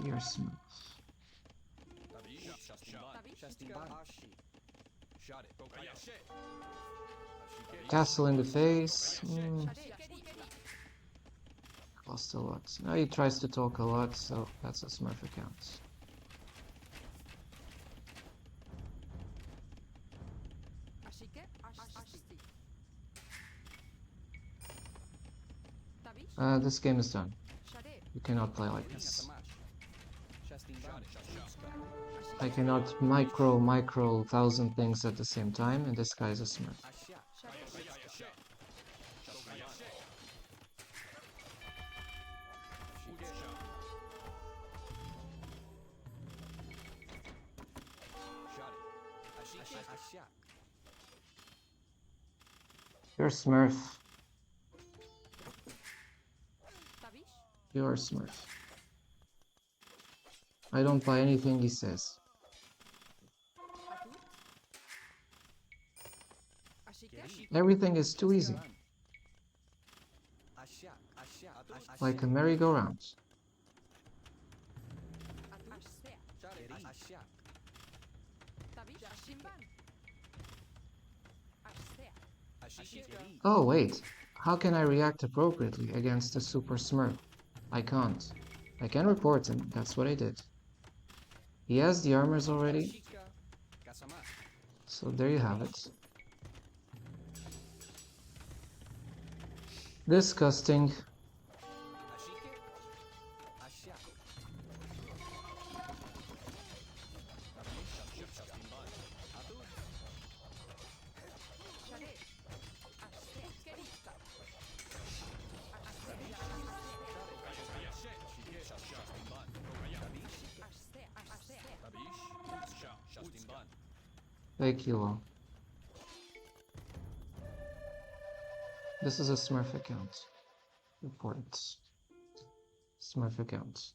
S1: you're smart. Castle in the face. Cost a lot. Now he tries to talk a lot, so that's a smurf account. This game is done. You cannot play like this. I cannot micro 1,000 things at the same time, and this guy is a smurf. You're a smurf. You're a smurf. I don't buy anything he says. Everything is too easy. Like a merry-go-round. Oh wait, how can I react appropriately against a super smurf? I can't. I can report him, that's what I did. He has the armors already, so there you have it. Disgusting. Fake Elo. This is a smurf account. Important. Smurf account.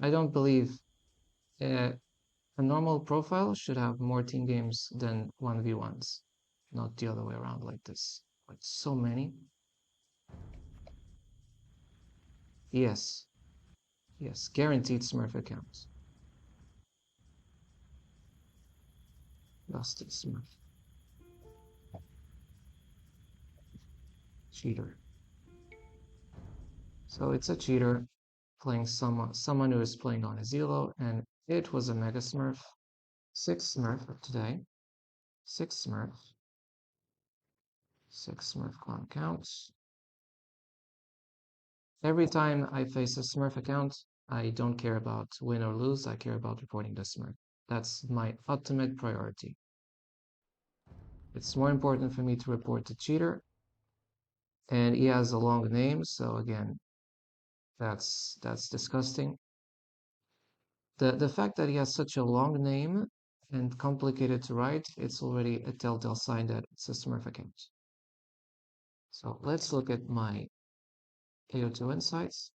S1: I don't believe a normal profile should have more team games than 1v1s. Not the other way around like this. Like so many. Yes. Yes, guaranteed smurf accounts. Busted smurf. Cheater. So it's a cheater playing someone who is playing on a Zelo, and it was a mega smurf. 6 smurf today. 6 smurf. 6 smurf clan counts. Every time I face a smurf account, I don't care about win or lose, I care about reporting the smurf. That's my ultimate priority. It's more important for me to report the cheater, and he has a long name, so again, that's disgusting. The fact that he has such a long name and complicated to write, it's already a telltale sign that it's a smurf account. So let's look at my AO2 insights,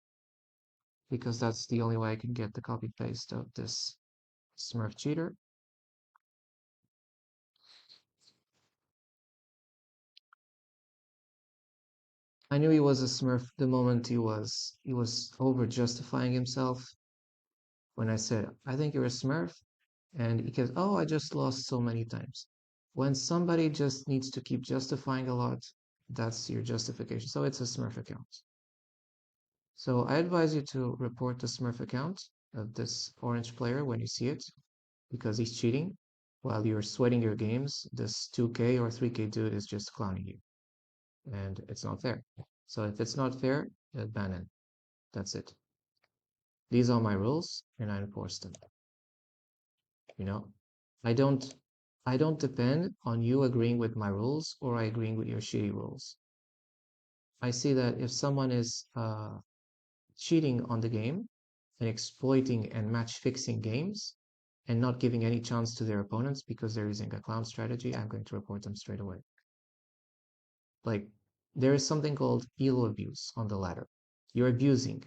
S1: because that's the only way I can get the copy paste of this smurf cheater. I knew he was a smurf the moment he was over justifying himself. When I said, I think you're a smurf, and he goes, oh, I just lost so many times. When somebody just needs to keep justifying a lot, that's your justification. So it's a smurf account. So I advise you to report the smurf account of this orange player when you see it, because he's cheating. While you're sweating your games, this 2K or 3K dude is just clowning you. And it's not fair. So if it's not fair, ban him. That's it. These are my rules, and I enforce them. You know, I don't depend on you agreeing with my rules or I agreeing with your shitty rules. I see that if someone is cheating on the game and exploiting and match fixing games and not giving any chance to their opponents because they're using a clown strategy, I'm going to report them straight away. Like, there is something called elo abuse on the ladder. You're abusing,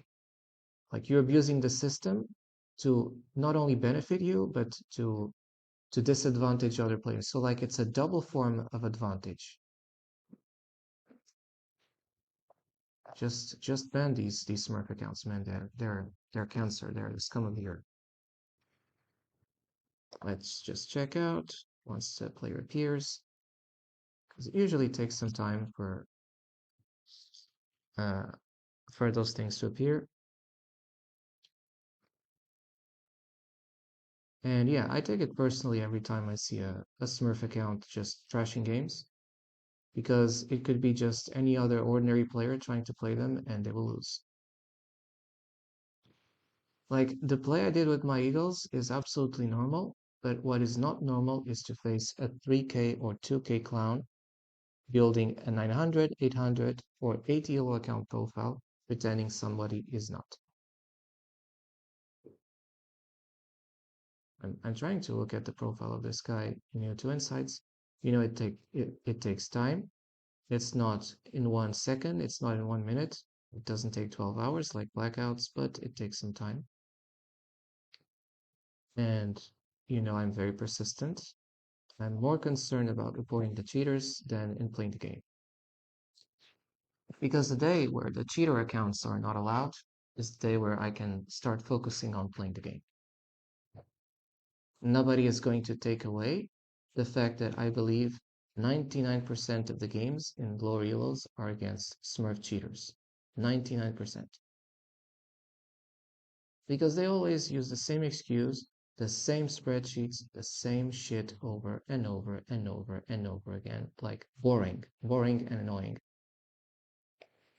S1: you're abusing the system to not only benefit you, but to disadvantage other players. So like it's a double form of advantage. Just ban these Smurf accounts, man. They're cancer. They're the scum of the earth. Let's just check out once the player appears, because it usually takes some time uh, for those things to appear. And yeah, I take it personally every time I see a Smurf account just trashing games, because it could be just any other ordinary player trying to play them and they will lose. Like the play I did with my Eagles is absolutely normal, but what is not normal is to face a 3K or 2K clown building a 900, 800, or 80 elo account profile pretending somebody is not. I'm trying to look at the profile of this guy in two insights. It takes time. It's not in 1 second, it's not in 1 minute. It doesn't take 12 hours like blackouts, but it takes some time. And I'm very persistent. I'm more concerned about reporting the cheaters than in playing the game. Because the day where the cheater accounts are not allowed is the day where I can start focusing on playing the game. Nobody is going to take away the fact that I believe 99% of the games in lower elos are against Smurf cheaters. 99%. Because they always use the same excuse, the same spreadsheets, the same shit over and over and over and over again. Like boring and annoying.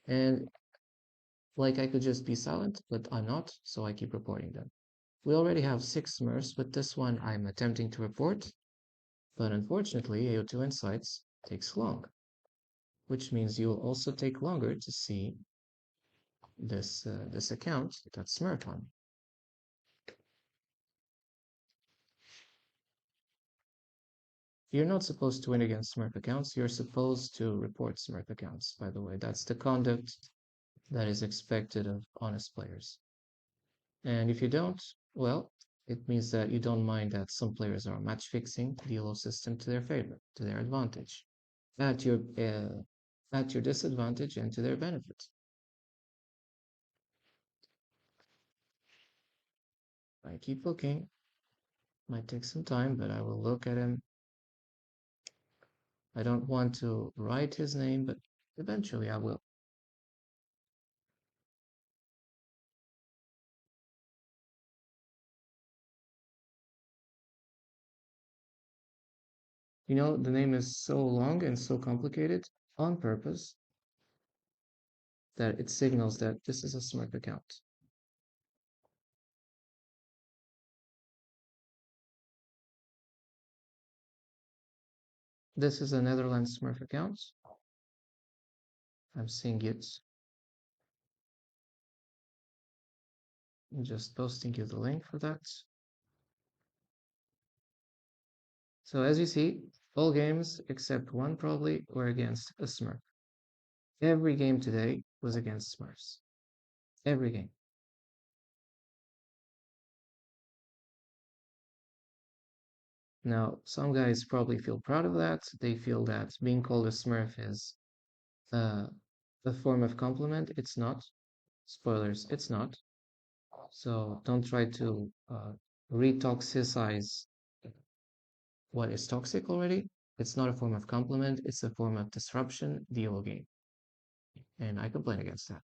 S1: And like I could just be silent, but I'm not, so I keep reporting them. We already have 6 Smurfs, but this one I'm attempting to report, but unfortunately AO2 Insights takes long, which means you'll also take longer to see this account that's Smurf on. You're not supposed to win against Smurf accounts, you're supposed to report Smurf accounts, by the way. That's the conduct that is expected of honest players. And if you don't, well, it means that you don't mind that some players are match fixing the elo system to their favor, to their advantage, at your disadvantage and to their benefit. I keep looking. Might take some time, but I will look at him. I don't want to write his name, but eventually I will. The name is so long and so complicated on purpose that it signals that this is a Smurf account. This is a Netherlands Smurf account. I'm seeing it. I'm just posting you the link for that. So as you see, all games except one probably were against a Smurf. Every game today was against Smurfs. Every game. Now, some guys probably feel proud of that. They feel that being called a Smurf is uh, a form of compliment. It's not. Spoilers, it's not. So don't try to re-toxicize what is toxic already. It's not a form of compliment. It's a form of disruption, the old game. And I complain against that.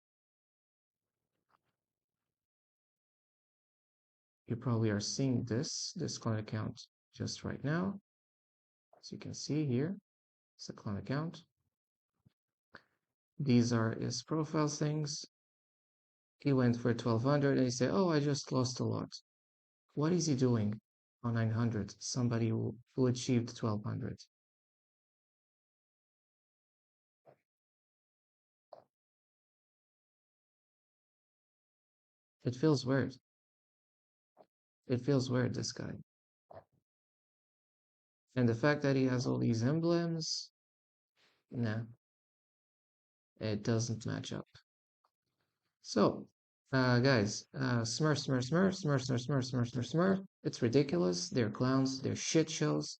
S1: You probably are seeing this clone account just right now. As you can see here, it's a clone account. These are his profile things. He went for 1200 and he said, oh, I just lost a lot. What is he doing on 900? Somebody who achieved 1200. It feels weird. It feels weird, this guy. And the fact that he has all these emblems, nah, it doesn't match up. So, guys, Smurf, Smurf, Smurf, Smurf, Smurf, Smurf, Smurf, Smurf, Smurf. It's ridiculous. They're clowns. They're shit shows.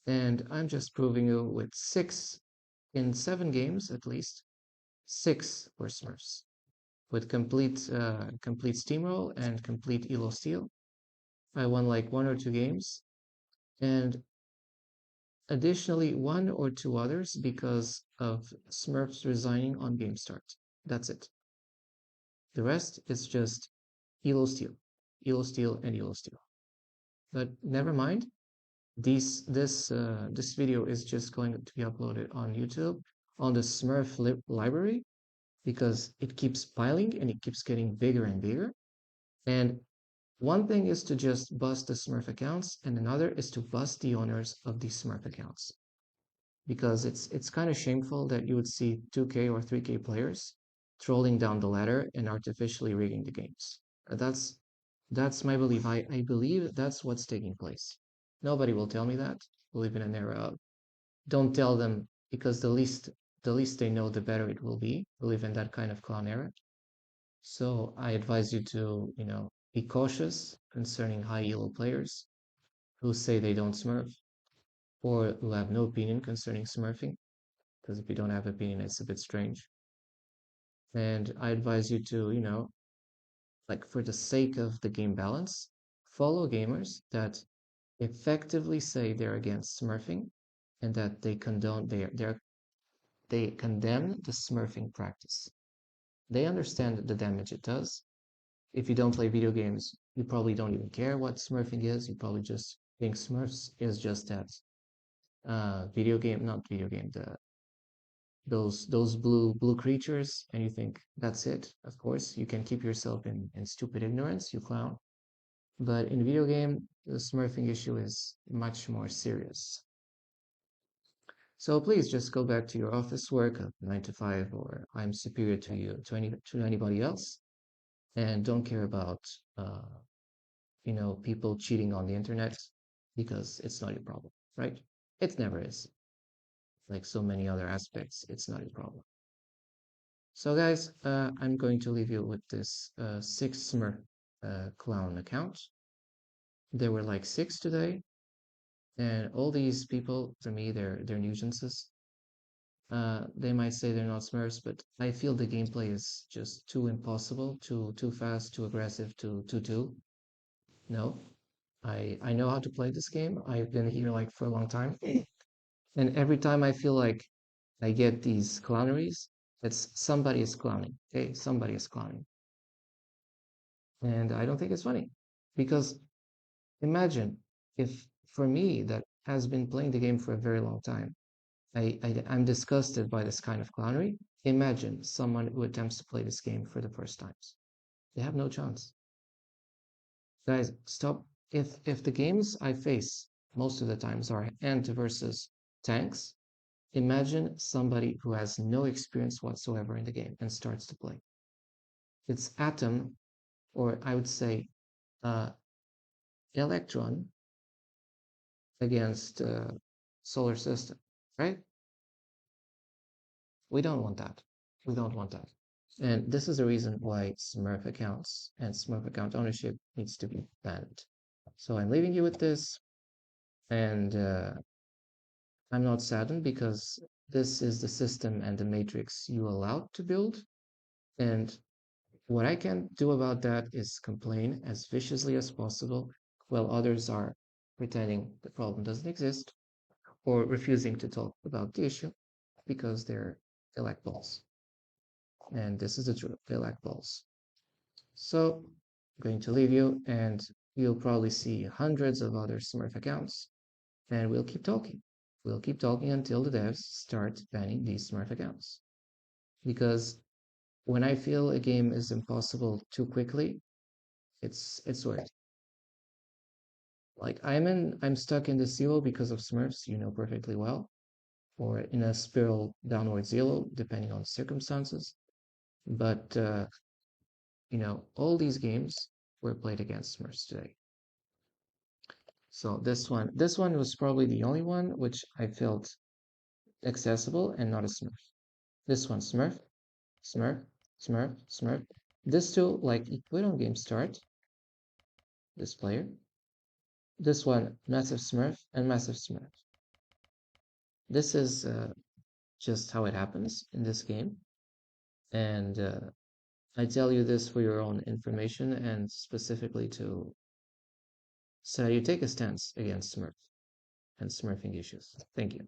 S1: And I'm just proving you with 6 in 7 games at least. 6 were Smurfs with complete steamroll and complete elo steal. I won like 1 or 2 games, and additionally 1 or 2 others because of Smurfs resigning on game start. That's it. The rest is just elo steal, elo steal, and elo steal. But never mind. This video is just going to be uploaded on YouTube on the Smurf library because it keeps piling and it keeps getting bigger and bigger. And one thing is to just bust the Smurf accounts, and another is to bust the owners of these Smurf accounts. Because it's kind of shameful that you would see 2K or 3K players trolling down the ladder and artificially rigging the games. That's my belief. I believe that's what's taking place. Nobody will tell me that. We live in an era of don't tell them because the least they know, the better it will be. We live in that kind of clown era. So I advise you to, be cautious concerning high elo players who say they don't smurf or who have no opinion concerning smurfing. Because if you don't have opinion, it's a bit strange. And I advise you to, like for the sake of the game balance, follow gamers that effectively say they're against smurfing and that they condemn the smurfing practice. They understand the damage it does. If you don't play video games, you probably don't even care what smurfing is. You probably just think Smurfs is just that video game, not video game, those blue creatures, and you think that's it. Of course, you can keep yourself in stupid ignorance, you clown. But in video game, the smurfing issue is much more serious. So please just go back to your office work of 9 to 5, or I'm superior to you to anybody else, and don't care about people cheating on the internet because it's not your problem, right? It never is. Like so many other aspects, it's not your problem. So guys, I'm going to leave you with this 6 Smurf clown account. There were like 6 today, and all these people, to me, they're nuisances. They might say they're not Smurfs, but I feel the gameplay is just too impossible, too fast, too aggressive, too. No, I know how to play this game. I've been here like for a long time, and every time I feel like I get these clowneries, it's somebody is clowning. Okay, somebody is clowning. And I don't think it's funny because imagine if for me that has been playing the game for a very long time, I'm disgusted by this kind of clownery. Imagine someone who attempts to play this game for the first times. They have no chance. Guys, stop. If the games I face most of the times are ant versus tanks, imagine somebody who has no experience whatsoever in the game and starts to play. It's atom, or I would say uh, electron against solar system, right? We don't want that. We don't want that. And this is the reason why Smurf accounts and Smurf account ownership needs to be banned. So I'm leaving you with this, and I'm not saddened because this is the system and the matrix you allowed to build. And what I can do about that is complain as viciously as possible while others are pretending the problem doesn't exist or refusing to talk about the issue because they lack balls. And this is the truth, they lack balls. So I'm going to leave you, and you'll probably see hundreds of other Smurf accounts, and we'll keep talking. We'll keep talking until the devs start banning these Smurf accounts. Because when I feel a game is impossible too quickly, it's weird. Like I'm stuck in the zero because of Smurfs, you know perfectly well, or in a spiral downward zero, depending on circumstances. But all these games were played against Smurfs today. So this one was probably the only one which I felt accessible and not a Smurf. This one, Smurf, Smurf, Smurf, Smurf. This two, like, put on game start, this player. This one, massive Smurf and massive Smurf. This is just how it happens in this game. And I tell you this for your own information and specifically so you take a stance against Smurf and smurfing issues. Thank you.